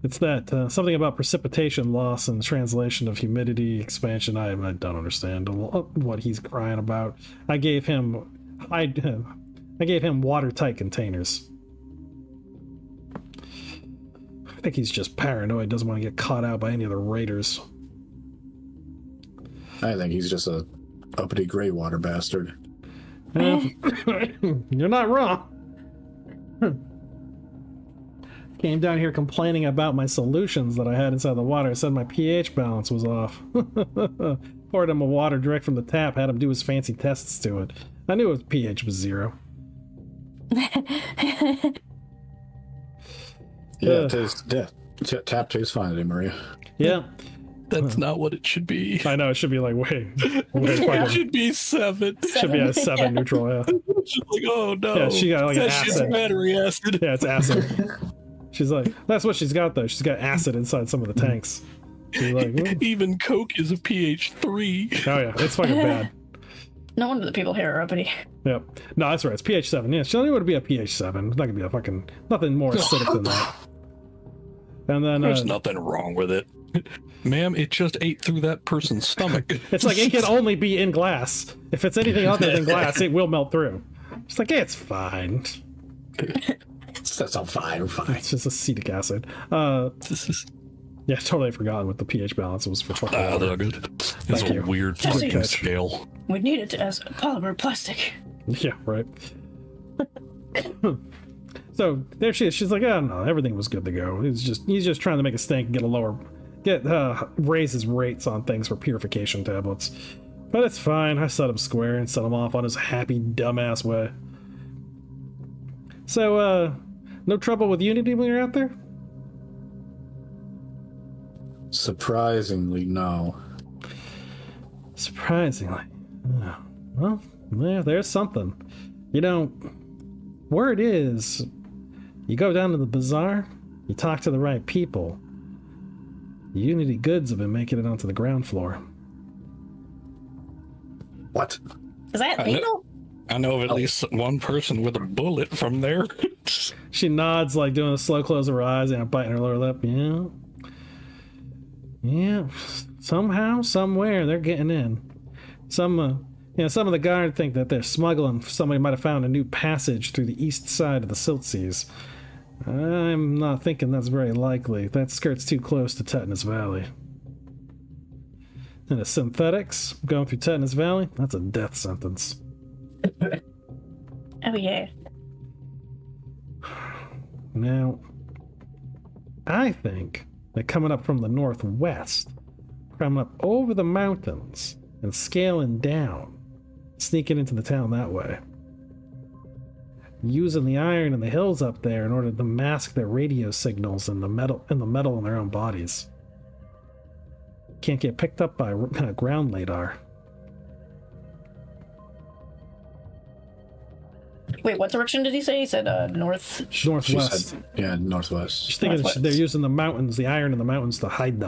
It's that, something about precipitation loss and translation of humidity expansion. I don't understand what he's crying about. I gave him watertight containers. I think he's just paranoid, doesn't want to get caught out by any of the raiders. I think he's just a uppity gray water bastard. You're not wrong. Came down here complaining about my solutions that I had inside the water. I said my pH balance was off. Poured him a water direct from the tap, had him do his fancy tests to it. I knew his pH was 0. Yeah, tap tastes fine today, Maria. Yeah. That's not what it should be. I know, it should be like, way It should be 7. Should be a 7 neutral, yeah. She's like, oh no. Yeah, she got like an acid. Battery acid. Yeah, it's acid. She's like, that's what she's got though. She's got acid inside some of the tanks. She's like, even Coke is a pH 3. Oh yeah, it's fucking bad. No wonder the people here are uppity. Yep. No, that's right. It's pH 7. Yeah, she only would be a pH 7. It's not gonna be a fucking nothing more acidic than that. And then there's nothing wrong with it. Ma'am, it just ate through that person's stomach. It's like it can only be in glass. If it's anything other than glass, it will melt through. It's like, it's fine. That's all fine. We're fine. It's just acetic acid. Yeah, totally forgotten what the pH balance was for fucking water. They're good. It's Thank a you. weird Jesse. fucking scale. We need it as polymer plastic. Yeah, right. So there she is. She's like, oh no, everything was good to go. He's just trying to make a stink and raise his rates on things for purification tablets. But it's fine. I set him square and set him off on his happy dumbass way. So, no trouble with Unity when you're out there? Surprisingly, no. Surprisingly. Well, yeah, there's something. You know, word is, you go down to the bazaar, you talk to the right people. Unity goods have been making it onto the ground floor. What? Is that legal? I know of at least one person with a bullet from there. She nods, like doing a slow close of her eyes and biting her lower lip. Yeah. Yeah. Somehow, somewhere, they're getting in. Some of the guard think that they're smuggling. Somebody might have found a new passage through the east side of the silt seas. I'm not thinking that's very likely. That skirt's too close to Tetanus Valley. And the synthetics going through Tetanus Valley, that's a death sentence. Oh yeah. Now, I think that coming up from the northwest, coming up over the mountains and scaling down, sneaking into the town that way, using the iron in the hills up there in order to mask their radio signals and the metal in their own bodies. Can't get picked up by ground radar. Wait, what direction did he say? He said north. Northwest. She said, yeah, northwest. Just thinking Northwest. they're using the mountains, the iron in the mountains, to hide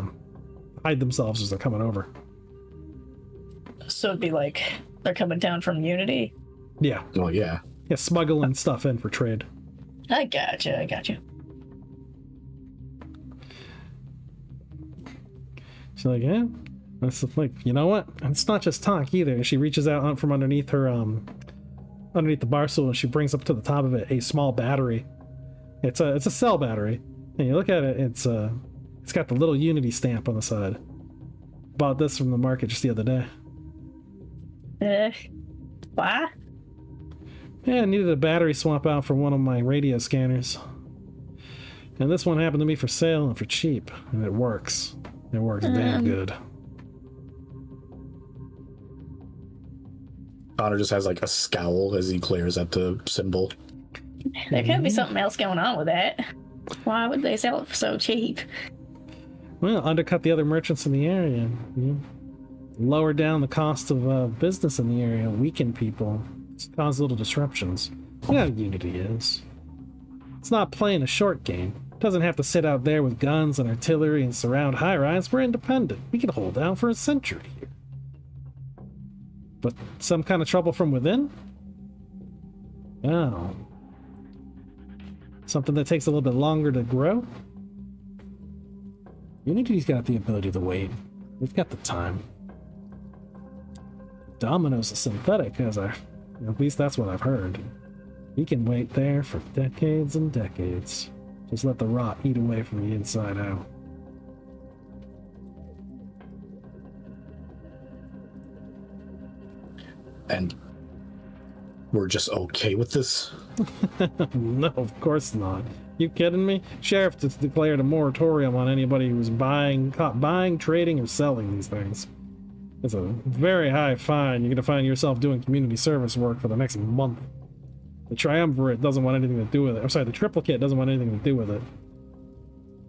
themselves as they're coming over. So it'd be like they're coming down from Unity. Yeah, Oh, yeah. yeah, smuggling stuff in for trade. I gotcha. She's like, yeah. That's like, you know what? And it's not just talk either. She reaches out from underneath her underneath the bar stool, and she brings up to the top of it a small battery. It's a cell battery, and you look at it. It's got the little Unity stamp on the side. Bought this from the market just the other day. Why? Yeah, I needed a battery swap out for one of my radio scanners, and this one happened to be for sale and for cheap, and it works. It works damn good. Connor just has like a scowl as he glares at the symbol. There could be something else going on with that. Why would they sell it for so cheap? Well, undercut the other merchants in the area. Lower down the cost of business in the area, weaken people, cause little disruptions. You know how Unity is. It's not playing a short game. It doesn't have to sit out there with guns and artillery and surround high-rise. We're independent. We can hold down for a century here. But some kind of trouble from within? Oh. Something that takes a little bit longer to grow? Unity's got the ability to wait. We've got the time. Domino's a synthetic, at least that's what I've heard. He can wait there for decades and decades. Just let the rot eat away from the inside out. And we're just okay with this? No, of course not. You kidding me? Sheriff just declared a moratorium on anybody who was caught buying, trading, or selling these things. It's a very high fine. You're gonna find yourself doing community service work for the next month. The Triumvirate doesn't want anything to do with it. I'm sorry, the Triplicate doesn't want anything to do with it.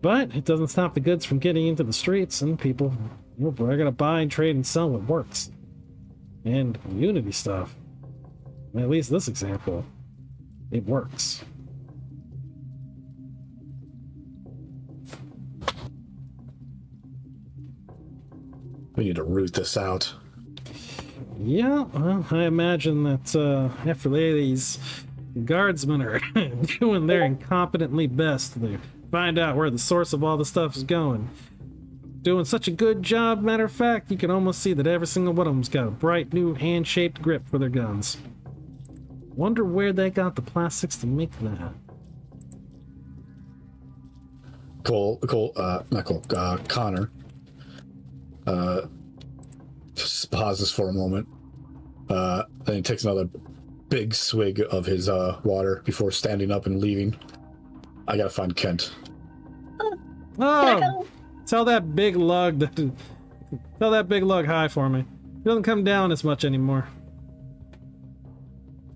But it doesn't stop the goods from getting into the streets, and people, they're gonna buy, trade, and sell what works. And Unity stuff, at least this example, it works. We need to root this out. Yeah, well, I imagine that after these guardsmen are doing their incompetently best to find out where the source of all the stuff is going, Doing such a good job, matter of fact, you can almost see that every single one of them's got a bright new hand-shaped grip for their guns. Wonder where they got the plastics to make that. Connor just pauses for a moment. Then he takes another big swig of his water before standing up and leaving. I gotta find Kent. Oh, tell that big lug hi for me. He doesn't come down as much anymore.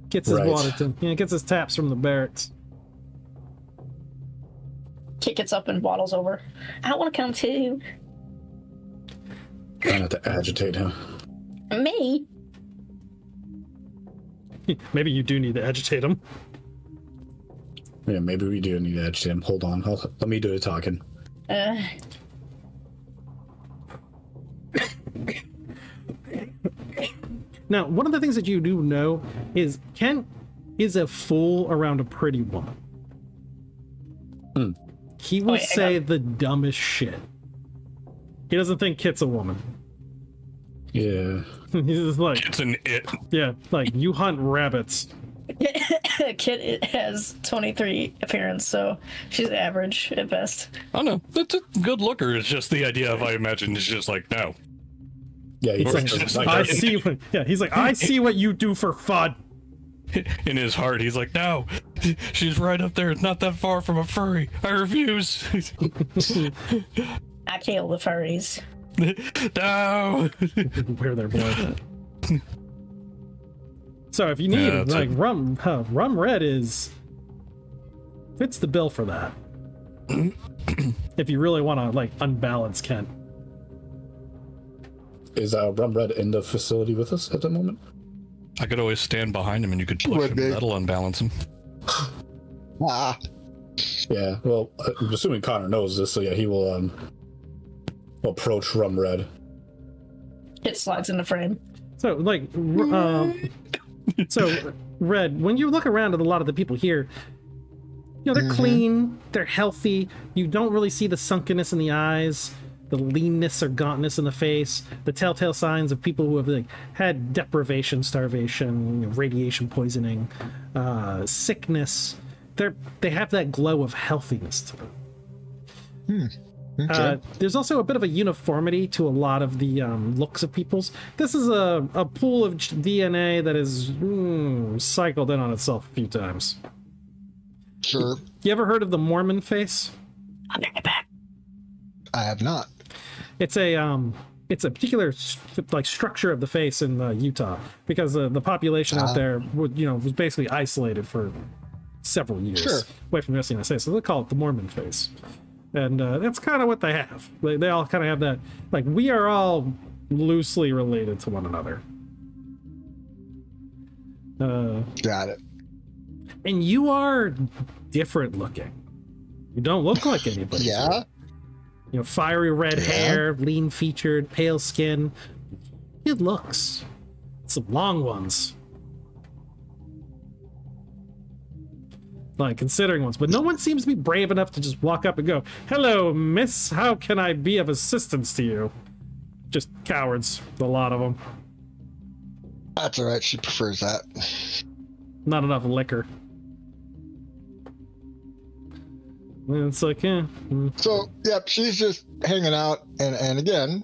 Gets his Right. water gets his taps from the barracks. Kit gets up and waddles over. I want to come too. Try not to agitate him. Me? Maybe you do need to agitate him. Yeah, maybe we do need to agitate him. Hold on, let me do the talking. Now, one of the things that you do know is Kent is a fool around a pretty woman. He will say the dumbest shit. He doesn't think Kit's a woman. Yeah. He's just like, It's an it. yeah, like, you hunt rabbits. Kit has 23 appearance, so she's average at best. Oh no, that's a good looker. It's just the idea of, I imagine, is just like, no. Yeah, he's Or just like- I see what, yeah, he's like, I see what you do for fun. In his heart, he's like, no, she's right up there. It's not that far from a furry. I refuse. I kill the furries. No. Where they're born. So if you need Yeah, it's like rum red fits the bill for that. If you really want to like unbalance Kent. Is Rum Red in the facility with us at the moment? I could always stand behind him and you could push Would him. be. That'll unbalance him. Ah, Yeah, well, I'm assuming Connor knows this, so yeah, he will approach Rum Red. Kit slides in the frame. So like so Red, when you look around at a lot of the people here, you know, they're clean, they're healthy, you don't really see the sunkenness in the eyes, the leanness or gauntness in the face, the telltale signs of people who have like had deprivation, starvation, you know, radiation poisoning, sickness. They have that glow of healthiness to them. okay. There's also a bit of a uniformity to a lot of the looks of people's. This is a pool of DNA that is cycled in on itself a few times. Sure. You ever heard of the Mormon face? I'll bring it back. I have not. It's a particular like structure of the face in Utah because the population out there was basically isolated for several years Sure. away from the rest of the United States. So they call it the Mormon face, and that's kind of what they have. They all kind of have that, like, we are all loosely related to one another. Got it. And you are different looking. You don't look like anybody. Yeah. You know, fiery red hair, lean featured, pale skin. Good looks. Some long ones. Like, considering ones. But no one seems to be brave enough to just walk up and go, "Hello, miss. How can I be of assistance to you?" Just cowards. A lot of them. That's all right. She prefers that. Not enough liquor. And it's like, So, yep, she's just hanging out, and again,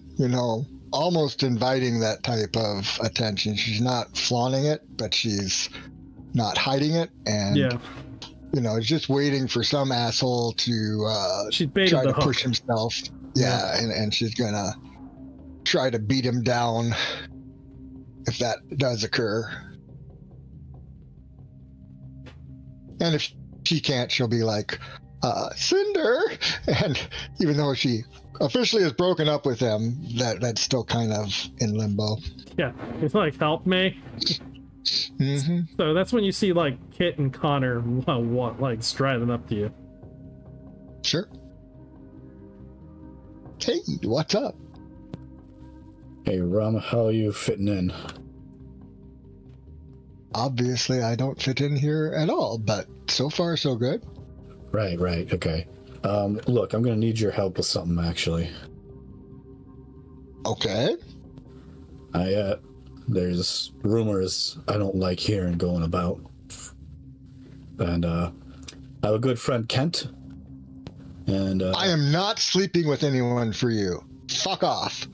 almost inviting that type of attention. She's not flaunting it, but she's not hiding it, and yeah. Just waiting for some asshole to She's baited try the to hook. push himself. Yeah, and she's gonna try to beat him down if that does occur. And if she can't, she'll be like, Cinder, and even though she officially has broken up with him, that's still kind of in limbo. Yeah. It's like, help me. Mm-hmm. So that's when you see like Kit and Connor like striding up to you. Sure. Hey, what's up? Hey, Rum, how are you fitting in? Obviously, I don't fit in here at all, but so far, so good. Right, okay. Look, I'm gonna need your help with something, actually. Okay. There's rumors I don't like hearing going about. And I have a good friend, Kent. And I am not sleeping with anyone for you. Fuck off.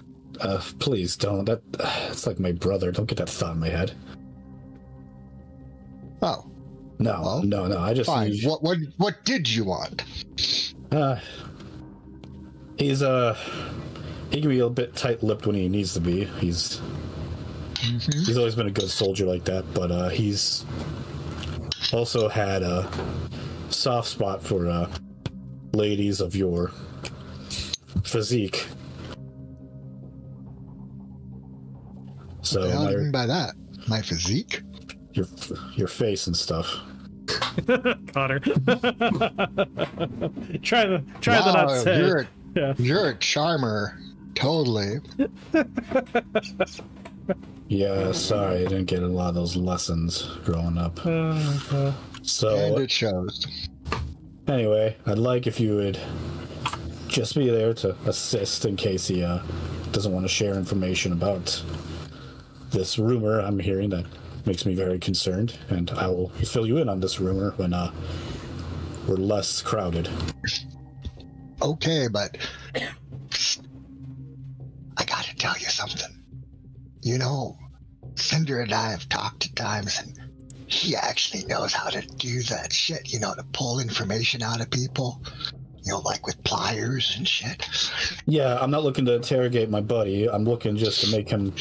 please don't. It's like my brother. Don't get that thought in my head. Oh. No, Well, no. I just fine. need- What did you want? He's he can be a bit tight-lipped when he needs to be. He's always been a good soldier like that, but he's also had a soft spot for ladies of your physique. So What the hell do you mean by that? My physique? your face and stuff. Connor. try Wow, the not say. You're a charmer. Totally. Yeah, sorry, I didn't get a lot of those lessons growing up. And So it shows. anyway, I'd like if you would just be there to assist in case he doesn't want to share information about this rumor I'm hearing that makes me very concerned, and I will fill you in on this rumor when we're less crowded. Okay, but I gotta tell you something. You know, Cinder and I have talked at times, and he actually knows how to do that shit, you know, to pull information out of people. You know, like with pliers and shit. Yeah, I'm not looking to interrogate my buddy. I'm looking just to make him.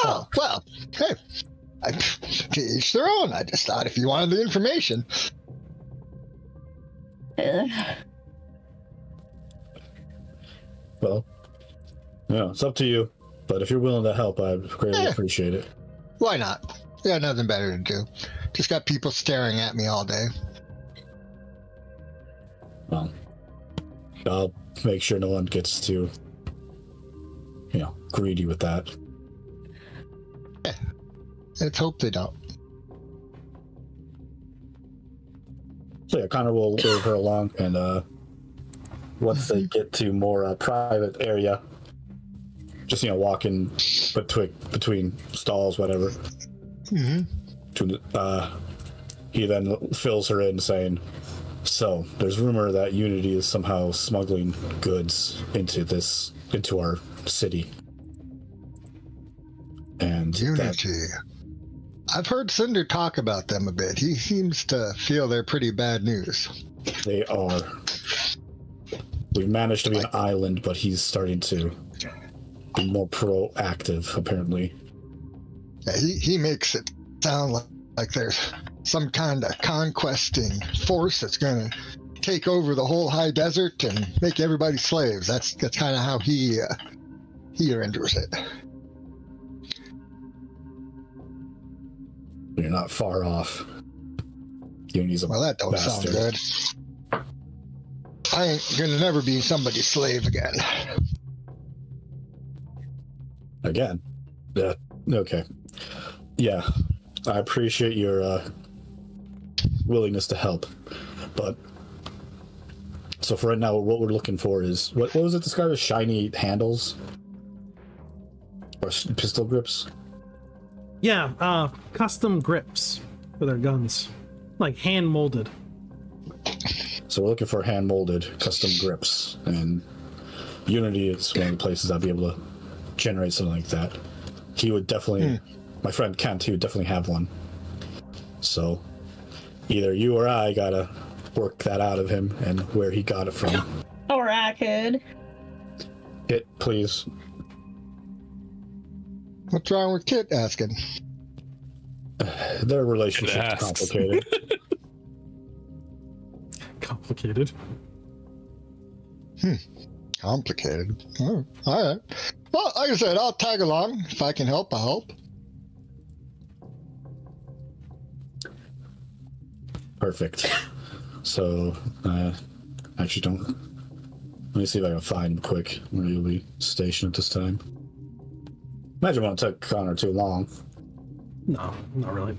Oh, well, hey, to each their own. I just thought if you wanted the information. Well, yeah, it's up to you. But if you're willing to help, I'd greatly appreciate it. Why not? We got nothing better to do. Just got people staring at me all day. Well, I'll make sure no one gets too, greedy with that. Let's hope they don't. So yeah, Connor will wave her along, and once they get to more private area, just walking between stalls, whatever. He then fills her in, saying, "So there's rumor that Unity is somehow smuggling goods into our city." And Unity. I've heard Cinder talk about them a bit. He seems to feel they're pretty bad news. they are. We've managed to be an island, but he's starting to be more proactive, apparently. Yeah, he makes it sound like there's some kind of conquesting force that's going to take over the whole high desert and make everybody slaves. That's kind of how he renders it. You're not far off. Unity's a Well, that don't bastard. sound good. I ain't gonna never be somebody's slave again. Again? Yeah. Okay. Yeah. I appreciate your willingness to help. But so for right now, what we're looking for is what was it described as? Shiny handles? Or pistol grips? Yeah, custom grips for their guns, like hand molded. So we're looking for hand molded custom grips, and Unity is one of the places I'd be able to generate something like that. He would definitely, my friend Kent, he would definitely have one. So either you or I gotta work that out of him and where he got it from. Or I could. Hit, please. What's wrong with Kit asking? Their relationship's asks. complicated. Complicated. Complicated. Oh, all right. Well, like I said, I'll tag along. If I can help, I'll help. Perfect. So, actually don't. Let me see if I can find him quick where he'll be stationed at this time. Imagine it won't take Connor too long. No, not really.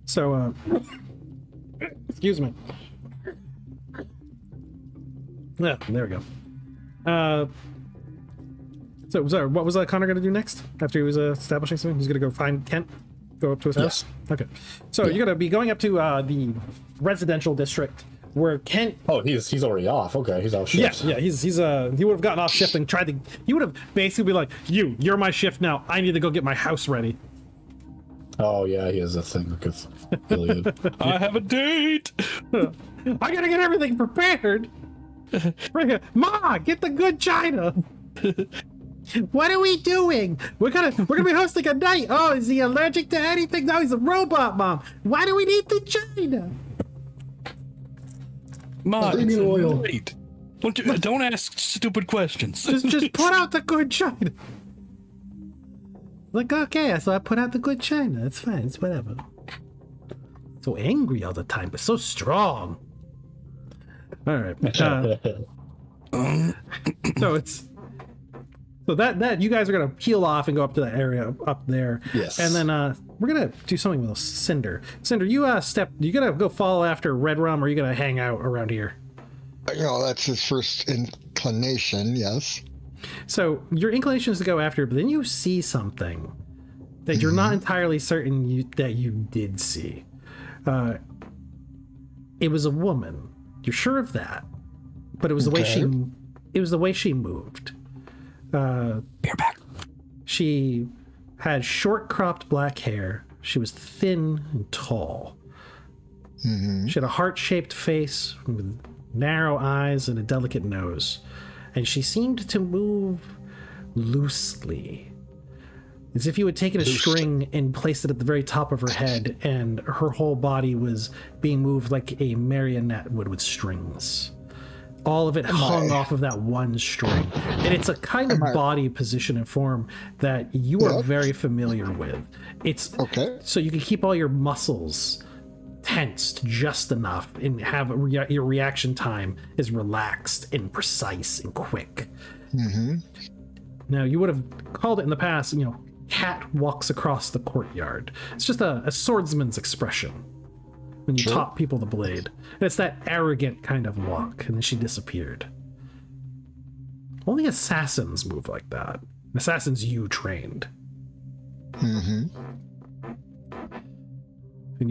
So, excuse me. Yeah, there we go. So what was Connor going to do next after he was establishing something? He's going to go find Kent, go up to his house? Yes. Okay. So you're going to be going up to the residential district where Kent... Oh, he's already off. Okay, he's off shift. Yeah, he would have gotten off shift and tried to... He would have basically been like, you're my shift now. I need to go get my house ready. Oh, yeah, he has a thing with Iliad. I have a date. I got to get everything prepared. Right here. Ma, get the good china. What are we doing? We're gonna be hosting a night. Oh, is he allergic to anything? No, he's a robot, Mom. Why do we need the china? Ma, Bring it's me oil. late. Don't ask stupid questions. Just put out the good china. Like, okay, so I put out the good china. It's fine. It's whatever. So angry all the time, but so strong. All right. So that you guys are gonna peel off and go up to the area up there. Yes. And then we're gonna do something with Cinder. Cinder, you you gonna go follow after Red Rum, or are you gonna hang out around here? That's his first inclination, yes. So your inclination is to go after, but then you see something that you're not entirely certain that you did see. It was a woman. You're sure of that, but it was the way she moved. You're back. She had short cropped black hair. She was thin and tall. She had a heart-shaped face with narrow eyes and a delicate nose. And she seemed to move loosely, as if you had taken a string and placed it at the very top of her head, and her whole body was being moved like a marionette would with strings. All of it hung off of that one string. And it's a kind of body position and form that you are very familiar with. It's Okay. so you can keep all your muscles tensed just enough and have your reaction time is relaxed and precise and quick. Now, you would have called it in the past, cat walks across the courtyard. It's just a swordsman's expression when you taught people the blade. And it's that arrogant kind of walk, and then she disappeared. Only assassins move like that. Assassins you trained. And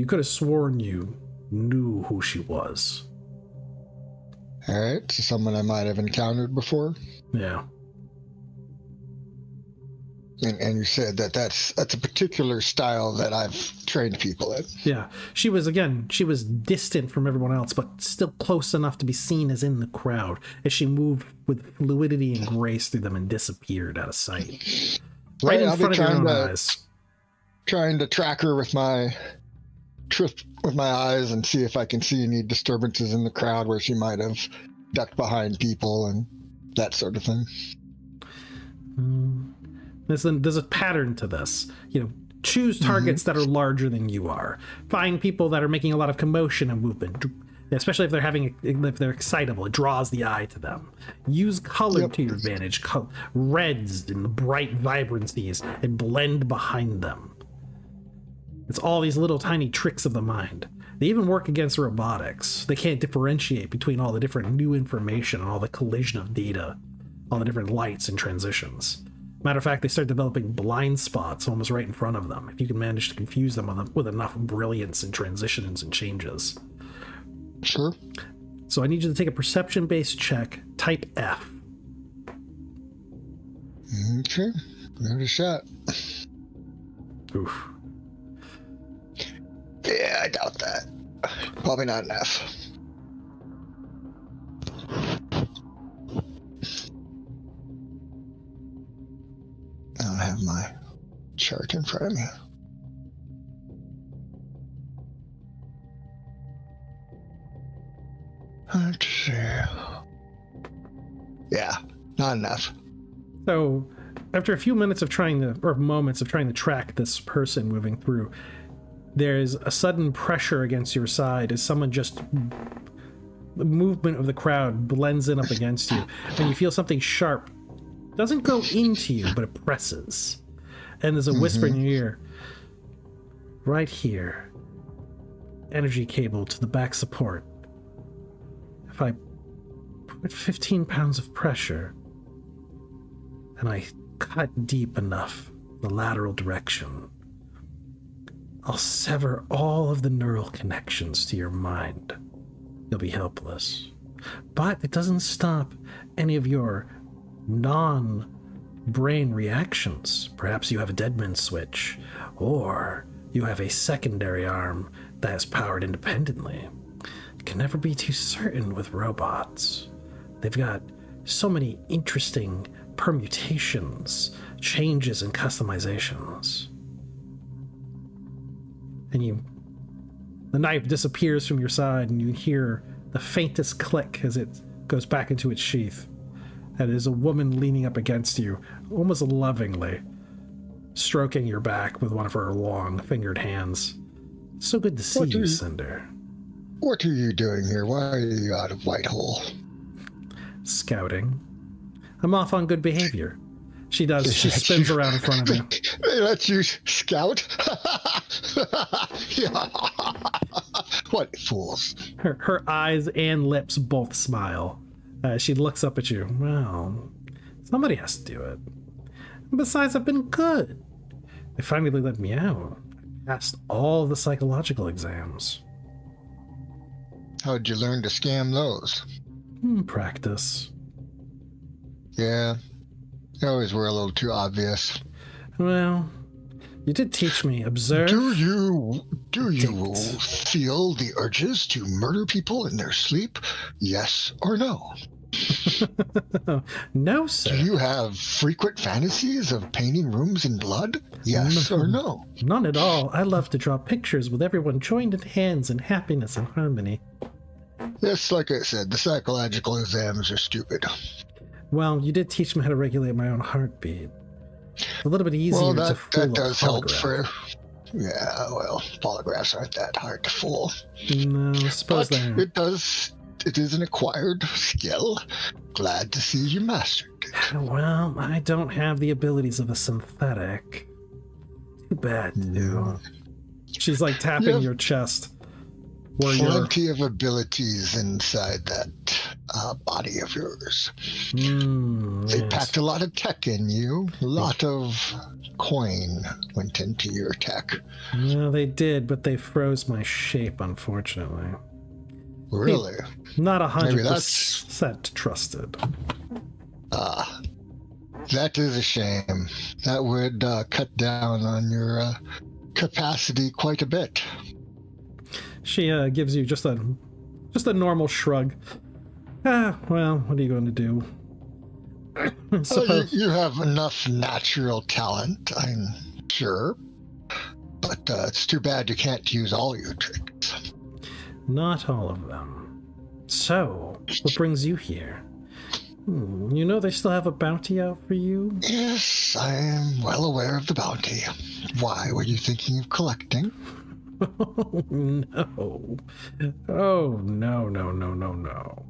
you could have sworn you knew who she was. All right, so someone I might have encountered before. Yeah. And you said that's a particular style that I've trained people in. Yeah. She was distant from everyone else, but still close enough to be seen as in the crowd as she moved with fluidity and grace through them and disappeared out of sight. Right in front of your own eyes. Trying to track her with my eyes and see if I can see any disturbances in the crowd where she might have ducked behind people and that sort of thing. There's a pattern to this. Choose targets that are larger than you are. Find people that are making a lot of commotion and movement, especially if they're excitable. It draws the eye to them. Use color to your advantage. Reds and bright vibrancies, and blend behind them. It's all these little tiny tricks of the mind. They even work against robotics. They can't differentiate between all the different new information and all the collision of data, all the different lights and transitions. Matter of fact, they start developing blind spots almost right in front of them, if you can manage to confuse them with enough brilliance and transitions and changes. Sure. So I need you to take a perception-based check, type F. Okay, give it a shot. Oof. Yeah, I doubt that. Probably not an F. I don't have my chart in front of me. Let's see. Yeah, not enough. So after a few moments of trying to track this person moving through, there's a sudden pressure against your side as the movement of the crowd blends in up against you, and you feel something sharp. Doesn't go into you, but it presses. And there's a whisper in your ear. Right here. Energy cable to the back support. If I With 15 pounds of pressure, and I cut deep enough in the lateral direction, I'll sever all of the neural connections to your mind. You'll be helpless. But it doesn't stop any of your non-brain reactions. Perhaps you have a Deadman switch, or you have a secondary arm that is powered independently. You can never be too certain with robots. They've got so many interesting permutations, changes, and customizations. And the knife disappears from your side, and you hear the faintest click as it goes back into its sheath. And there's a woman leaning up against you, almost lovingly, stroking your back with one of her long-fingered hands. So good to see you, Cinder. What are you doing here? Why are you out of Whitehall? Scouting. I'm off on good behavior. She does. She spins around in front of you. They let you scout? What fools. Her eyes and lips both smile. She looks up at you. Well, somebody has to do it. Besides, I've been good. They finally let me out. I passed all the psychological exams. How'd you learn to scam those? Practice. Yeah, they always were a little too obvious. Well, you did teach me. Observe. Do you feel the urges to murder people in their sleep? Yes or no? No, sir. Do you have frequent fantasies of painting rooms in blood? Yes or no? None at all. I love to draw pictures with everyone joined in hands in happiness and harmony. Yes, like I said, the psychological exams are stupid. Well, you did teach me how to regulate my own heartbeat. A little bit easier to fool that does a help holograph. for... Yeah, well, polygraphs aren't that hard to fool. No, I suppose But they are. it is an acquired skill. Glad to see you mastered it. Well, I don't have the abilities of a synthetic. Too bad, too. She's like tapping Yeah. your chest. Where you're... Plenty of abilities inside that body of yours. They yes. packed a lot of tech in you. A lot of coin went into your tech. No, they did, but they froze my shape, unfortunately. Really? Not Maybe 100% trusted. That is a shame. That would cut down on your capacity quite a bit. She gives you just a normal shrug. Well, what are you going to do? You have enough natural talent, I'm sure. But it's too bad you can't use all your tricks. Not all of them. So, what brings you here? You know they still have a bounty out for you? Yes, I am well aware of the bounty. Why were you thinking of collecting? Oh, no. Oh, no.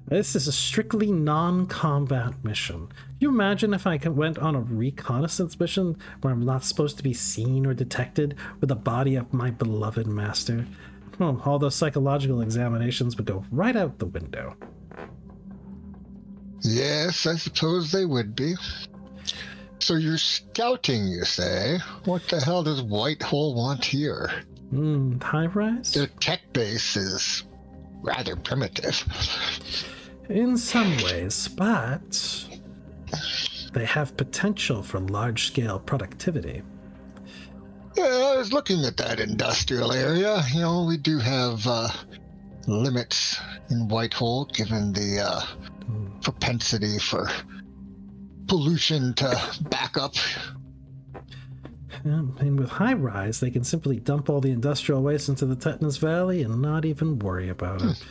This is a strictly non-combat mission. You imagine if I went on a reconnaissance mission where I'm not supposed to be seen or detected with the body of my beloved master? Well, all those psychological examinations would go right out the window. Yes, I suppose they would be. So you're scouting, you say? What the hell does Whitehall want here? High rise? Their tech base is rather primitive. In some ways, but they have potential for large-scale productivity. Yeah, I was looking at that industrial area. You know, we do have limits in Whitehall, given the propensity for pollution to back up. And with high rise, they can simply dump all the industrial waste into the Tetanus Valley and not even worry about it.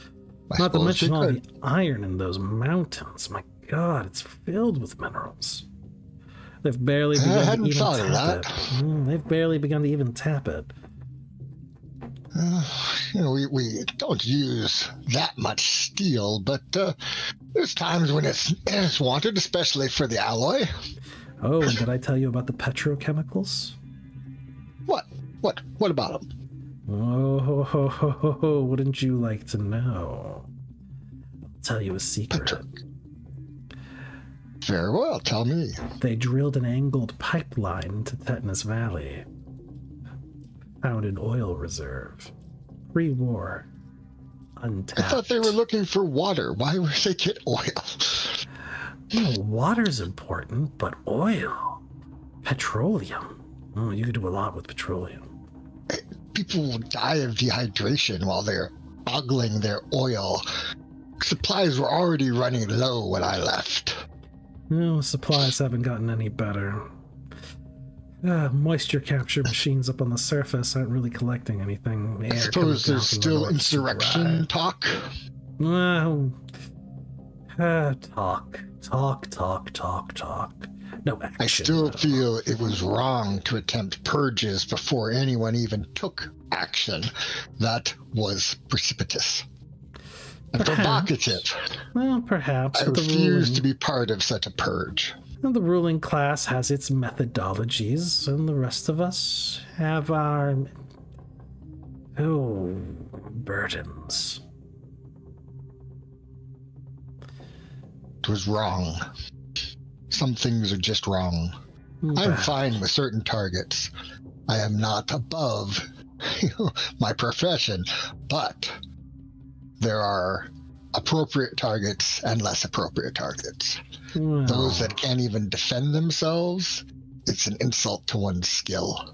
Not to mention all the iron in those mountains. My God, it's filled with minerals. They've barely begun to even tap it. They've barely begun to even tap it. You know, we don't use that much steel, but there's times when it's wanted, especially for the alloy. Oh, and did I tell you about the petrochemicals? What about them? Oh, wouldn't you like to know? I'll tell you a secret. Very well, tell me. They drilled an angled pipeline into Tetanus Valley. Found an oil reserve. Pre-war. Untapped. I thought they were looking for water. Why would they get oil? Water's important, but oil. Petroleum. Oh, you could do a lot with petroleum. People will die of dehydration while they're ogling their oil. Supplies were already running low when I left. No, supplies haven't gotten any better. Moisture capture machines up on the surface aren't really collecting anything. I suppose there's still insurrection talk. Well, talk. No action. I still feel it was wrong to attempt purges before anyone even took action. That was precipitous and provocative. Well, perhaps. I refuse to be part of such a purge. The ruling class has its methodologies, and the rest of us have our burdens. It was wrong. Some things are just wrong. I'm fine with certain targets. I am not above my profession, but there are appropriate targets and less appropriate targets. Well, Those that can't even defend themselves, it's an insult to one's skill.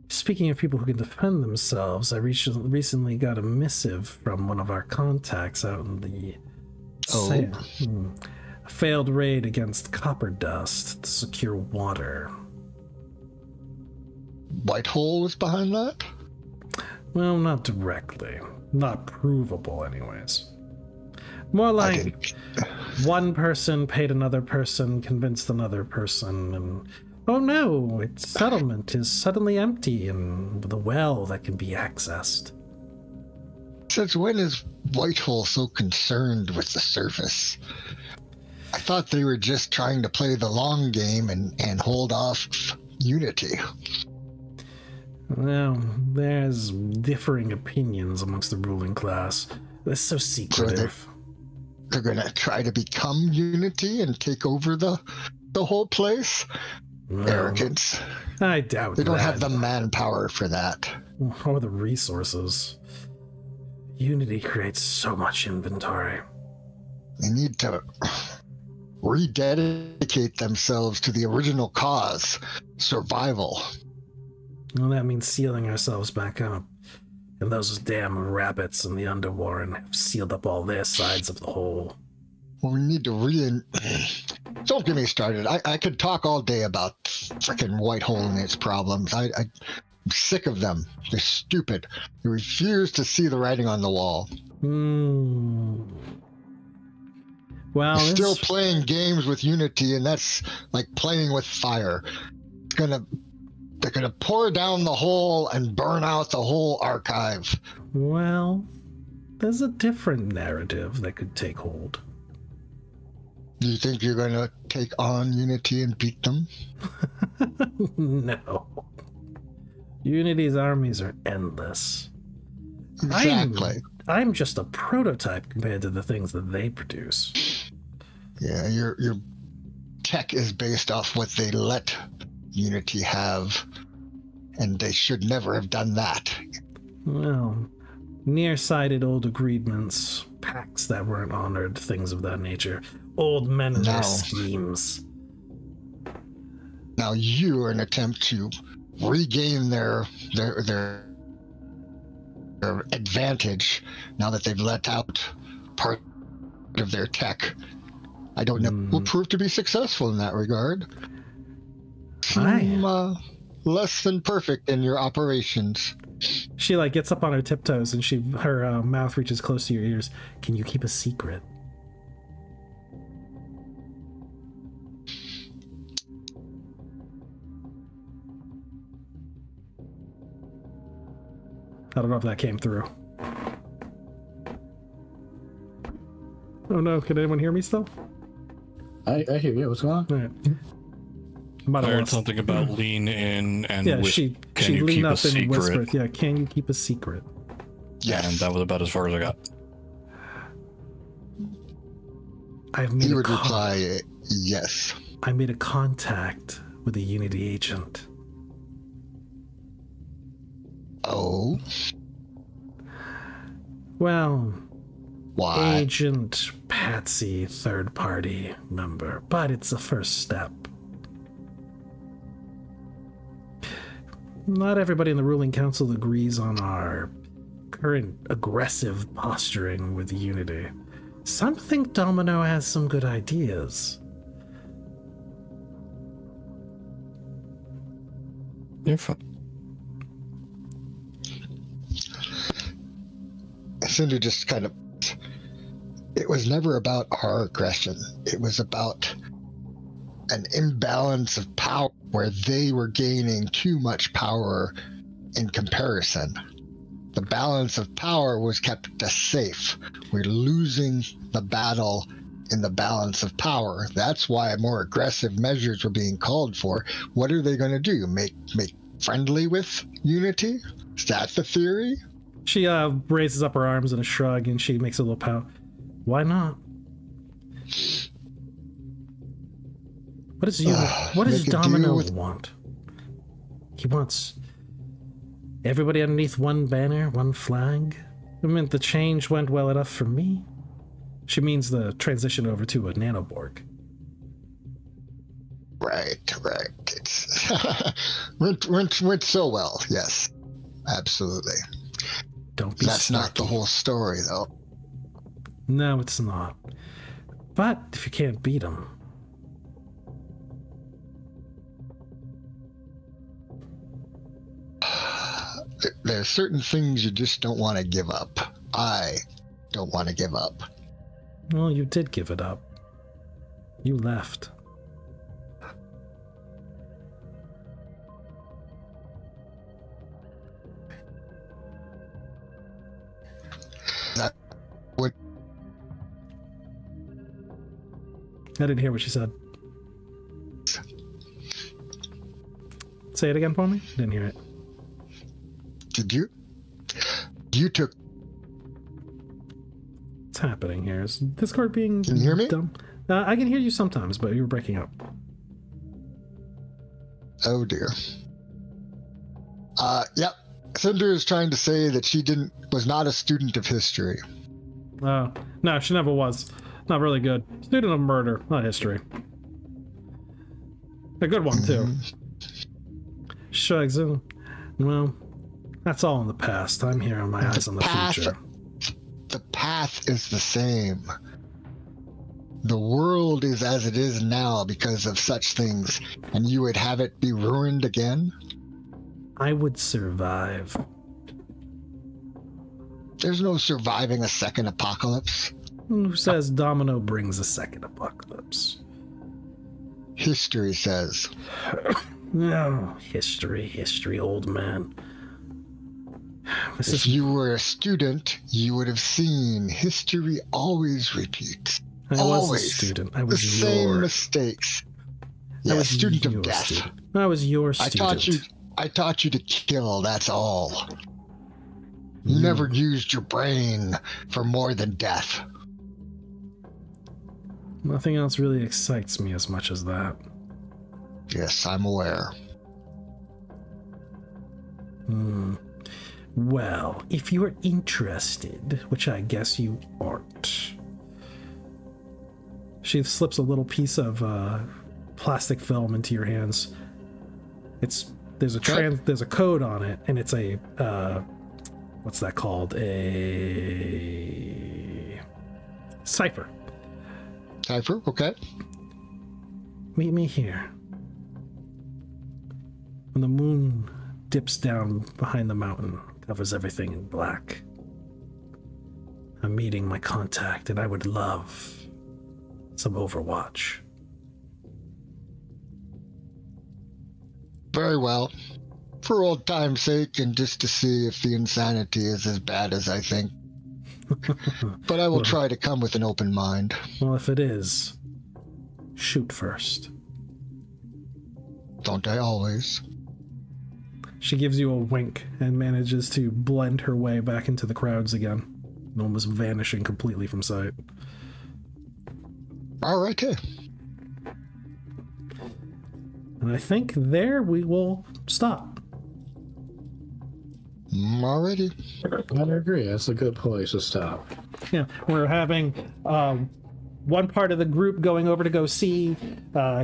speaking of people who can defend themselves, I recently got a missive from one of our contacts out in the a failed raid against copper dust to secure water. Whitehole was behind that? Well, not directly. Not provable, anyways. More like one person paid another person, convinced another person, and oh no, its settlement is suddenly empty and with a well that can be accessed. Since when is Whitehole so concerned with the surface? I thought they were just trying to play the long game and hold off Unity. Well, there's differing opinions amongst the ruling class. It's so secretive. They're gonna try to become Unity and take over the whole place? Well, Arrogance. I doubt They don't that. have the manpower for that. Or the resources. Unity creates so much inventory. They need to rededicate themselves to the original cause, survival. Well, that means sealing ourselves back up. And those damn rabbits in the Underwarren have sealed up all their sides of the hole. Well, we need to Don't get me started. I could talk all day about frickin' Whitehole and its problems. I'm sick of them. They're stupid. They refuse to see the writing on the wall. Well, They're still playing games with Unity, and that's like playing with fire. They're gonna pour down the hole and burn out the whole archive. Well, there's a different narrative that could take hold. Do you think you're gonna take on Unity and beat them? No. Unity's armies are endless. Exactly. I'm just a prototype compared to the things that they produce. Yeah, your tech is based off what they let Unity have, and they should never have done that. Well, nearsighted old agreements, pacts that weren't honored, things of that nature. Old men and their schemes. Now you are an attempt to regain their advantage now that they've let out part of their tech. I don't know. Will prove to be successful in that regard. Less than perfect in your operations. She gets up on her tiptoes and her mouth reaches close to your ears. Can you keep a secret? I don't know if that came through. Oh no, can anyone hear me still? I hear you. What's going on? All right. I heard something about lean in and she can you leaned keep a up and secret? whispered, yeah, can you keep a secret? Yes. And that was about as far as I got. I've made He a would reply, yes. I made a contact with a Unity agent. Oh, Well, why? Agent Patsy, third party member, but it's the first step. Not everybody in the ruling council agrees on our current aggressive posturing with Unity. Some think Domino has some good ideas. You're fine. Cinder just kind of. It was never about our aggression. It was about an imbalance of power where they were gaining too much power in comparison. The balance of power was kept us safe. We're losing the battle in the balance of power. That's why more aggressive measures were being called for. What are they going to do? Make friendly with Unity? Is that the theory? She raises up her arms in a shrug and she makes a little pout. Why not? What does Domino want? He wants everybody underneath one banner, one flag. I mean, the change went well enough for me. She means the transition over to a nanoborg. Right. It's went so well. Yes, absolutely. Don't be That's not the snarky. whole story, though. No, it's not. But if you can't beat them, There are certain things you just don't want to give up. I don't want to give up. well, you did give it up. You left. That would I didn't hear what she said. Say it again for me. Didn't hear it. did you? You took. What's happening here? Is Discord being Can you hear me? dumb? I can hear you sometimes, but you were breaking up. Oh dear. Yep. Cinder is trying to say that she was not a student of history. No, she never was. Not really good. Student of murder, not history. A good one, too. Shrugs in. Well, that's all in the past. I'm here on my eyes on the future. The path is the same. The world is as it is now because of such things, and you would have it be ruined again? I would survive. There's no surviving a second apocalypse. Who says Domino brings a second apocalypse? History says. No, history, old man. This If is. you were a student, you would have seen history always repeats. I was a always. student. I The was same your. mistakes. I Yeah, was student your of death. student. I was your student. I taught you to kill, that's all. You never used your brain for more than death. Nothing else really excites me as much as that. Yes, I'm aware. Well, if you are interested, which I guess you aren't. She slips a little piece of plastic film into your hands. There's a code on it, and it's a what's that called? A cipher. Cipher, okay. Meet me here. When the moon dips down behind the mountain, covers everything in black. I'm meeting my contact, and I would love some Overwatch. Very well. For old time's sake, and just to see if the insanity is as bad as I think. But I will try to come with an open mind. Well, if it is, shoot first. Don't I always? She gives you a wink and manages to blend her way back into the crowds again, almost vanishing completely from sight. All right, okay. And I think there we will stop. Alrighty. I agree. That's a good place to stop. Yeah, we're having one part of the group going over to go see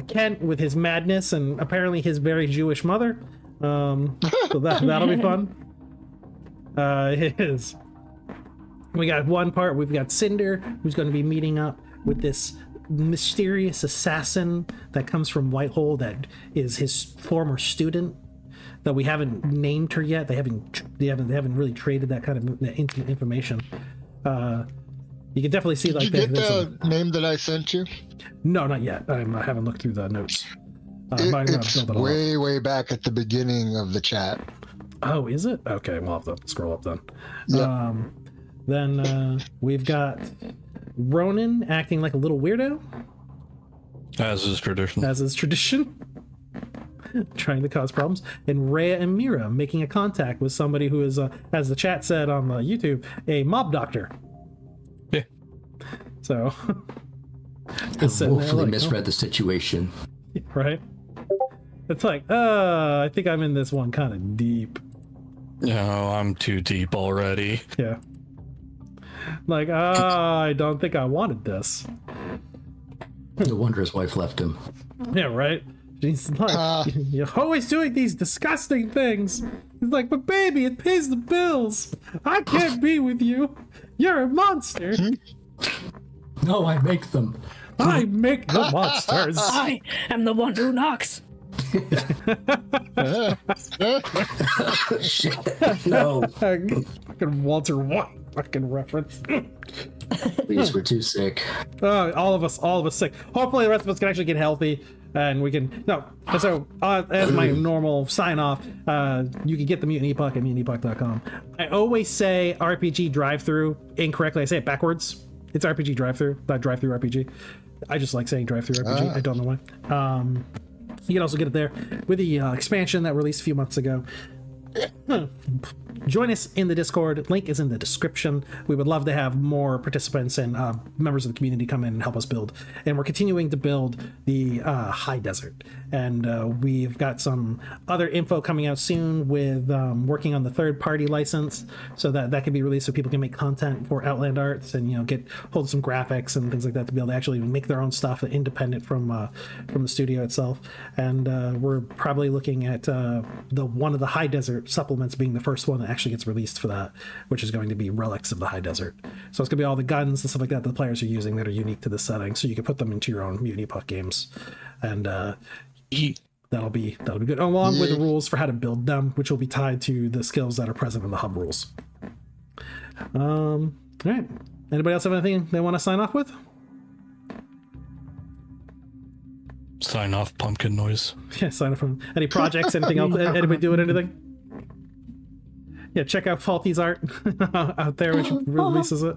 Kent with his madness and apparently his very Jewish mother. So that'll be fun. We got one part. We've got Cinder, who's going to be meeting up with this mysterious assassin that comes from Whitehall that is his former student. Though we haven't named her yet. They haven't really traded that kind of intimate information. You can definitely see like Did you get the name that I sent you? No, not yet. I haven't looked through the notes. It's way back at the beginning of the chat. Oh, is it? Okay, we'll have to scroll up then. Yep. Then we've got Ronan acting like a little weirdo, As is tradition. as is tradition, trying to cause problems, and Rhea and Mira making a contact with somebody who is, as the chat said on YouTube, a mob doctor. Yeah. So, I just sitting there woefully like, misread the situation. right? It's like, I think I'm in this one kind of deep. No, I'm too deep already. Yeah. Like, I don't think I wanted this. No wonder his wife left him. Yeah, right? She's like, you're always doing these disgusting things. He's like, but baby, it pays the bills. I can't be with you. You're a monster. No, I make them. I make the monsters. I am the one who knocks. Shit. No. Fucking Walter White fucking reference. Please, we're too sick. All of us sick. Hopefully the rest of us can actually get healthy and we can so as my normal sign off, you can get the Mutant Epoch at mutantepoch.com. I always say RPG drive-through incorrectly. I say it backwards. It's RPG drive-through, not drive-through RPG. I just like saying drive-through RPG. I don't know why. You can also get it there with the expansion that released a few months ago. Join us in the Discord. Link is in the description. We would love to have more participants and members of the community come in and help us build. And we're continuing to build the High Desert. And we've got some other info coming out soon with working on the third-party license so that can be released so people can make content for Outland Arts and get hold of some graphics and things like that to be able to actually make their own stuff independent from the studio itself. And we're probably looking at one of the High Desert supplements being the first one that actually gets released for that, which is going to be Relics of the High Desert. So it's going to be all the guns and stuff like that the players are using that are unique to this setting, so you can put them into your own Mutant Epoch games, and that'll be good, along with the rules for how to build them, which will be tied to the skills that are present in the hub rules. All right. Anybody else have anything they want to sign off with? Sign off, pumpkin noise. Yeah, sign off from any projects, anything else? Anybody doing anything? Yeah, check out Faulty's art out there, which releases it.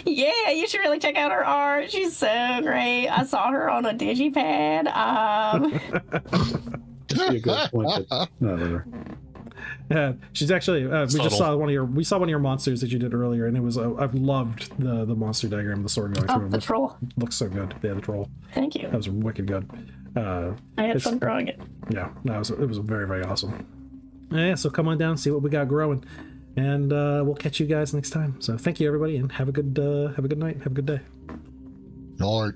Yeah, you should really check out her art. She's so great. I saw her on a digipad. Just be a good point. Yeah, she's actually. We just Subtle. saw one of your monsters that you did earlier, and it was. I've loved the monster diagram, the sword going through. The It troll. looks so good. Yeah, the troll. Thank you. That was wicked good. I had fun drawing it. Yeah, it was very, very awesome. Yeah, so come on down, see what we got growing, and we'll catch you guys next time. So thank you everybody, and have a good night, have a good day. Nort.